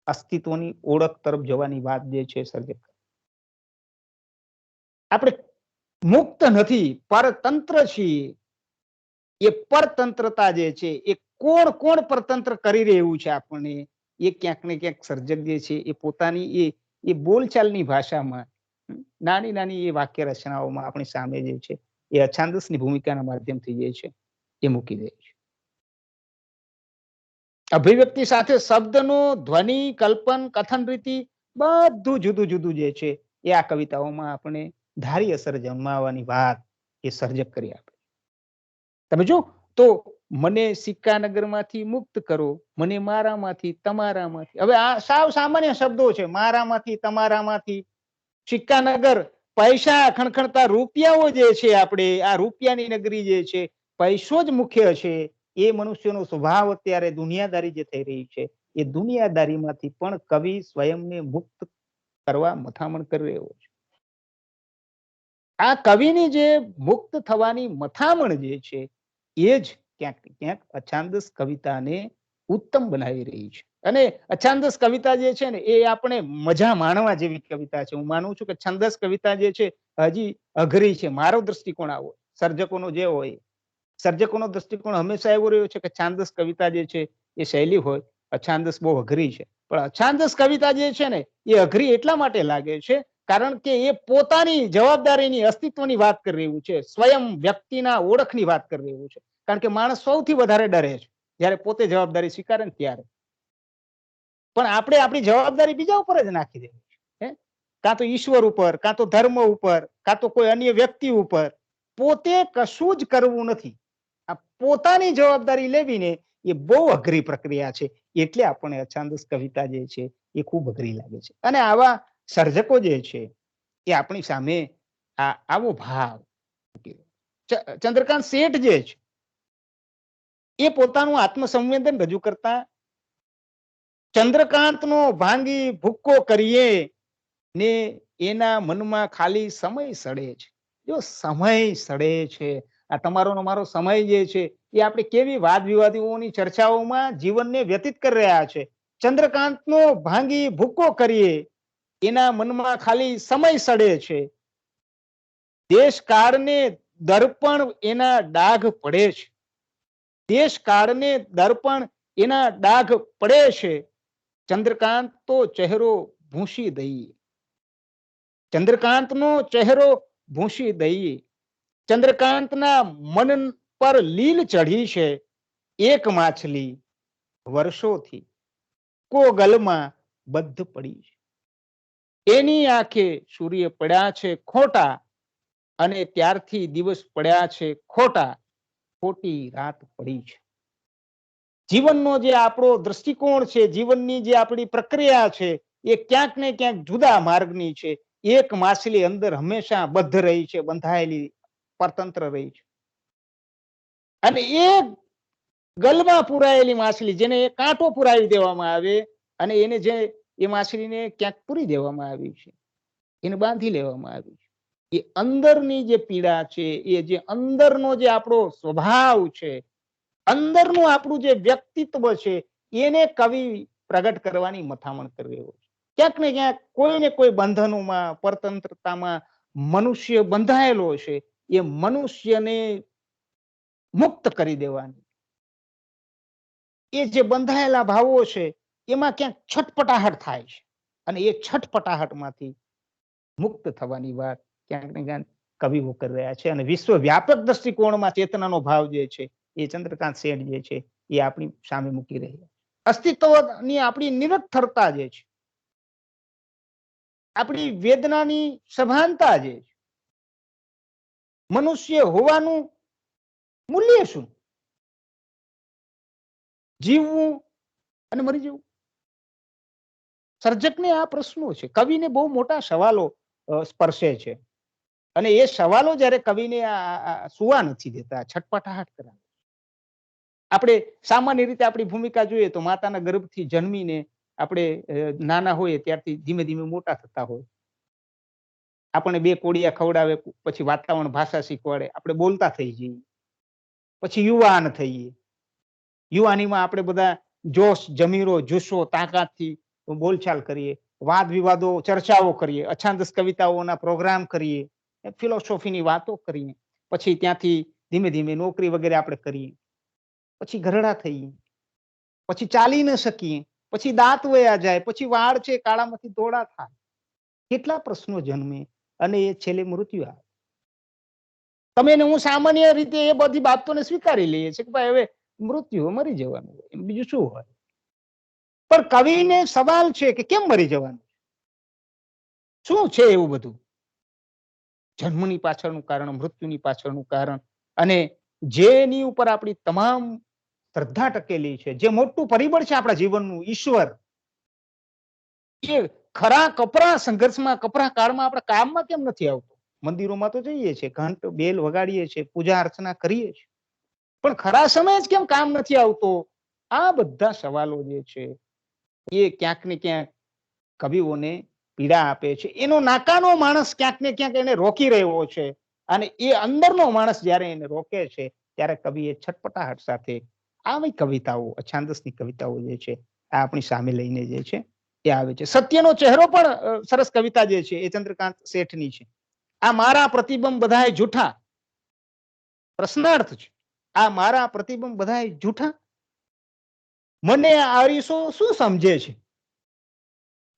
અસ્તિત્વની ઓળખ તરફ જવાની વાત જે છે સર્જક. આપણે મુક્ત નથી, પરતંત્ર છીએ. એ પરતંત્રતા જે છે એ કોણ પરતંત્ર કરી રહ્યું છે આપણને, એ ક્યાંક ને ક્યાંક સર્જક જે છે એ પોતાની એ બોલચાલની ભાષામાં, નાની એ વાક્ય રચનાઓમાં આપણી સામે જે છે એ અછાંદસની ભૂમિકાના માધ્યમથી જે છે એ મૂકી દે છે. અભિવ્યક્તિ સાથે શબ્દનો ધ્વનિ, કલ્પન, કથન રીતિ બધું જુદું જે છે એ આ કવિતાઓમાં આપણે ધારી અસર જમાવવાની વાત એ સર્જક કરી આપે. તમે જો તો મને સિક્કાનગરમાંથી મુક્ત કરો, મને મારામાંથી તમારામાંથી. હવે આ સાવ સામાન્ય શબ્દો છે, મારામાંથી તમારામાંથી. સિક્કાનગર, પૈસા ખણખણતા રૂપિયાઓ જે છે, આપણે આ રૂપિયાની નગરી જે છે, પૈસો જ મુખ્ય છે. એ મનુષ્યનો સ્વભાવ અત્યારે દુનિયાદારી જે થઈ રહી છે, એ દુનિયાદારીમાંથી પણ કવિ સ્વયંને મુક્ત કરવા મથામણ કરી રહ્યો છે. આ કવિની જે મુક્ત થવાની મથામણ જે છે એ જ ક્યાંક અછાંદસ કવિતાને ઉત્તમ બનાવી રહી છે. અને અછાંદસ કવિતા જે છે ને એ આપણે મજા માણવા જેવી કવિતા છે. હું માનું છું કે છંદસ કવિતા જે છે હજી અઘરી છે. મારો દ્રષ્ટિકોણ આવો, સર્જકોનો જે હોય, સર્જકોનો દ્રષ્ટિકોણ હંમેશા એવો રહ્યો છે કે છાંદસ કવિતા જે છે એ શૈલી હોય, અછાંદસ બહુ અઘરી છે. પણ અછાંદસ કવિતા જે છે ને એ અઘરી એટલા માટે લાગે છે કારણ કે એ પોતાની જવાબદારીની, અસ્તિત્વની વાત કરી રહ્યું છે, સ્વયં વ્યક્તિના ઓળખની વાત કરી રહ્યું છે. કારણ કે માણસ સૌથી વધારે ડરે છે જ્યારે પોતે જવાબદારી સ્વીકારે ને ત્યારે. પણ આપણે આપણી જવાબદારી બીજા ઉપર જ નાખી દેવી છે, કાં તો ઈશ્વર ઉપર, કાં તો ધર્મ ઉપર, કાં તો કોઈ અન્ય વ્યક્તિ ઉપર. પોતે કશું જ કરવું નથી. આ પોતાની જવાબદારી લેવીને એ બહુ અઘરી પ્રક્રિયા છે. એટલે આપણને અછાંદસ કવિતા જે છે એ ખૂબ અઘરી લાગે છે. અને આવા સર્જકો જે છે એ આપણી સામે આવો ભાવ, ચંદ્રકાંત શેઠ જે છે એ પોતાનું આત્મસંવેદન રજૂ કરતા ચંદ્રકાંતનો ભાંગી ભૂક્કો કરીએ ને એના મનમાં ખાલી સમય સડે છે. જો સમય સડે છે, આ તમારો મારો સમય જે છે એ આપણે કેવી વાદ વિવાદોની ચર્ચાઓમાં જીવનને વ્યતીત કરી રહ્યા છે. ચંદ્રકાંતનો ભાંગી ભૂક્કો કરીએ, એના મનમાં ખાલી સમય સડે છે. દેશકાળને દર્પણ એના ડાઘ પડે છે. દેશકાળને દર્પણ એના ડાઘ પડે છે. ચંદ્રકાંત તો ચહેરો ભૂંસી દઈએ, ચંદ્રકાંતનો ચહેરો ભૂંસી દઈએ. ચંદ્રકાંતના મન પર લીલ ચઢી છે. એક માછલી વર્ષોથી કોગલમાં બંધ પડી છે. એની આંખે સૂર્ય પડ્યા છે ખોટા, અને ત્યારથી દિવસ પડ્યા છે ખોટા, ખોટી રાત પડી છે. જીવનનો જે આપણો દ્રષ્ટિકોણ છે, જીવનની જે આપણી પ્રક્રિયા છે, એ ક્યાંક ને ક્યાંક જુદા માર્ગની છે. એક માછલી અંદર હંમેશા બદ્ધ રહી છે, બંધાયેલી, પરતંત્ર રહી છે. અને એ ગલમાં પુરાયેલી માછલી, જેને એ કાંટો પુરાવી દેવામાં આવે અને એને જે એ માછલીને ક્યાંક પૂરી દેવામાં આવી છે, એને બાંધી લેવામાં આવી છે. એ અંદરની જે પીડા છે, એ જે અંદરનો જે આપણો સ્વભાવ છે, અંદરનું આપણું જે વ્યક્તિત્વ છે, એને કવિ પ્રગટ કરવાની મથામણ કરી રહ્યો છે. ક્યાંક ને ક્યાંક કોઈ ને કોઈ બંધનોમાં, પરતંત્રતામાં મનુષ્ય બંધાયેલો છે. એ મનુષ્યને મુક્ત કરી દેવાની, એ જે બંધાયેલા ભાવો છે એમાં ક્યાંક છટપટાહટ થાય છે, અને એ છટપટાહટમાંથી મુક્ત થવાની વાત ક્યાંક ને ક્યાંક કવિઓ કરી રહ્યા છે. અને વિશ્વવ્યાપક દ્રષ્ટિકોણમાં ચેતનાનો ભાવ જે છે એ ચંદ્રકાંત શેઠ જે છે એ આપણી સામે મૂકી રહ્યા છે. અસ્તિત્વની આપણી નિરર્થકતા જે છે, આપણી વેદનાની સભાનતા જે છે, મનુષ્ય હોવાનું મૂલ્ય શું, જીવવું અને મરી જવું. સર્જકને આ પ્રશ્નો છે, કવિને બહુ મોટા સવાલો સ્પર્શે છે. અને એ સવાલો જ્યારે કવિને સુવા નથી દેતા, છટપટાહટ કરાવે. આપણે સામાન્ય રીતે આપણી ભૂમિકા જોઈએ તો માતાના ગર્ભથી જન્મીને આપણે નાના હોઈએ ત્યારથી ધીમે ધીમે મોટા થતા હોય. આપણને 2 કોડિયા ખવડાવે, પછી વાતાવરણ ભાષા શીખવાડે, આપણે બોલતા થઈ જઈએ. પછી યુવાન થઈએ. યુવાનીમાં આપણે બધા જોશ, જમીરો, જુસ્સો, તાકાતથી બોલચાલ કરીએ, વાદ વિવાદો, ચર્ચાઓ કરીએ, અછાંદસ કવિતાઓના પ્રોગ્રામ કરીએ, ફિલોસોફીની વાતો કરીએ. પછી ત્યાંથી ધીમે ધીમે નોકરી વગેરે આપણે કરીએ. પછી ઘરડા થઈએ, પછી ચાલી ન શકીએ, પછી દાંત વયા જાય, પછી વાળ છે કાળામાંથી ધોળા થાય. કેટલા પ્રશ્નો જન્મે અને એ છેલ્લે મૃત્યુ આવે. તમે ને હું સામાન્ય રીતે એ બધી બાબતોને સ્વીકારી લઈએ છીએ કે ભાઈ હવે મૃત્યુ, મરી જવાનું હોય, બીજું શું હોય. પણ કવિને સવાલ છે કે કેમ મરી જવાનું, શું છે એવું બધું. જન્મની પાછળનું કારણ, મૃત્યુની પાછળનું કારણ, અને જેની ઉપર આપણી તમામ શ્રદ્ધા ટકેલી છે, જે મોટું પરિબળ છે આપણા જીવનનું, ઈશ્વર, એ ખરા કપરા સંઘર્ષમાં, કપરા કાળમાં આપણા કામમાં કેમ નથી આવતો. મંદિરોમાં તો જઈએ છીએ, ઘંટ બેલ વગાડીએ છીએ, પૂજા અર્ચના કરીએ છીએ, પણ ખરા સમય જ કેમ કામ નથી આવતો. આ બધા સવાલો જે છે એ ક્યાંક ને ક્યાંક કવિઓને પીડા આપે છે. એનો નાકાનો માણસ ક્યાંક ને ક્યાંક એને રોકી રહ્યો છે, અને એ અંદરનો માણસ જ્યારે એને રોકે છે ત્યારે કવિએ છટપટાહટ સાથે આવી કવિતાઓ, અછાંદસની કવિતાઓ જે છે આ આપણી સામે લઈને જે છે એ આવે છે. સત્યનો ચહેરો પણ સરસ કવિતા જે છે એ ચંદ્રકાંત શેઠની છે. આ મારા પ્રતિબંબ બધાય જૂઠા, પ્રશ્નાર્થ છે. આ મારા પ્રતિબંબ બધાય જૂઠા, મને આ અરીસો શું સમજે છે,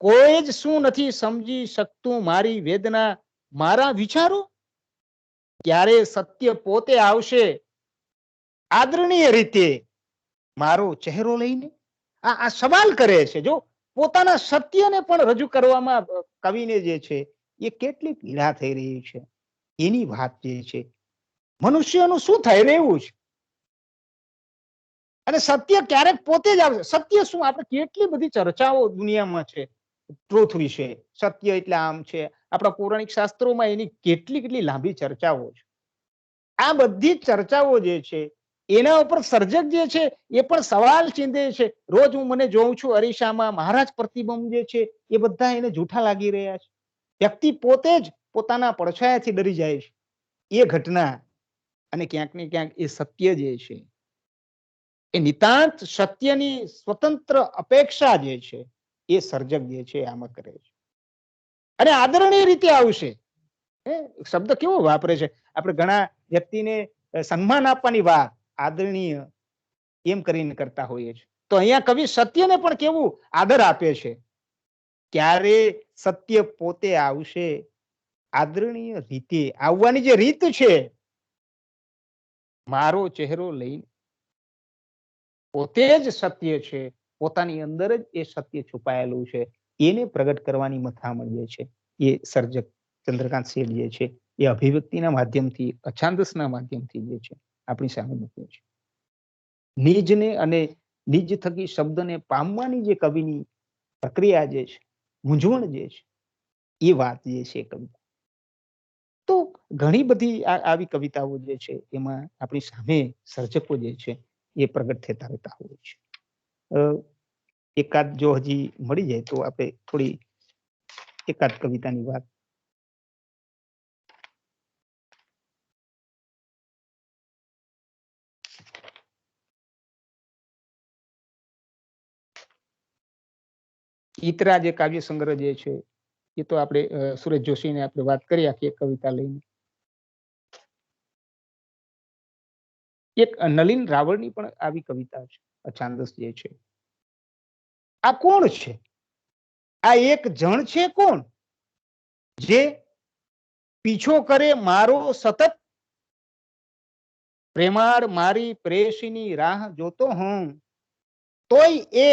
કોઈ જ શું નથી સમજી શકતું મારી વેદના, મારા વિચારો. ક્યારે સત્ય પોતે આવશે આદરણીય રીતે મારો ચહેરો લઈને. આ સવાલ કરે છે. જો પોતાના સત્યને પણ રજૂ કરવામાં કવિને જે છે એ કેટલી પીડા થઈ રહી છે એની વાત જે છે. મનુષ્યનું શું થઈ રહ્યું છે, અને સત્ય ક્યારેક પોતે જ આવશે. સત્ય શું, આપણે કેટલી બધી ચર્ચાઓ દુનિયામાં છે ટ્રુથ વિશે. સત્ય એટલે આમ છે, આપણા પૌરાણિક શાસ્ત્રોમાં એની કેટલી કેટલી લાંબી ચર્ચાઓ છે. આ બધી ચર્ચાઓ જે છે એના ઉપર સર્જક જે છે એ પણ સવાલ ચીંધે છે. રોજ હું મને જોઉં છું અરીસામાં, મહારાજ પ્રતિબંબ જે છે એ બધા એને જૂઠા લાગી રહ્યા છે. વ્યક્તિ પોતે જ પોતાના પડછાયાથી ડરી જાય છે. એ ઘટના અને ક્યાંક ને ક્યાંક એ સત્ય જે છે, એ નિતાંત સત્યની સ્વતંત્ર અપેક્ષા જે છે એ સર્જક જે છે આમાં કરે છે, અને આદરણીય રીતે આવશે. શબ્દ કેવો વાપરે છે. આપણે ઘણા વ્યક્તિને સન્માન આપવાની વાત આદરણીય એમ કરીને કરતા હોઈએ છીએ, તો અહીંયા કવિ સત્યને પણ કેવું આદર આપે છે. ક્યારે સત્ય પોતે આવશે આદરણીય રીતે. આવવાની જે રીત છે, મારો ચહેરો લઈને, પોતે જ સત્ય છે, પોતાની અંદર જ એ સત્ય છુપાયેલું છે, એને પ્રગટ કરવાની મથામણ જે છે એ સર્જક ચંદ્રકાંત શેઠ જે છે એ અભિવ્યક્તિના માધ્યમથી, અછાંદસના માધ્યમથી જે છે આપણી સામે મૂક્યું છે. નિજને અને નિજ થકી શબ્દને પામવાની જે કવિની પ્રક્રિયા જે છે, મૂંઝવણ જે છે, એ વાત જે છે કવિતા. તો ઘણી બધી આવી કવિતાઓ જે છે એમાં આપણી સામે સર્જકો જે છે એ પ્રગટ થતા રહેતા હોય છે. એકાદ જો હજી મળી જાય તો આપણે થોડી એકાદ કવિતાની વાત ઈતરા જે કાવ્ય સંગ્રહ જે છે એ તો આપણે સુરેશ જોશીને આપણે વાત કરી આખી એક કવિતા લઈને. એક નલિન રાવળની પણ આવી કવિતા છે, અછાંદસ જે છે. આ કોણ છે? આ એક જણ છે કોણ જે પીછો કરે મારો સતત, પ્રેમાળ મારી પ્રેયસીની રાહ જોતો હું, તોય એ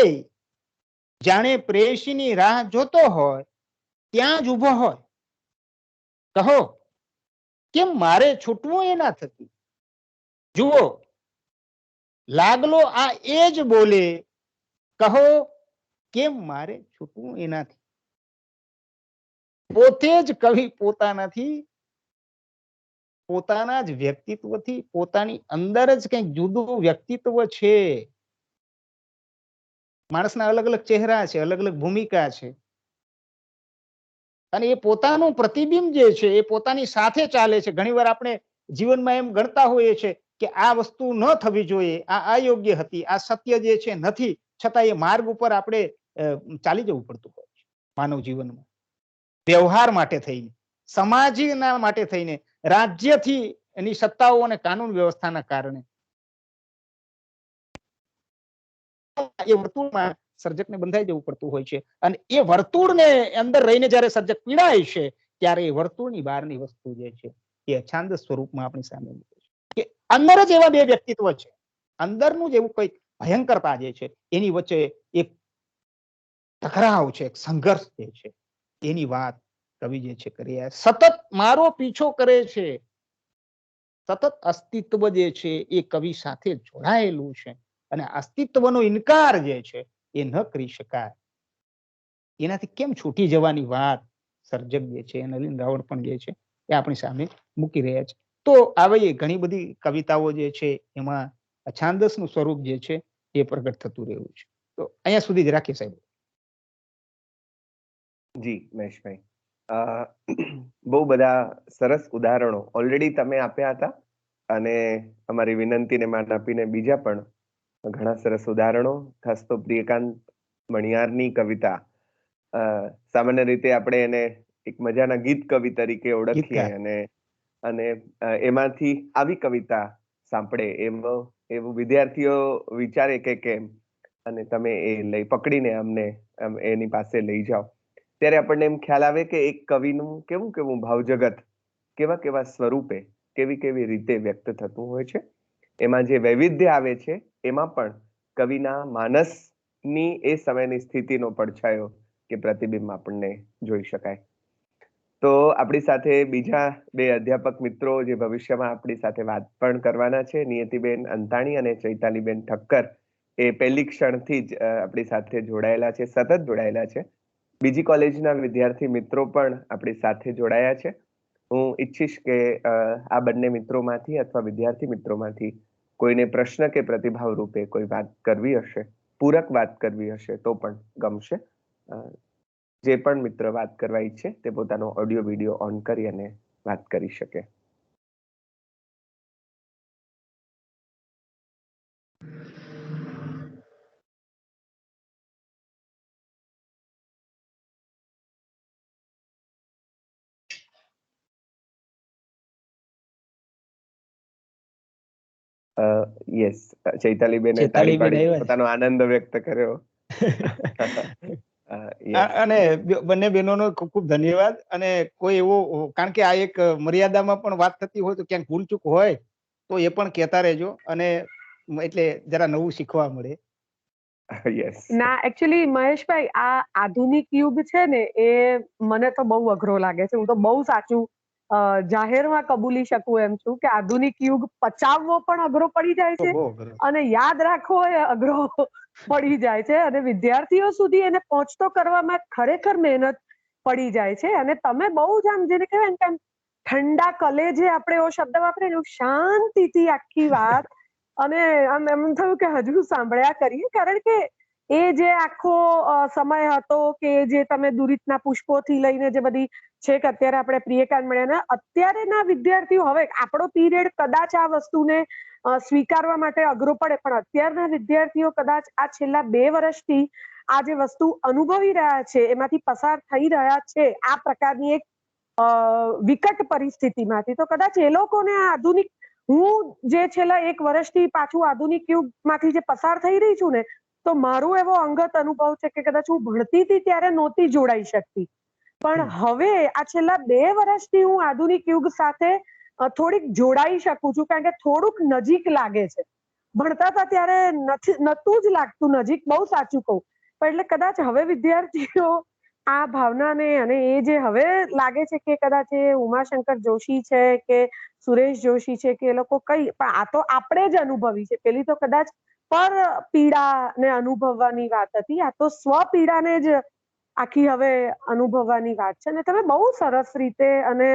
જાણે પ્રેયસીની રાહ જોતો હોય ત્યાં જ ઉભો હોય. કહો કેમ મારે છૂટવું એના થકી? જુઓ લાગલો આ એ જ બોલે, કહો કેમ મારે છૂટવું એનાથી? પોતે જ કવિ પોતાનાથી, પોતાના જ વ્યક્તિત્વથી, પોતાની અંદર જ કંઈક જુદું વ્યક્તિત્વ છે. માણસના અલગ અલગ ચહેરા છે, અલગ અલગ ભૂમિકા છે, અને એ પોતાનું પ્રતિબિંબ જે છે એ પોતાની સાથે ચાલે છે. ઘણીવાર આપણે જીવનમાં એમ ગણતા હોઈએ છે કે આ વસ્તુ ન થવી જોઈએ, આ અયોગ્ય હતી, આ સત્ય જે છે નથી, છતાં એ માર્ગ ઉપર આપણે ચાલી જવું પડતું હોય છે માનવ જીવનમાં. વ્યવહાર માટે થઈને, સમાજના માટે થઈને, રાજ્યથી એની સત્તાઓ અને કાનૂન વ્યવસ્થાના કારણે એ વર્તુળમાં સર્જકને બંધાઈ જવું પડતું હોય છે. અને એ વર્તુળને અંદર રહીને જ્યારે સર્જક પીડાય છે ત્યારે એ વર્તુળની બહારની વસ્તુ જે છે એ અછાંદસ સ્વરૂપમાં આપણી સામે કે અંદર જ એવા બે વ્યક્તિત્વ છે, અંદરનું જ એવું કંઈક ભયંકરતા જે છે એની વચ્ચે એક ટકરાવ છે, એક સંઘર્ષ જે છે એની વાત કવિ જે છે કરી સતત મારો પીછો કરે છે. સતત અસ્તિત્વ જે છે એ કવિ સાથે જોડાયેલું છે, અને અસ્તિત્વનો ઇનકાર જે છે એ ન કરી શકાય. એનાથી કેમ છૂટી જવાની વાત સર્જક જે છે નલિન રાવળ પણ જે છે એ આપણી સામે મૂકી રહ્યા છે. તો આવી ઘણી બધી કવિતાઓ જે છે એમાં અછાંદસનું સ્વરૂપ જે છે એ પ્રગટ થતું રહ્યું છે. તો અહીંયા સુધી જ રાખીએ સાહેબ. જી મહેશભાઈ, બહુ બધા સરસ ઉદાહરણો ઓલરેડી તમે આપ્યા હતા, અને અમારી વિનંતીને માન આપીને બીજા પણ ઘણા સરસ ઉદાહરણો. ખાસ તો પ્રિયકાંત મણિયારની કવિતા, સામાન્ય રીતે આપણે એને એક મજાના ગીત કવિ તરીકે ઓળખીએ, અને એમાંથી આવી કવિતા સાંભળે એવું વિદ્યાર્થીઓ વિચારે કે કેમ, અને તમે એ પકડીને અમને એની પાસે લઈ જાઓ, ત્યારે આપણને એમ ખ્યાલ આવે કે એક કવિનું કેવું કેવું ભાવજગત, કેવા કેવા સ્વરૂપે, કેવી કેવી રીતે વ્યક્ત થતું હોય છે. એમાં જે વૈવિધ્ય આવે છે એમાં પણ કવિના માનસની એ સમયની સ્થિતિનો પડછાયો કે પ્રતિબિંબ આપણને જોઈ શકાય. તો આપણી સાથે બીજા બે અધ્યાપક મિત્રો જે ભવિષ્યમાં આપણી સાથે વાત પણ કરવાના છે, નિયતિબેન અંતાણી અને ચૈતાલીબેન ઠક્કર, એ પહેલી ક્ષણથી જ આપણી સાથે જોડાયેલા છે, સતત જોડાયેલા છે. બીજી કોલેજના વિદ્યાર્થી મિત્રો પણ આપણી સાથે જોડાયા છે. હું ઈચ્છીશ કે આ બંને મિત્રોમાંથી અથવા વિદ્યાર્થી મિત્રોમાંથી કોઈને પ્રશ્ન કે પ્રતિભાવ રૂપે કોઈ વાત કરવી હશે, પૂરક વાત કરવી હશે તો પણ ગમશે. જે પણ મિત્ર વાત કરવા ઈચ્છે તે પોતાનો ઓડિયો વિડીયો ઓન કરી અને વાત કરી શકે. યસ, ચૈતાલીબેને તાળી પાડી પોતાનો આનંદ વ્યક્ત કર્યો. અને બંને બહેનોનો ખૂબ ખૂબ ધન્યવાદ. અને કોઈ એવો, કારણ કે આ એક મર્યાદામાં પણ વાત થતી હોય તો ક્યાંક ભૂલચૂક હોય તો એ પણ કહેતા રહેજો, અને એટલે જરા નવું શીખવા મળે. ના, એકચ્યુઅલી મહેશભાઈ, આ આધુનિક યુગ છે ને એ મને તો બહુ અઘરો લાગે છે. હું તો બહુ સાચું જાહેરમાં કબૂલી શકું એમ છું કે આધુનિક યુગ પચાવવો પણ અઘરો પડી જાય છે, અને યાદ રાખવો એ અઘરો પડી જાય છે, અને વિદ્યાર્થીઓ સુધી એને પહોંચતો કરવામાં ખરેખર મહેનત પડી જાય છે. અને તમે બહુ જ આમ જેને કહેવાય ને કે ઠંડા કલેજે આપણે એવો શબ્દ વાપરીએ, શાંતિથી આખી વાત, અને આમ એમ થયું કે હજુ સાંભળ્યા કરીએ, કારણ કે એ જે આખો સમય હતો કે જે તમે દુરિતના પુષ્પોથી લઈને જે બધી છેક અત્યારે આપણે પ્રિયકાંત મળ્યા, અત્યારેના વિદ્યાર્થીઓ, હવે આપણો પીરિયડ કદાચ આ વસ્તુને સ્વીકારવા માટે અઘરો પડે, પણ અત્યારના વિદ્યાર્થીઓ કદાચ આ છેલ્લા 2 વર્ષથી આ જે વસ્તુ અનુભવી રહ્યા છે, એમાંથી પસાર થઈ રહ્યા છે આ પ્રકારની એક વિકટ પરિસ્થિતિમાંથી, તો કદાચ એ લોકોને આ આધુનિક, હું જે છેલ્લા 1 વર્ષથી પાછું આધુનિક યુગમાંથી જે પસાર થઈ રહી છું ને, તો મારો એવો અંગત અનુભવ છે કે કદાચ હું ભણતી હતી ત્યારે નહોતી જોડાઈ શકતી, પણ હવે આ છેલ્લા 2 વર્ષથી હું આધુનિક યુગ સાથે થોડીક જોડાઈ શકું છું, કારણ કે થોડુંક નજીક લાગે છે. ભણતા હતા ત્યારે નતું જ લાગતું નજીક, બહુ સાચું કહું, પણ એટલે કદાચ હવે વિદ્યાર્થીઓ આ ભાવનાને, અને એ જે હવે લાગે છે કે કદાચ એ ઉમાશંકર જોશી છે કે સુરેશ જોશી છે કે એ લોકો કઈ, પણ આ તો આપણે જ અનુભવી છે. પેલી તો કદાચ પર પીડાને અનુભવવાની વાત હતી, આ તો સ્વ પીડાને જ આખી હવે અનુભવવાની વાત છે. ને તમે બહુ સરસ રીતે, અને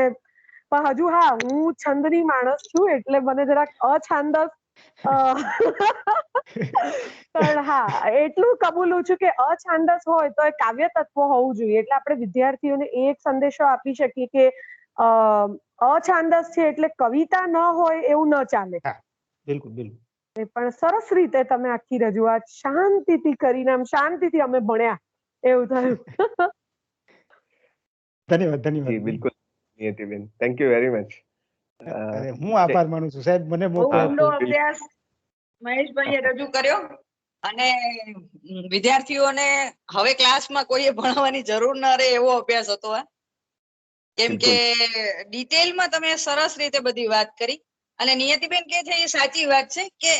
પણ હજુ હા, હું છંદની માણસ છું એટલે મને જરાક અછાંદસ પણ હા, એટલું કબૂલું છું કે અછાંદસ હોય તો એ કાવ્ય તત્વ હોવું જોઈએ. એટલે આપણે વિદ્યાર્થીઓને એ એક સંદેશો આપી શકીએ કે અછાંદસ છે એટલે કવિતા ન હોય એવું ન ચાલે. બિલકુલ બિલકુલ. પણ સરસ રીતે તમે આખી રજૂઆત શાંતિથી કરીને, આમ શાંતિથી અમે ભણ્યા એવું થયું. ધન્યવાદ ધન્યવાદ. બિલકુલ નિયતિબેન, થેન્ક યુ વેરી મચ. હું આભાર માનું છું સાહેબ, મને મોકો ઊંડો અભ્યાસ મહેશભાઈએ રજૂ કર્યો, અને વિદ્યાર્થીઓને હવે ક્લાસમાં કોઈએ ભણાવવાની જરૂર ન રહે એવો અભ્યાસ હતો આ. કેમ કે ડિટેલમાં તમે સરસ રીતે બધી વાત કરી, અને નિયતિબેન કે છે એ સાચી વાત છે કે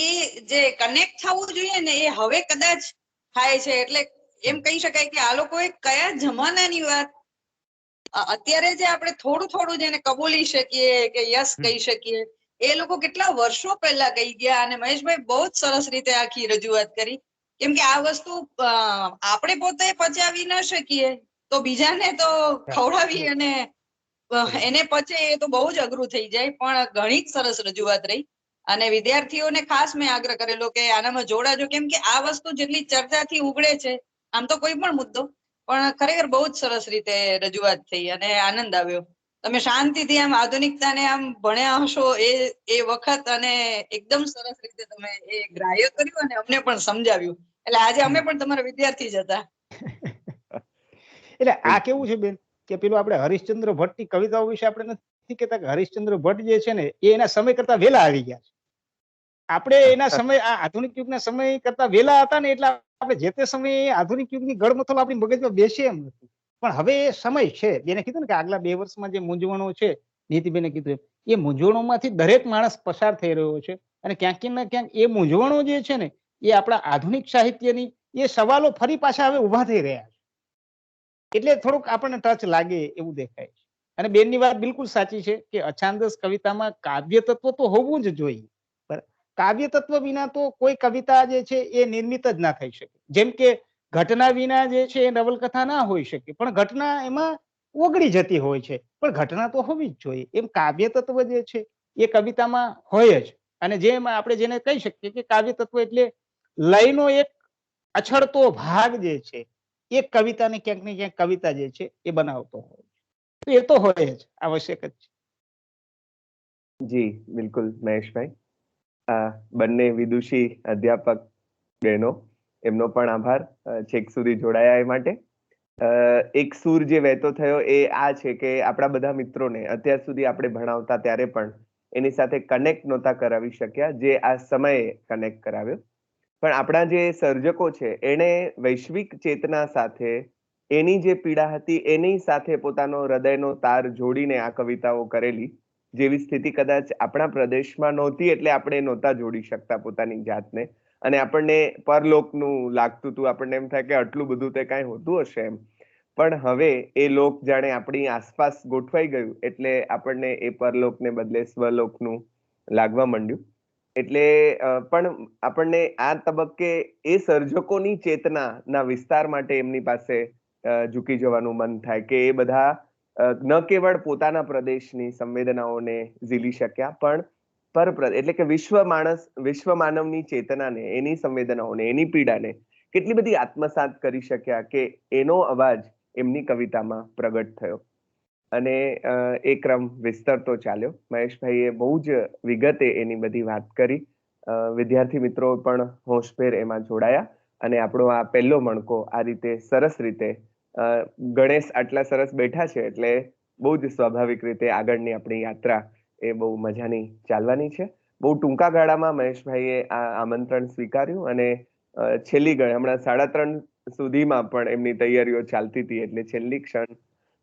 એ જે કનેક્ટ થવું જોઈએ ને એ હવે કદાચ થાય છે. એટલે એમ કહી શકાય કે આ લોકોએ કયા જમાનાની વાત, અત્યારે જે આપણે થોડું થોડું જેને કબૂલી શકીએ કે યસ કહી શકીએ, એ લોકો કેટલા વર્ષો પહેલા કહી ગયા. અને મહેશભાઈ બહુ જ સરસ રીતે આખી રજૂઆત કરી, કેમ કે આ વસ્તુ આપણે પોતે પચાવી ન શકીએ તો બીજાને તો ખવડાવી અને એને પચે એ તો બહુ જ અઘરું થઈ જાય. પણ ઘણી જ સરસ રજૂઆત રહી, અને વિદ્યાર્થીઓને ખાસ મેં આગ્રહ કરેલો કે આનામાં જોડાજો, કેમ કે આ વસ્તુ જેટલી ચર્ચાથી ઉગડે છે, આમ તો કોઈ પણ મુદ્દો, પણ ખરેખર બહુ જ સરસ રીતે રજૂઆત થઈ અને આનંદ આવ્યો. તમે શાંતિથી આમ આધુનિકતાને આમ ભણ્યા હશો એ વખત, અને એકદમ સરસ રીતે તમે એ ગ્રાહ્ય કર્યું અને અમને પણ સમજાવ્યું. એટલે આજે અમે પણ તમારા વિદ્યાર્થી જ હતા. એટલે આ કેવું છે બેન કે પેલું આપણે હરિશ્ચંદ્ર ભટ્ટની કવિતાઓ વિશે આપણે નથી કહેતા કે હરિશ્ચંદ્ર ભટ્ટ જે છે ને એ એના સમય કરતા વહેલા આવી ગયા છે. આપણે એના સમય, આ આધુનિક યુગના સમય કરતા વહેલા હતા ને, એટલે આપણે જે તે સમયે આધુનિક યુગની ગળમથલ આપણી મગજમાં બેસે એમ નથી. પણ હવે એ સમય છે, બેને કીધું ને કે આગલા 2 વર્ષમાં જે મૂંઝવણો છે, નીતિબેને કીધું એ મૂંઝવણોમાંથી દરેક માણસ પસાર થઈ રહ્યો છે, અને ક્યાંક ને ક્યાંક એ મૂંઝવણો જે છે ને એ આપણા આધુનિક સાહિત્યની એ સવાલો ફરી પાછા હવે ઉભા થઈ રહ્યા છે. એટલે થોડુંક આપણને ટચ લાગે એવું દેખાય છે. અને બેનની વાત બિલકુલ સાચી છે કે અછાંદસ કવિતામાં કાવ્ય તત્વ તો હોવું જ જોઈએ. કાવ્ય તત્વ વિના તો કોઈ કવિતા જે છે એ નિર્મિત જ ના થઈ શકે. જેમ કે ઘટના વિના જે છે એ નવલકથા ના હોઈ શકે, પણ ઘટના એમાં ઓગળી જતી હોય છે, પણ ઘટના તો હોવી જ જોઈએ. એમ કાવ્ય તત્વ જે છે એ કવિતામાં હોય જ. અને જેમ આપણે જેને કહી શકીએ કે કાવ્ય તત્વ એટલે લયનો એક અછડતો ભાગ જે છે એ કવિતાને ક્યાંક ને ક્યાંક કવિતા જે છે એ બનાવતો હોય. તો એ તો હોય જ, આવશ્યક જ છે. જી બિલકુલ મહેશભાઈ. બંને વિદુષી અધ્યાપક બહેનો, એમનો પણ આભાર છેક સુધી જોડાયા એ માટે. એક સૂર જે વહેતો થયો એ આ છે કે આપણા બધા મિત્રોને અત્યાર સુધી આપણે ભણાવતા ત્યારે પણ એની સાથે કનેક્ટ નહોતા કરાવી શક્યા, જે આ સમયે કનેક્ટ કરાવ્યો. પણ આપણા જે સર્જકો છે એણે વૈશ્વિક ચેતના સાથે એની જે પીડા હતી એની સાથે પોતાનો હૃદયનો તાર જોડીને આ કવિતાઓ કરેલી, જેવી સ્થિતિ કદાચ આપણા પ્રદેશમાં નહોતી, એટલે આપણે નહોતા જોડી શકતા પોતાની જાતને. અને આપણને પરલોકનું લાગતું હતું, આપણને એમ થાય કે આટલું બધું તે કાંઈ હોતું હશે એમ. પણ હવે એ લોક જાણે આપણી આસપાસ ગોઠવાઈ ગયું, એટલે આપણને એ પરલોકને બદલે સ્વલોકનું લાગવા માંડ્યું. એટલે પણ આપણને આ તબક્કે એ સર્જકોની ચેતનાના વિસ્તાર માટે એમની પાસે ઝૂકી જવાનું મન થાય કે એ બધા ન કેવળ પોતાના પ્રદેશની સંવેદનાઓને ઝીલી શક્યા, પણ એટલે કે વિશ્વ માનવની ચેતનાને, એની સંવેદનાઓને, એની પીડાને કેટલી બધી આત્મસાત કરી શક્યા કે એનો અવાજ એમની કવિતામાં પ્રગટ થયો. અને એ ક્રમ વિસ્તરતો ચાલ્યો. મહેશભાઈએ બહુ જ વિગતે એની બધી વાત કરી. વિદ્યાર્થી મિત્રો પણ હોશભેર એમાં જોડાયા. અને આપણો આ પહેલો મણકો આ રીતે સરસ રીતે ગણેશ આટલા સરસ બેઠા છે એટલે બહુ જ સ્વાભાવિક રીતે આગળની આપણી યાત્રા એ બહુ મજાની ચાલવાની છે. બહુ ટૂંકા ગાળામાં મહેશભાઈએ આ આમંત્રણ સ્વીકાર્યું અને છેલ્લી ઘડી હમણાં 3:30 સુધીમાં પણ એમની તૈયારીઓ ચાલતી હતી એટલે છેલ્લી ક્ષણ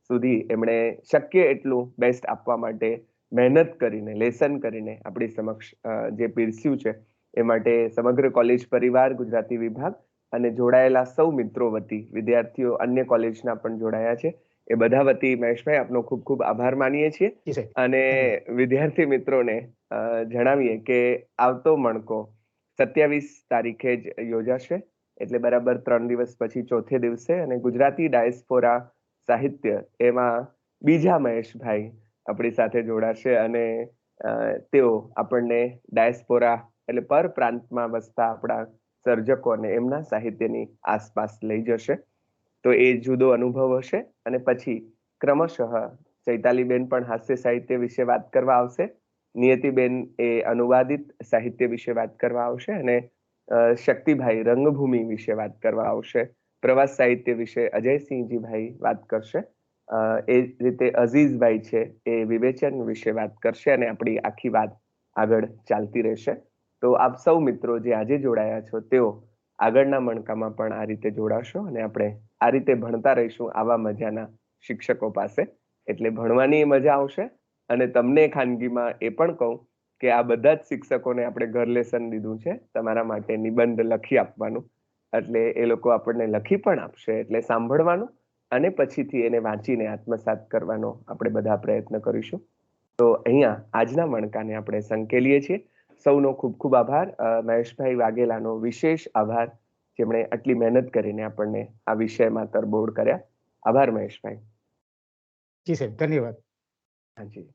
સુધી એમણે શક્ય એટલું બેસ્ટ આપવા માટે મહેનત કરીને લેસન કરીને આપણી સમક્ષ જે પીરસ્યું છે એ માટે સમગ્ર કોલેજ પરિવાર, ગુજરાતી વિભાગ અને જોડાયેલા સૌ મિત્રો વતી વિદ્યાર્થીઓ અન્ય કોલેજના પણ જોડાયા છે એ બધા વતી મહેશભાઈ આપનો ખૂબ ખૂબ આભાર માનીએ છીએ. જી સાહેબ. અને વિદ્યાર્થી મિત્રોને જણાવીએ કે આવતો મણકો 27 તારીખે જ યોજાશે એટલે બરાબર 3 દિવસ પછી ચોથે દિવસે અને ગુજરાતી ડાયસ્પોરા સાહિત્ય એમાં બીજા મહેશભાઈ આપણી સાથે જોડાશે અને તેઓ આપણને ડાયસ્પોરા એટલે પર પ્રાંતમાં વસતા આપણા સર્જકોને એમના સાહિત્યની આસપાસ લઈ જશે. તો એ જુદો અનુભવ હશે અને પછી ક્રમશઃ ચૈતાલીબેન પણ હાસ્ય સાહિત્ય વિશે વાત કરવા આવશે, નિયતિબેન એ અનુવાદિત સાહિત્ય વિશે વાત કરવા આવશે અને શક્તિભાઈ રંગભૂમિ વિશે વાત કરવા આવશે, પ્રવાસ સાહિત્ય વિશે અજયસિંહજીભાઈ વાત કરશે, એ રીતે અઝીઝભાઈ છે એ વિવેચન વિશે વાત કરશે અને આપણી આખી વાત આગળ ચાલતી રહેશે. તો આપ સૌ મિત્રો જે આજે જોડાયા છો તેઓ આગળના મણકામાં પણ આ રીતે જોડાશો અને આપણે આ રીતે ભણતા રહીશું આવા મજાના શિક્ષકો પાસે એટલે ભણવાની મજા આવશે. અને તમને ખાનગીમાં એ પણ કહું કે આ બધા જ શિક્ષકોને આપણે ઘર લેસન દીધું છે તમારા માટે નિબંધ લખી આપવાનું, એટલે એ લોકો આપણને લખી પણ આપશે એટલે સાંભળવાનું અને પછીથી એને વાંચીને આત્મસાત કરવાનો આપણે બધા પ્રયત્ન કરીશું. તો અહીંયા આજના મણકાને આપણે સંકેલીએ છીએ. સૌનો ખૂબ ખૂબ આભાર. મહેશભાઈ વાઘેલાનો વિશેષ આભાર જેમણે આટલી મહેનત કરીને આપણને આ વિષયમાં તરબોળ કર્યા. આભાર મહેશભાઈ. જી સાહેબ, ધન્યવાદ. હાજી.